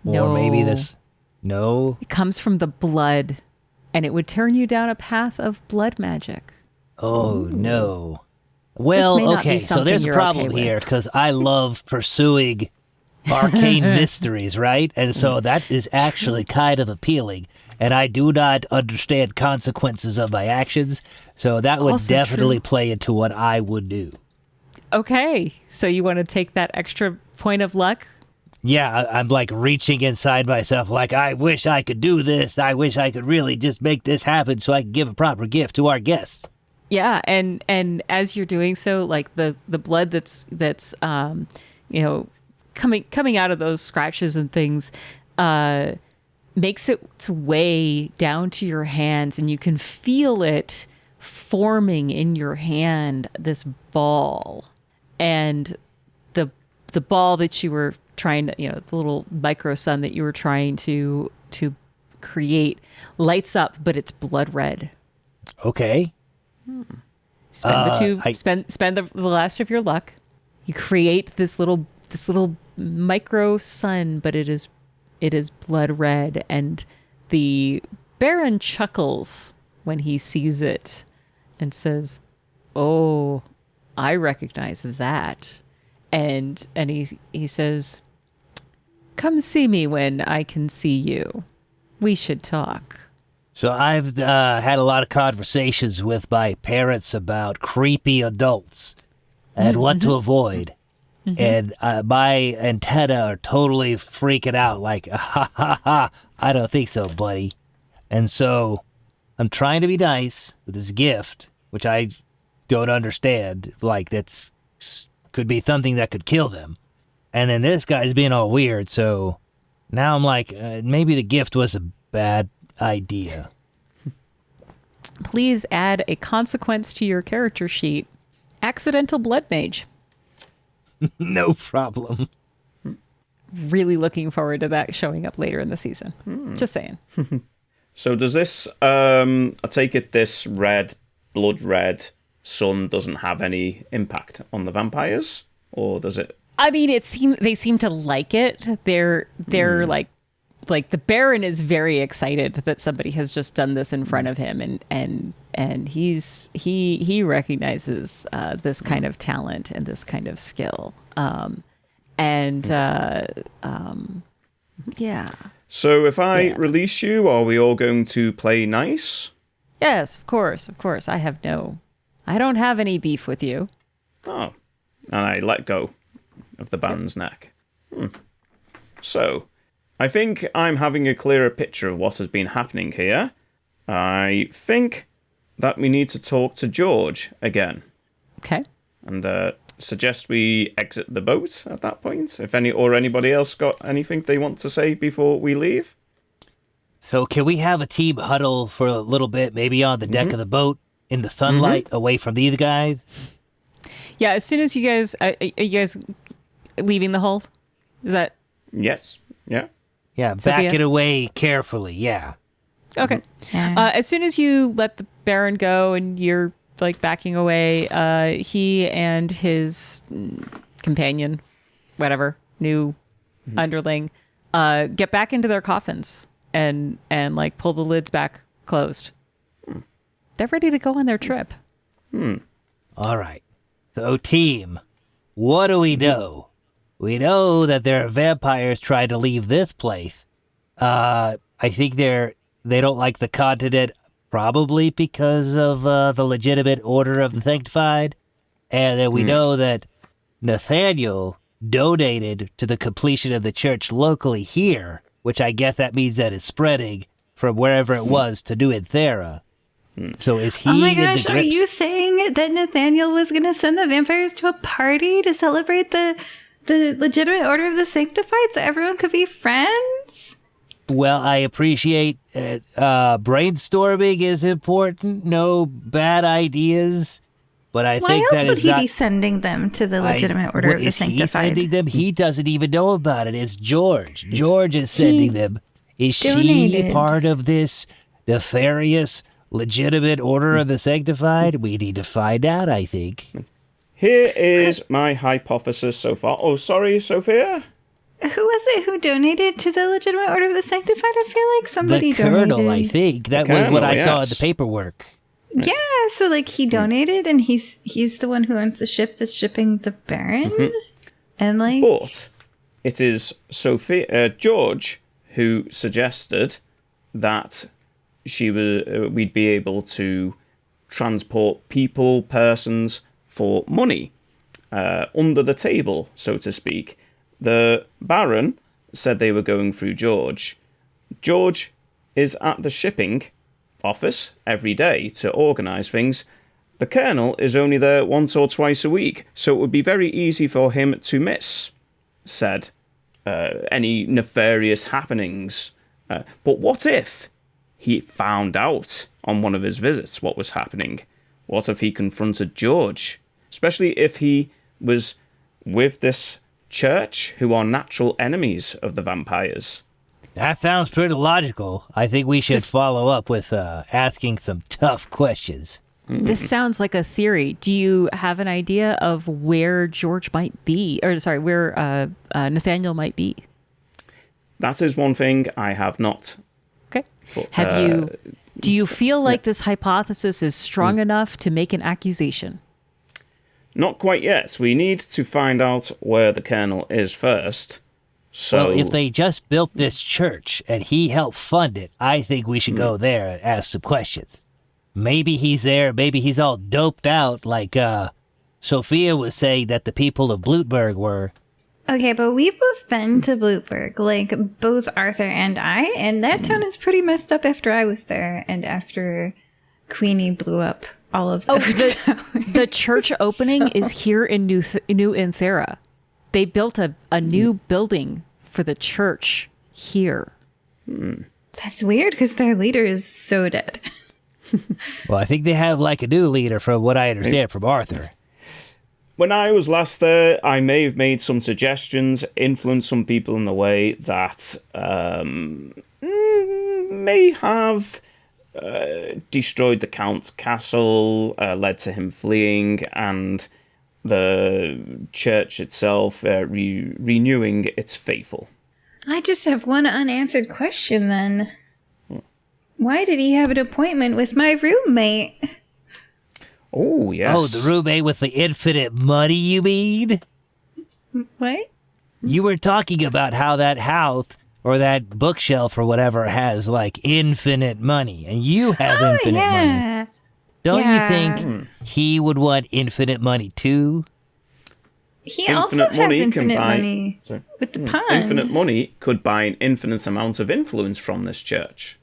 Or maybe this. No. It comes from the blood, and it would turn you down a path of blood magic. Oh, no. Well, okay, so there's a problem here because I love pursuing arcane mysteries, right? And so that is actually kind of appealing. And I do not understand consequences of my actions. So that would also definitely play into what I would do. Okay. So you want to take that extra point of luck? Yeah, I'm like reaching inside myself like, I wish I could do this. I wish I could really just make this happen so I can give a proper gift to our guests. Yeah, and as you're doing so, like the blood that's coming out of those scratches and things makes its way down to your hands, and you can feel it forming in your hand, this ball. And the ball that you were trying to, the little micro sun that you were trying to create lights up, but it's blood red. Okay. Spend the last of your luck. You create this little micro sun, but it is blood red, and the Baron chuckles when he sees it and says, "Oh, I recognize that." And he says, "Come see me when I can see you. We should talk." So I've had a lot of conversations with my parents about creepy adults and what to avoid. And my antenna are totally freaking out like, ha ha ha, I don't think so, buddy. And so I'm trying to be nice with this gift, which I don't understand. Like, that's could be something that could kill them. And then this guy's being all weird. So now I'm like, maybe the gift was a bad idea. Please add a consequence to your character sheet. Accidental blood mage. No problem. Really looking forward to that showing up later in the season. Just saying. So does this, I take it this blood red sun doesn't have any impact on the vampires? Or does it? I mean, they seem to like it. They're like the Baron is very excited that somebody has just done this in front of him, and he recognizes this kind of talent and this kind of skill. Yeah. So if I release you, are we all going to play nice? Yes, of course. I don't have any beef with you. Oh, and I let go of the Baron's neck. So, I think I'm having a clearer picture of what has been happening here. I think that we need to talk to George again. Okay. And suggest we exit the boat at that point. If anybody else got anything they want to say before we leave. So can we have a team huddle for a little bit, maybe on the deck of the boat in the sunlight, away from these guys? Yeah, as soon as you guys are you guys leaving the hull? Is that? Yes. Yeah. Yeah, Sofia? back it away carefully, yeah. Okay. As soon as you let the Baron go and you're like backing away, he and his companion, whatever, new underling, get back into their coffins and like pull the lids back closed. They're ready to go on their trip. All right. So, team, what do we know? We know that there are vampires trying to leave this place. I think they don't like the continent, probably because of the legitimate order of the sanctified. And then we know that Nathaniel donated to the completion of the church locally here, which I guess that means that it's spreading from wherever it was to New Thera. So is he Oh my in gosh, the are grips? you saying that Nathaniel was going to send the vampires to a party to celebrate the legitimate order of the sanctified so everyone could be friends? Well, I appreciate brainstorming is important. No bad ideas. But I Why think else that would is he not... be sending them to the legitimate order of the Is he sanctified? sending them? He doesn't even know about it. It's George. George is sending them. Is she donated. part of this nefarious, legitimate order of the sanctified? We need to find out, I think. Here is my hypothesis so far. Oh, sorry, Sophia? Who was it who donated to the legitimate order of the sanctified? I feel like somebody The Colonel, donated. I think. That The was what Colonel, I saw in yes. the paperwork. Yeah, so like he donated, and he's the one who owns the ship that's shipping the Baron, and like But it is George who suggested that we'd be able to transport persons for money under the table, so to speak. The Baron said they were going through George. George is at the shipping office every day to organise things. The Colonel is only there once or twice a week, so it would be very easy for him to miss, said, any nefarious happenings. But what if he found out on one of his visits what was happening? What if he confronted George? Especially if he was with this church, who are natural enemies of the vampires. That sounds pretty logical. I think we should follow up with asking some tough questions. This sounds like a theory. Do you have an idea of where George might be? Or, sorry, where Nathaniel might be? That is one thing I have not. Okay. But, Do you feel like this hypothesis is strong enough to make an accusation? Not quite yet. We need to find out where the Colonel is first. So, Well, if they just built this church and he helped fund it, I think we should go there and ask some questions. Maybe he's there, maybe he's all doped out like Sofia was saying that the people of Blutberg were. Okay, but we've both been to Blutberg, like both Arthur and I, and that town is pretty messed up after I was there and after Queenie blew up all of those The church opening is here in New Inthera. They built a new building for the church here. That's weird because their leader is so dead. Well, I think they have like a new leader from what I understand from Arthur. when I was last there, I may have made some suggestions, influenced some people in the way that may have destroyed the Count's castle, led to him fleeing, and the church itself renewing its faithful. I just have one unanswered question then. Why did he have an appointment with my roommate? Oh, yes. Oh, the roommate with the infinite money, you mean? What? You were talking about how that house or that bookshelf or whatever has like infinite money, and you have infinite money. Don't you think he would want infinite money too? He also has infinite money Sorry. with the pond. Infinite money could buy an infinite amount of influence from this church.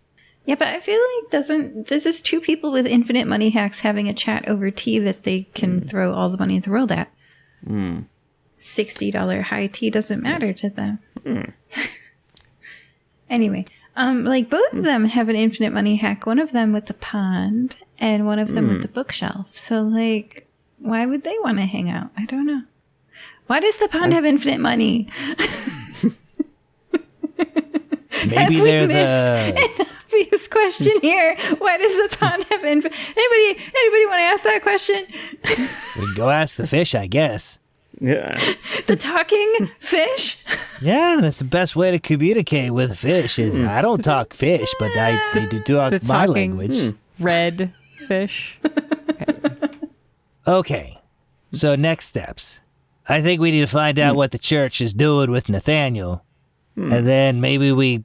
Yeah, but I feel like this is two people with infinite money hacks having a chat over tea that they can throw all the money in the world at. $60 high tea doesn't matter to them. Anyway, like both of them have an infinite money hack. One of them with the pond and one of them with the bookshelf. So like, why would they want to hang out? I don't know. Why does the pond have infinite money? Maybe they're the Obvious question here. Why does the pond have infinite? Anybody want to ask that question? we can go ask the fish, I guess. Yeah. The talking fish? Yeah, that's the best way to communicate with a fish. Is I don't talk fish, but they do talk The my talking language. red fish. Okay, so next steps. I think we need to find out what the church is doing with Nathaniel, and then maybe we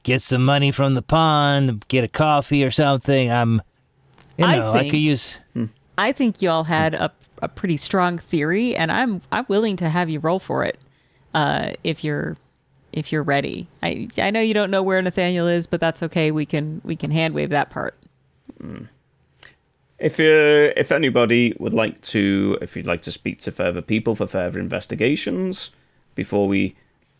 get some money from the pond, get a coffee or something. I could use. I think y'all had a pretty strong theory, and I'm willing to have you roll for it if you're ready. I know you don't know where Nathaniel is, but that's okay. We can hand wave that part. If anybody would like to, if you'd like to speak to further people for further investigations before we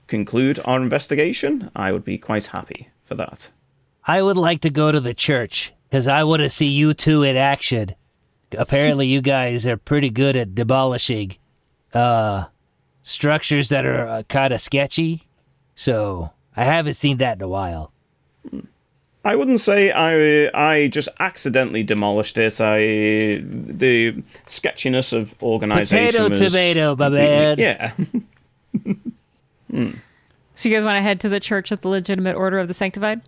conclude our investigation, I would be quite happy for that. I would like to go to the church because I want to see you two in action. Apparently, you guys are pretty good at demolishing structures that are kind of sketchy. So I haven't seen that in a while. I wouldn't say I just accidentally demolished it. The sketchiness of organization. Tomato, my man. Yeah. So you guys want to head to the church of the Legitimate Order of the Sanctified?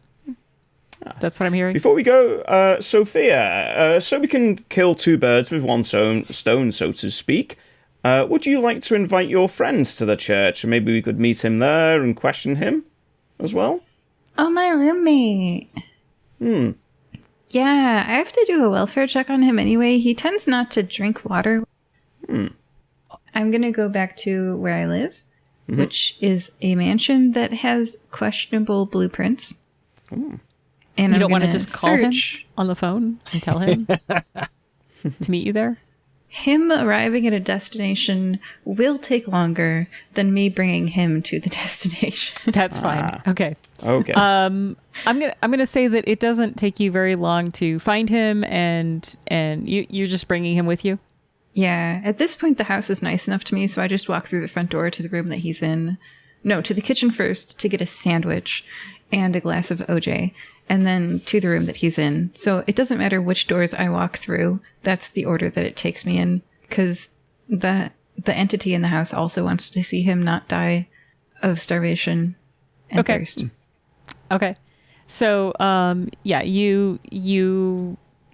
That's what I'm hearing. Before we go, Sophia, so we can kill two birds with one stone, so to speak. Would you like to invite your friend to the church? Maybe we could meet him there and question him as well? Oh, my roommate. Yeah, I have to do a welfare check on him anyway. He tends not to drink water. I'm going to go back to where I live, which is a mansion that has questionable blueprints. And You don't want to just call him on the phone and tell him to meet you there? Him arriving at a destination will take longer than me bringing him to the destination. That's fine. Okay. Okay. I'm gonna say that it doesn't take you very long to find him, and you're just bringing him with you. Yeah, at this point the house is nice enough to me, so I just walk through the front door to the room that he's in. No, to the kitchen first to get a sandwich, and a glass of OJ, and then to the room that he's in. So it doesn't matter which doors I walk through. That's the order that it takes me in, because the entity in the house also wants to see him not die of starvation and thirst. Okay. So,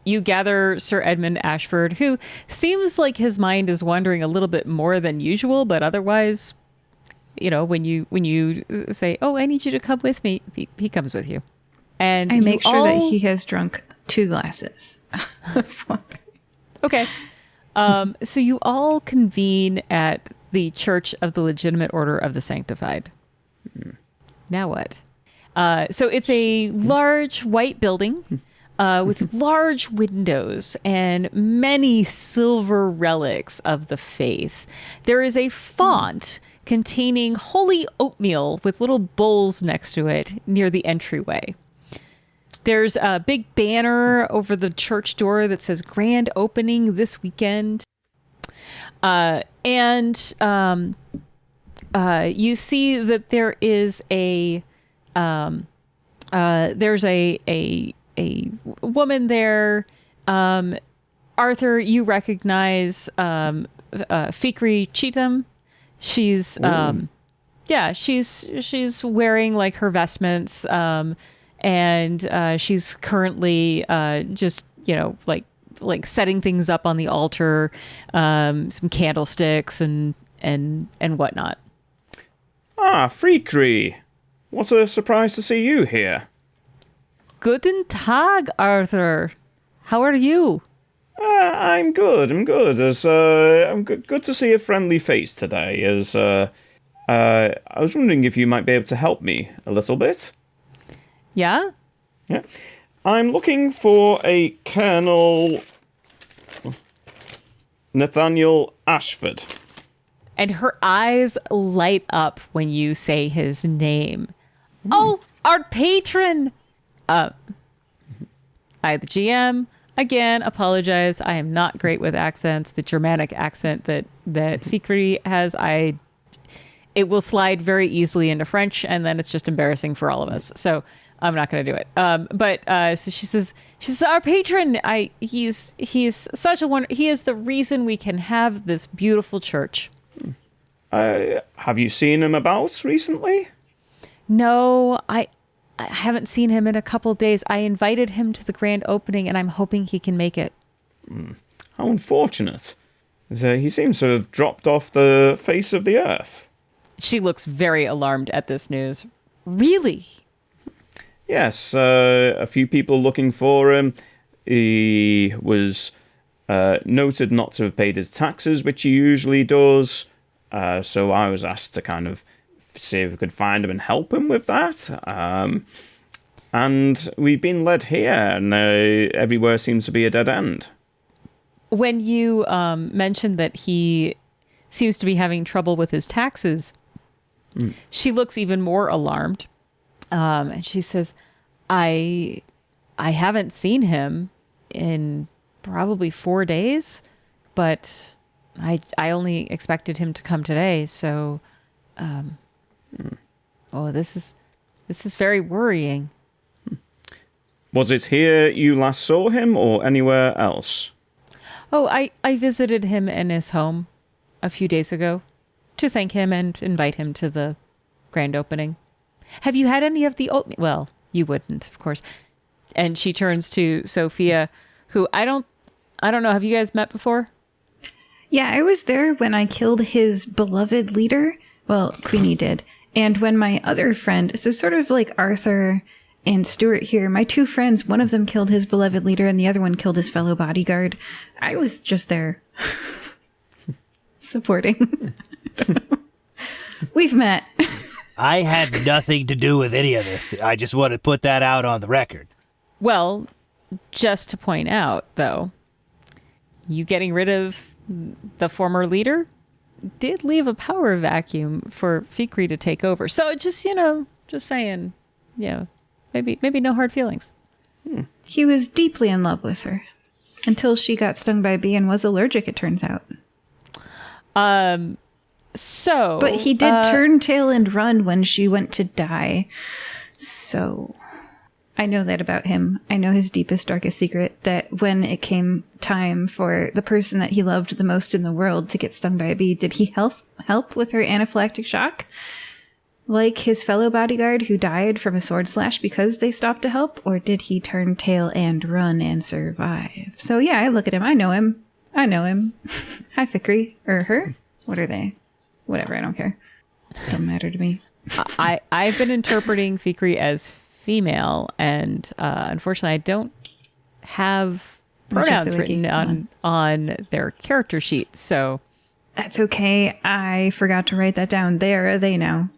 you gather Sir Edmund Ashford, who seems like his mind is wandering a little bit more than usual, but otherwise, when you say, "Oh, I need you to come with me," he comes with you. And I make sure that he has drunk 2 glasses. Okay. So you all convene at the Church of the Legitimate Order of the Sanctified. Now what? So it's a large white building with large windows and many silver relics of the faith. There is a font containing holy oatmeal with little bowls next to it near the entryway. There's a big banner over the church door that says grand opening this weekend. And you see that there is there's a woman there. Arthur, you recognize Fikri Cheetham. She's she's wearing like her vestments, and she's currently just like setting things up on the altar, some candlesticks and whatnot. Ah, Fikri. What a surprise to see you here. Guten Tag, Arthur. How are you? I'm good. I'm good. I'm good to see a friendly face today. I was wondering if you might be able to help me a little bit. Yeah? Yeah. I'm looking for a Colonel Nathaniel Ashford. And her eyes light up when you say his name. Oh, our patron! I, the GM, again, apologize. I am not great with accents. The Germanic accent that Fikri has, it will slide very easily into French, and then it's just embarrassing for all of us. So I'm not going to do it. So she says, our patron. He's such a wonder. He is the reason we can have this beautiful church. Have you seen him about recently? No, I haven't seen him in a couple days. I invited him to the grand opening, and I'm hoping he can make it. How unfortunate. He seems to have dropped off the face of the earth. She looks very alarmed at this news. Really? Yes, a few people looking for him. He was noted not to have paid his taxes, which he usually does. So I was asked to kind of see if we could find him and help him with that. And we've been led here, and everywhere seems to be a dead end. When you mentioned that he seems to be having trouble with his taxes, she looks even more alarmed. And she says, I haven't seen him in probably 4 days, but I only expected him to come today. So, this is very worrying. Was it here you last saw him, or anywhere else? Oh, I visited him in his home a few days ago to thank him and invite him to the grand opening. Have you had any of the oatmeal? Well, you wouldn't, of course. And she turns to Sofia, who I don't know. Have you guys met before? Yeah, I was there when I killed his beloved leader. Well, Queenie did. And when my other friend, so sort of like Arthur and Stewart here, my 2 friends, one of them killed his beloved leader and the other one killed his fellow bodyguard. I was just there supporting. We've met. I had nothing to do with any of this. I just want to put that out on the record. Well, just to point out, though, you getting rid of the former leader did leave a power vacuum for Fikri to take over. So just saying, maybe no hard feelings. He was deeply in love with her until she got stung by a bee and was allergic, it turns out. So, but he did turn tail and run when she went to die. So I know that about him. I know his deepest, darkest secret, that when it came time for the person that he loved the most in the world to get stung by a bee, did he help with her anaphylactic shock? Like his fellow bodyguard who died from a sword slash because they stopped to help? Or did he turn tail and run and survive? So yeah, I look at him. I know him. Hi, Fikri. Or her. What are they? Whatever, I don't care. Doesn't matter to me. I've been interpreting Fikri as female, and unfortunately I don't have pronouns written on their character sheet, so... That's okay. I forgot to write that down. They are a they now.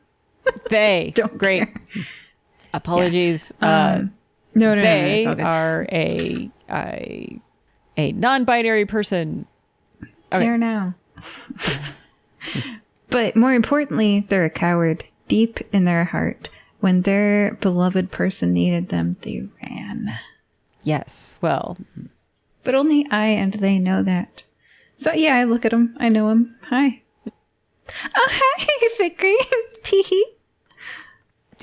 They. Don't Great. care. Apologies. No, they it's all good. are a non-binary person. Okay. They are now. But more importantly, they're a coward deep in their heart. When their beloved person needed them, they ran. Yes, well... But only I and they know that. So yeah, I look at him. I know him. Hi. Oh, hi, Fikri. Teehee.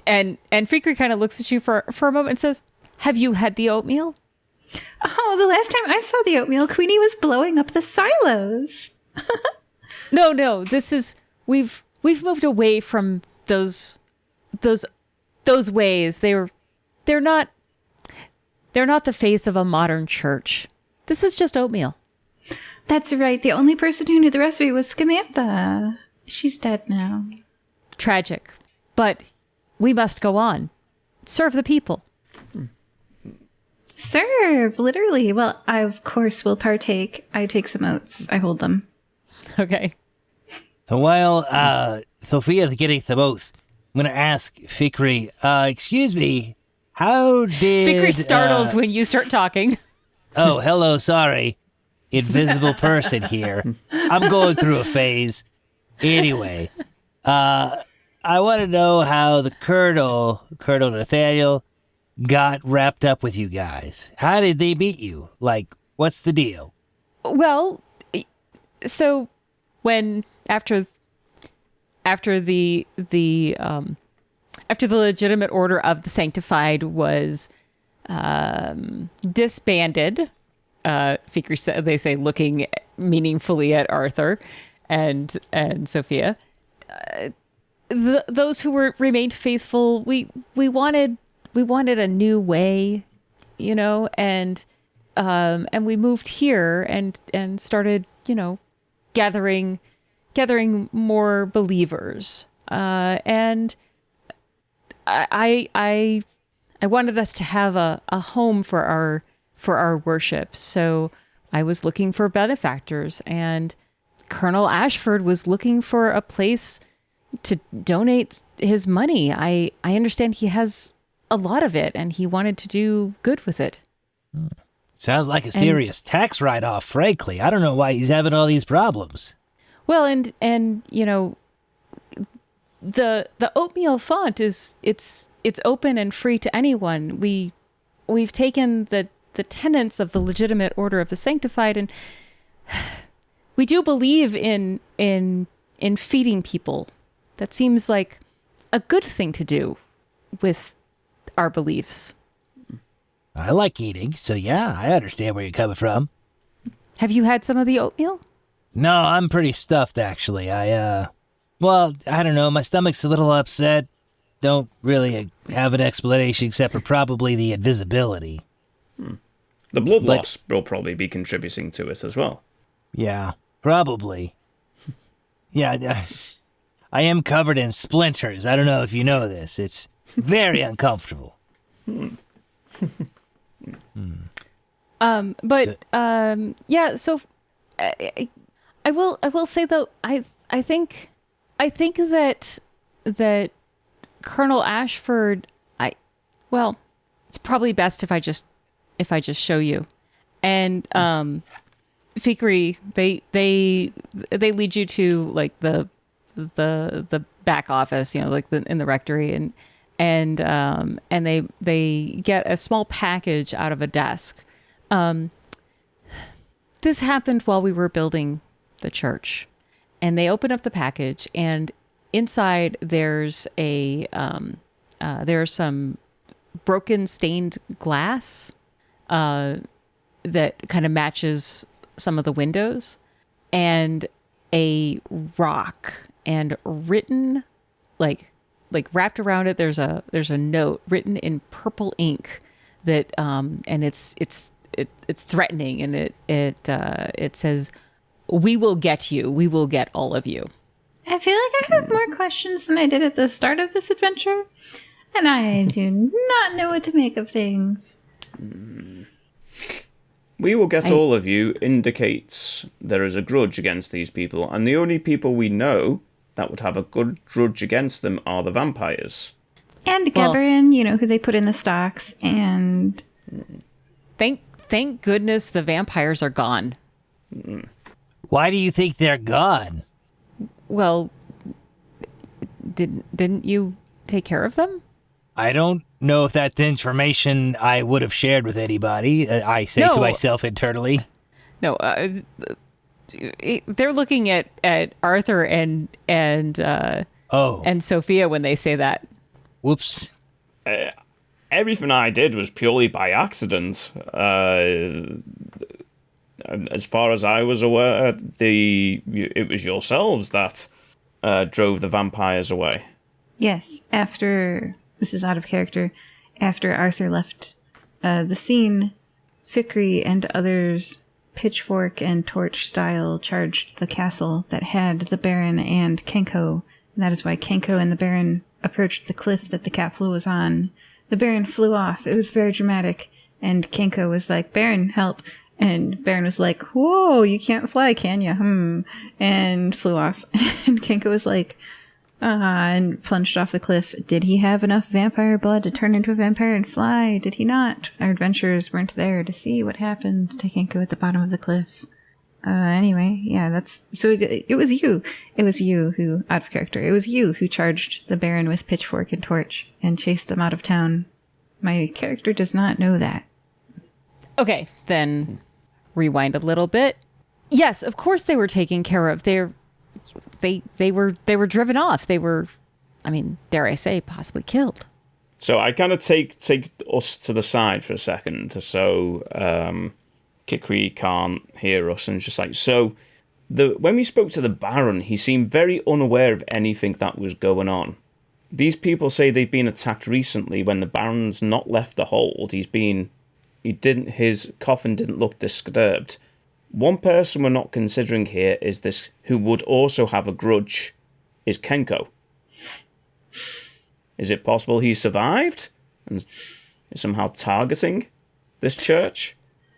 And Fikri kind of looks at you for a moment and says, "Have you had the oatmeal?" Oh, the last time I saw the oatmeal, Queenie was blowing up the silos. No. This is we've moved away from those ways. They're not the face of a modern church. This is just oatmeal. That's right. The only person who knew the recipe was Samantha. She's dead now. Tragic, but we must go on. Serve the people. Serve, literally. Well, I, of course, will partake. I take some oats. I hold them. Okay. So while Sophia's getting some oath, I'm going to ask Fikri, excuse me, how did... Fikri startles when you start talking. Oh, hello, sorry. Invisible person here. I'm going through a phase. Anyway, I want to know how the Colonel Nathaniel, got wrapped up with you guys. How did they meet you? Like, what's the deal? Well, so when after the legitimate order of the Sanctified was disbanded, Fikri said, they say, looking meaningfully at Arthur and Sofia, those who remained faithful, we wanted a new way, and we moved here and started, gathering more believers. And I wanted us to have a home for our worship. So I was looking for benefactors, and Colonel Ashford was looking for a place to donate his money. I understand he has a lot of it, and he wanted to do good with it. Sounds like a serious tax write-off, frankly. I don't know why he's having all these problems. Well, and the oatmeal font it's open and free to anyone. We've taken the tenets of the legitimate order of the Sanctified, and we do believe in feeding people. That seems like a good thing to do with our beliefs. I like eating, so yeah, I understand where you're coming from. Have you had some of the oatmeal? No, I'm pretty stuffed, actually. I don't know, my stomach's a little upset. Don't really have an explanation except for probably the invisibility. The blood loss will probably be contributing to it as well. Yeah, probably. Yeah, I am covered in splinters. I don't know if you know this. It's very uncomfortable. So I will say though, I think that Colonel Ashford, it's probably best if I just show you. And Fikri, they lead you to like the back office, like in the rectory, and they get a small package out of a desk. This happened while we were building the church, and they open up the package, and inside there's some broken stained glass that kind of matches some of the windows, and a rock, and written like wrapped around it there's a note written in purple ink that and it's threatening, and it says, "We will get you. We will get all of you." I feel like I have more questions than I did at the start of this adventure, and I do not know what to make of things. We will get all of you indicates there is a grudge against these people, and the only people we know that would have a good grudge against them are the vampires. And Geberin, who they put in the stocks, and... Thank goodness the vampires are gone. Why do you think they're gone? Well, didn't you take care of them? I don't know if that's information I would have shared with anybody. I say to myself internally. No, they're looking at Arthur and Sofia when they say that. Whoops. Everything I did was purely by accident. As far as I was aware, it was yourselves that drove the vampires away. Yes, after... This is out of character. After Arthur left the scene, Fikri and others, pitchfork and torch style, charged the castle that had the Baron and Kenko. And that is why Kenko and the Baron approached the cliff that the cat flew was on. The Baron flew off. It was very dramatic. And Kenko was like, "Baron, help." And Baron was like, "Whoa, you can't fly, can you? And flew off. And Kenko was like, and plunged off the cliff. Did he have enough vampire blood to turn into a vampire and fly? Did he not? Our adventurers weren't there to see what happened to Kenko at the bottom of the cliff. Anyway, yeah, so it was you. It was you who, out of character, it was you who charged the Baron with pitchfork and torch and chased them out of town. My character does not know that. Okay, then rewind a little bit. Yes, of course they were taken care of. They were driven off. They were, dare I say, possibly killed. So I kind of take us to the side for a second, so Kikri can't hear us, and just like, so when we spoke to the Baron, he seemed very unaware of anything that was going on. These people say they've been attacked recently when the Baron's not left the hold. His coffin didn't look disturbed. One person we're not considering here is this, who would also have a grudge, is Kenko. Is it possible he survived and is somehow targeting this church?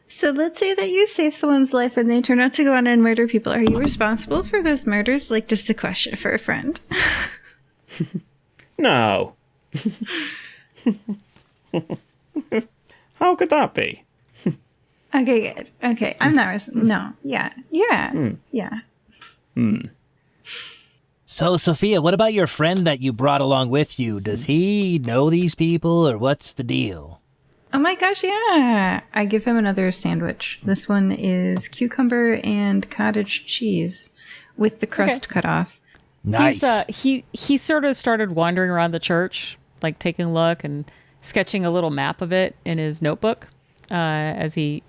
So let's say that you save someone's life and they turn out to go on and murder people. Are you responsible for those murders? Like, just a question for a friend. No. How could that be? Okay, good. Okay, I'm not... No. Yeah. So, Sophia, what about your friend that you brought along with you? Does he know these people, or what's the deal? Oh my gosh, yeah. I give him another sandwich. This one is cucumber and cottage cheese with the crust cut off. Nice. He sort of started wandering around the church, like taking a look and sketching a little map of it in his notebook as he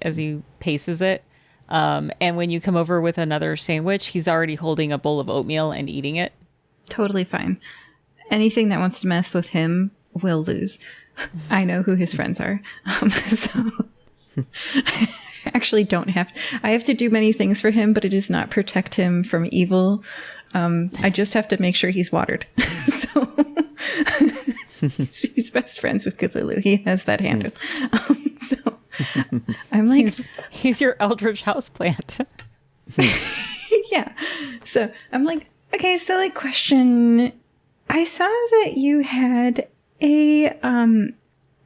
paces it. And when you come over with another sandwich, he's already holding a bowl of oatmeal and eating it. Totally fine. Anything that wants to mess with him will lose. I know who his friends are. So I actually don't have... I have to do many things for him, but it does not protect him from evil. I just have to make sure he's watered. So he's best friends with Cthulhu. He has that handled. So I'm like... He's your eldritch houseplant. Yeah. So I'm like, okay, so like question... I saw that you had a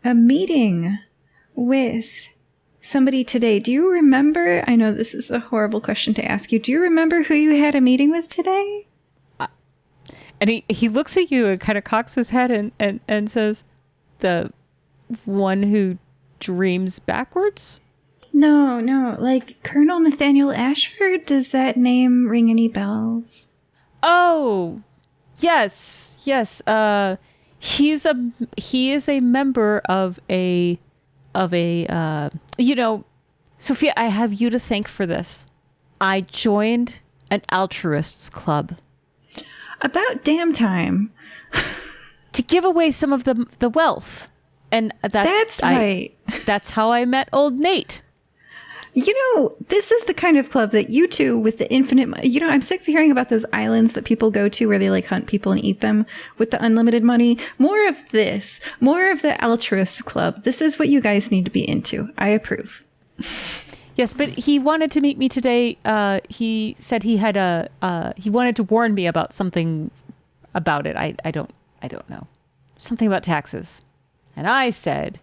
meeting with somebody today. Do you remember? I know this is a horrible question to ask you. Do you remember who you had a meeting with today? And he looks at you and kind of cocks his head and says, "The one who dreams backwards?" No, like Colonel Nathaniel Ashford. Does that name ring any bells? Oh, yes. He is a member of a Sophia, I have you to thank for this. I joined an altruists club About damn time. to give away some of the wealth. And That's right. That's how I met old Nate. This is the kind of club that you two with the infinite, I'm sick of hearing about those islands that people go to where they like hunt people and eat them with the unlimited money. More of this, more of the altruist club. This is what you guys need to be into. I approve. Yes, but he wanted to meet me today. He said he had he wanted to warn me about something about it. I don't know. Something about taxes. And I said,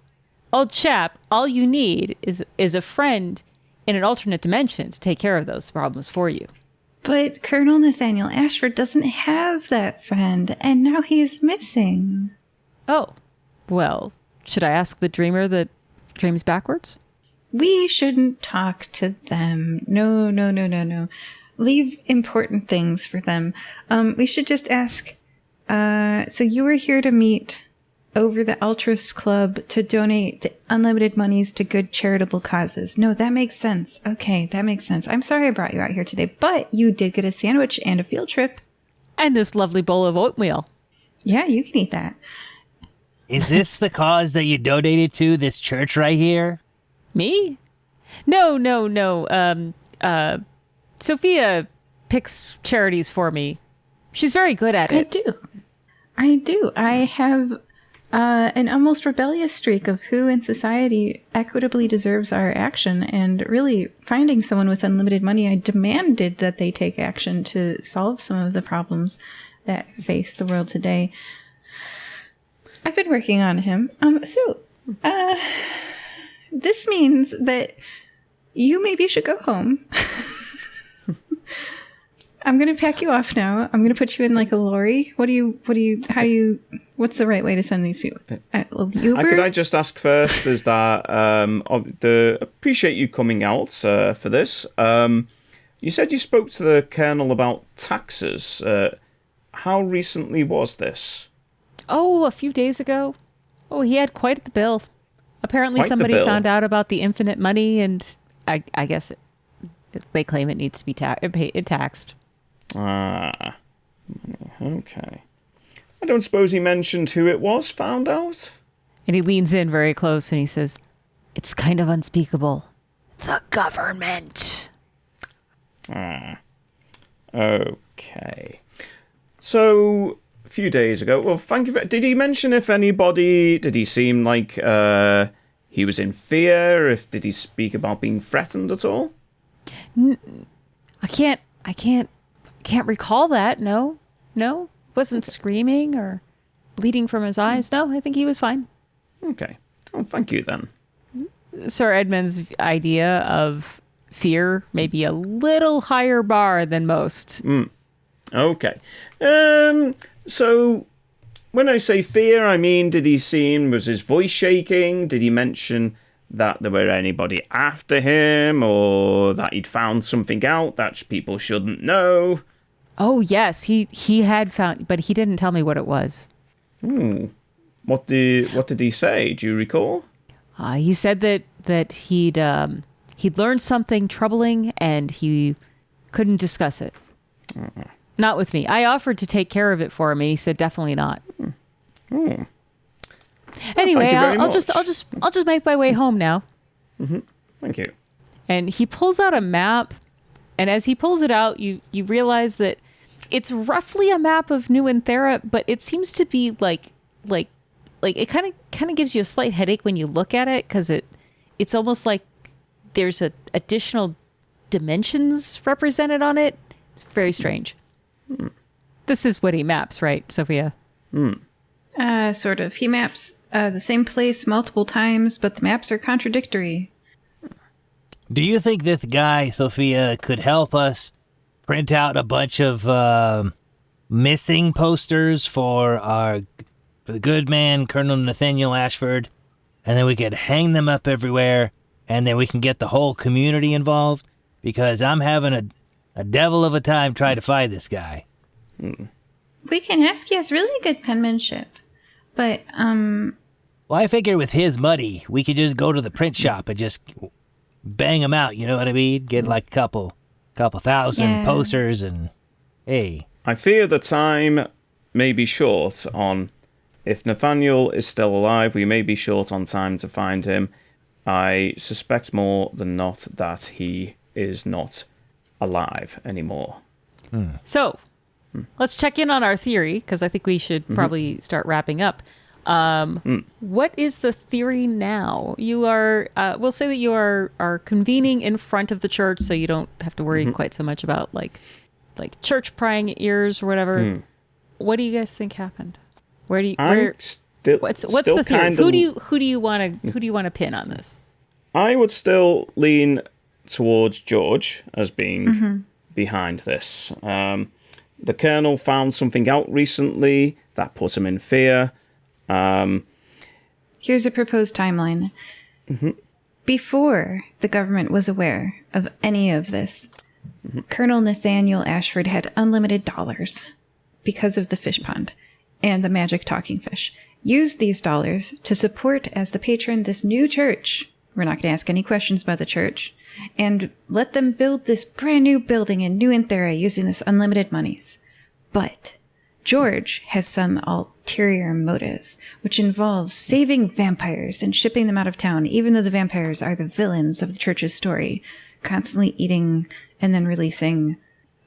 old chap, all you need is a friend in an alternate dimension to take care of those problems for you. But Colonel Nathaniel Ashford doesn't have that friend, and now he's missing. Oh, well, should I ask the dreamer that dreams backwards? We shouldn't talk to them. No. Leave important things for them. We should just ask, so you were here to meet over the Altruist Club to donate the unlimited monies to good charitable causes. No, that makes sense. Okay, that makes sense. I'm sorry I brought you out here today, but you did get a sandwich and a field trip. And this lovely bowl of oatmeal. Yeah, you can eat that. Is this the cause that you donated to, this church right here? Me? No. Sophia picks charities for me. She's very good at it. I do. I have an almost rebellious streak of who in society equitably deserves our action, and really finding someone with unlimited money, I demanded that they take action to solve some of the problems that face the world today. I've been working on him. This means that you maybe should go home. I'm going to pack you off now. I'm going to put you in like a lorry. What's the right way to send these people? Uber? Could I just ask first, is that, appreciate you coming out for this. You said you spoke to the Colonel about taxes. How recently was this? Oh, a few days ago. Oh, he had quite the bill. Apparently somebody found out about the infinite money, and I guess they claim it needs to be taxed. Ah, okay. I don't suppose he mentioned who it was found out? And he leans in very close and he says, it's kind of unspeakable. The government. Ah, okay. So, a few days ago, well, thank you did he mention if anybody, did he seem like he was in fear? Did he speak about being threatened at all? I can't recall that. No. Wasn't screaming or bleeding from his eyes. No, I think he was fine. Okay. Oh, thank you then. Sir Edmund's idea of fear may be a little higher bar than most. Okay. So when I say fear, I mean, was his voice shaking? Did he mention that there were anybody after him, or that he'd found something out that people shouldn't know? Oh, yes, he had found, but he didn't tell me what it was. What did he say? Do you recall? He said that he'd learned something troubling and he couldn't discuss it. Not with me. I offered to take care of it for him, and he said definitely not. Anyway, I'll just make my way home now. Thank you. And he pulls out a map, and as he pulls it out, you realize that it's roughly a map of New Anthera, but it seems to be like it kind of gives you a slight headache when you look at it, because it's almost like there's additional dimensions represented on it. It's very strange. This is what he maps, right, Sophia? Sort of. He maps the same place multiple times, but the maps are contradictory. Do you think this guy, Sophia, could help us print out a bunch of missing posters for the good man, Colonel Nathaniel Ashford, and then we could hang them up everywhere, and then we can get the whole community involved? Because I'm having a devil of a time trying to find this guy. We can ask. He has really good penmanship. But, Well, I figure with his money, we could just go to the print shop and just bang them out, you know what I mean? Get like a couple thousand Yeah. posters and, hey. I fear the time may be short on... If Nathaniel is still alive, we may be short on time to find him. I suspect more than not that he is not alive anymore. So, let's check in on our theory, because I think we should probably start wrapping up. What is the theory now? You are, we'll say that you are convening in front of the church, so you don't have to worry quite so much about like church prying ears or whatever. What do you guys think happened? Where do you? What's What's the theory? Who do you want to pin on this? I would still lean towards George as being behind this. The Colonel found something out recently that put him in fear. here's a proposed timeline. Before the government was aware of any of this, Colonel Nathaniel Ashford had unlimited dollars because of the fish pond and the magic talking fish. Used these dollars to support as the patron this new church. We're not going to ask any questions about the church. And let them build this brand new building in New Anthera using this unlimited monies. But George has some ulterior motive, which involves saving vampires and shipping them out of town, even though the vampires are the villains of the church's story, constantly eating and then releasing,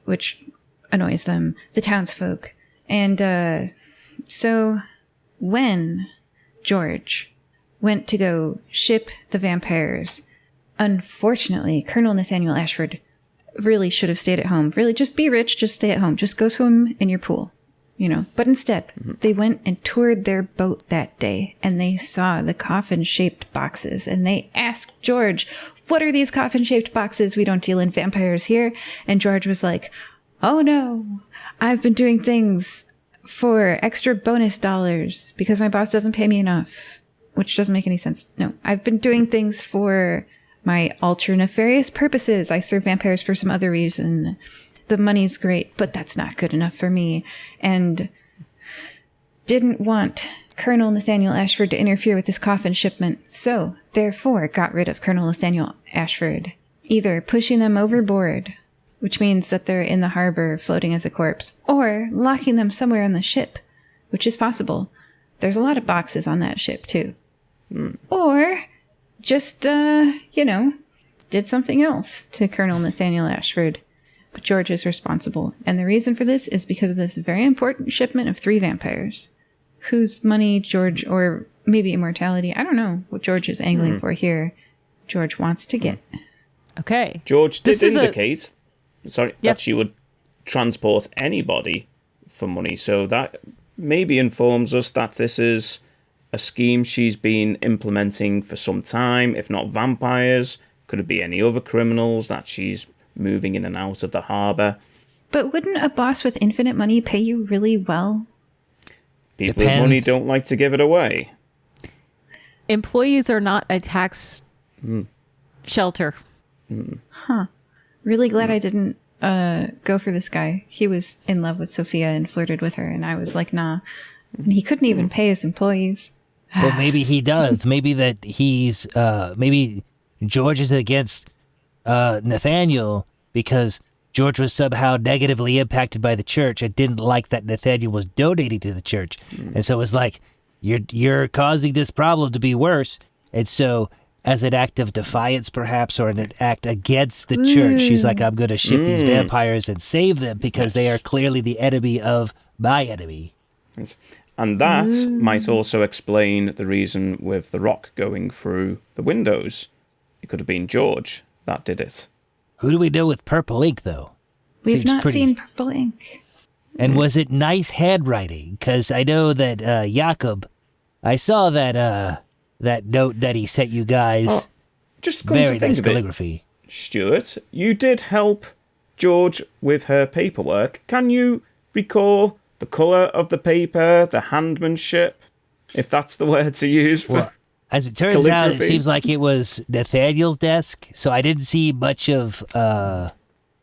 which annoys them, the townsfolk. And so when George went to go ship the vampires, unfortunately, Colonel Nathaniel Ashford really should have stayed at home. Really, just be rich, just stay at home. Just go swim in your pool, you know. But instead, they went and toured their boat that day, and they saw the coffin-shaped boxes, and they asked George, "What are these coffin-shaped boxes? We don't deal in vampires here." And George was like, "Oh no, I've been doing things for extra bonus dollars because my boss doesn't pay me enough," which doesn't make any sense. No, I've been doing things for my ultra nefarious purposes. I serve vampires for some other reason. The money's great, but that's not good enough for me. And didn't want Colonel Nathaniel Ashford to interfere with this coffin shipment. So, therefore, got rid of Colonel Nathaniel Ashford, either pushing them overboard, which means that they're in the harbor floating as a corpse, or locking them somewhere on the ship, which is possible. There's a lot of boxes on that ship, too. Or just, did something else to Colonel Nathaniel Ashford. But George is responsible. And the reason for this is because of this very important shipment of 3 vampires, whose money George, or maybe immortality, I don't know what George is angling for here, George wants to get. Okay. George did This is indicate, that she would transport anybody for money. So that maybe informs us that this is a scheme she's been implementing for some time. If not vampires, could it be any other criminals that she's moving in and out of the harbour? But wouldn't a boss with infinite money pay you really well? People with money don't like to give it away. Employees are not a tax shelter. Huh. Really glad I didn't go for this guy. He was in love with Sofia and flirted with her, and I was like, nah. And he couldn't even pay his employees. Well, maybe he does. Maybe that he's, maybe George is against Nathaniel because George was somehow negatively impacted by the church and didn't like that Nathaniel was donating to the church. And so it was like, you're causing this problem to be worse. And so as an act of defiance, perhaps, or an act against the church, she's like, I'm going to ship these vampires and save them because they are clearly the enemy of my enemy. And that might also explain the reason with the rock going through the windows. It could have been George that did it. Who do we know with purple ink, though? We've Seems not pretty- seen purple ink. And was it nice handwriting? Because I know that Jakob, I saw that that note that he sent you guys. Just come Very to think nice of it, calligraphy. Stewart, you did help George with her paperwork. Can you recall the colour of the paper, the handmanship, if that's the word to use for Well, as it turns out, it calligraphy? seems like it was Nathaniel's desk, so I didn't see much of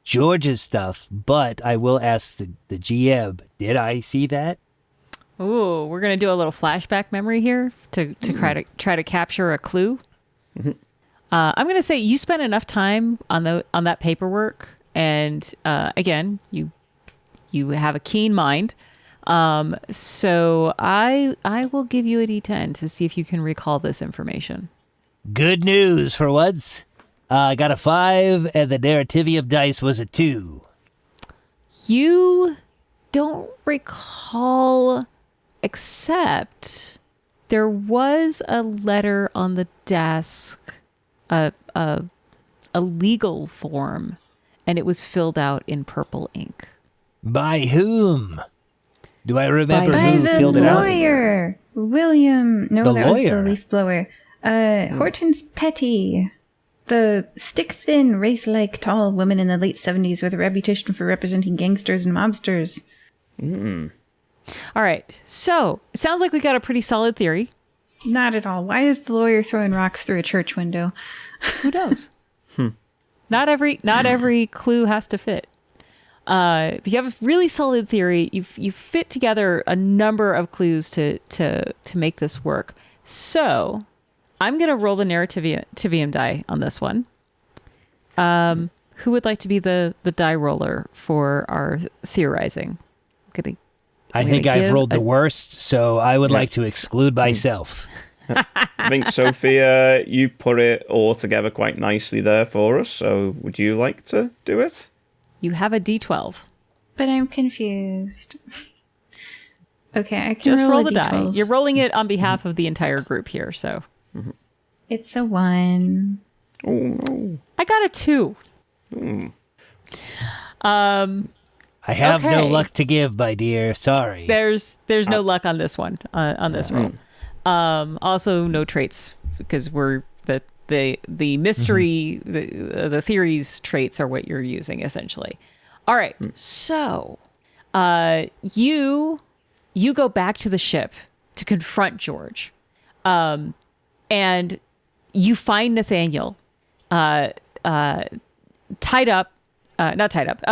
George's stuff, but I will ask the GM, did I see that? Ooh, we're gonna do a little flashback memory here to try to capture a clue. I'm gonna say you spent enough time on that paperwork, and again, you have a keen mind. So I will give you a D10 to see if you can recall this information. Good news for once. I got a 5, and the narrativium dice was a 2. You don't recall, except there was a letter on the desk, a legal form, and it was filled out in purple ink. By whom? Do I remember By who the filled it out? lawyer, William. No, The that lawyer? was the leaf blower. Hortense Petty, the stick-thin, wraith-like, tall woman in the late 70s with a reputation for representing gangsters and mobsters. All right, so it sounds like we got a pretty solid theory. Not at all. Why is the lawyer throwing rocks through a church window? Who knows? Not every clue has to fit. If you have a really solid theory, you fit together a number of clues to make this work. So I'm going to roll the narrativium die on this one. Who would like to be the die roller for our theorizing? I think I've rolled the worst, so I would like to exclude myself. I think, Sophia, you put it all together quite nicely there for us, so would you like to do it? You have a D12. But I'm confused. Okay, I can Just roll the a die. D12. You're rolling it on behalf of the entire group here, so. It's a 1. Oh, no. I got a 2. I have no Okay. luck to give, my dear. Sorry. There's no luck on this one, on this roll. Also no traits, because we're the mystery, the theories traits are what you're using essentially. All right, so you go back to the ship to confront George, and you find Nathaniel tied up, not tied up,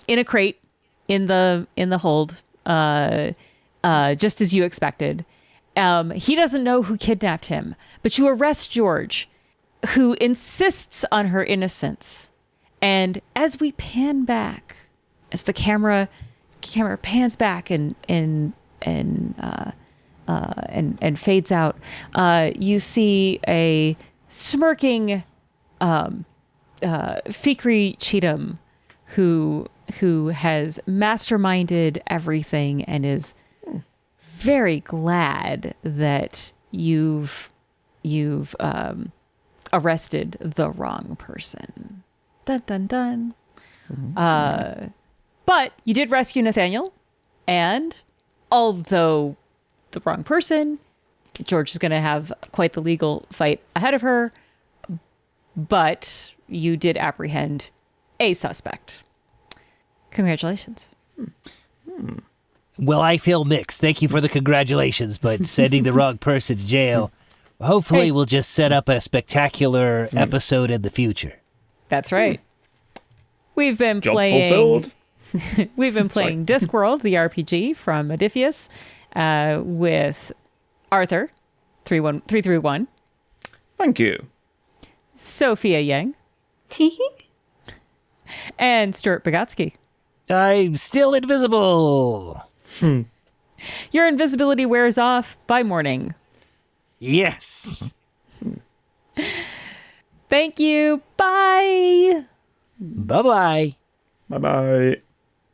in a crate in the hold, just as you expected. He doesn't know who kidnapped him, but you arrest George, who insists on her innocence. And as we pan back, as the camera pans back and fades out, you see a smirking Fikri Cheatham, who has masterminded everything and is very glad that you've arrested the wrong person. Dun dun dun. But you did rescue Nathaniel, and although the wrong person, George is going to have quite the legal fight ahead of her, but you did apprehend a suspect. Congratulations. Well, I feel mixed. Thank you for the congratulations, but sending the wrong person to jail, hopefully we'll just set up a spectacular episode in the future. That's right. We've been Job playing. fulfilled. We've been playing Discworld, the RPG from Modiphius, with Arthur, 331, Thank you. Sophia Yang, Teehee? and Stewart Bogatsky. I'm still invisible. Your invisibility wears off by morning. Yes. Thank you. Bye. Bye-bye. Bye-bye.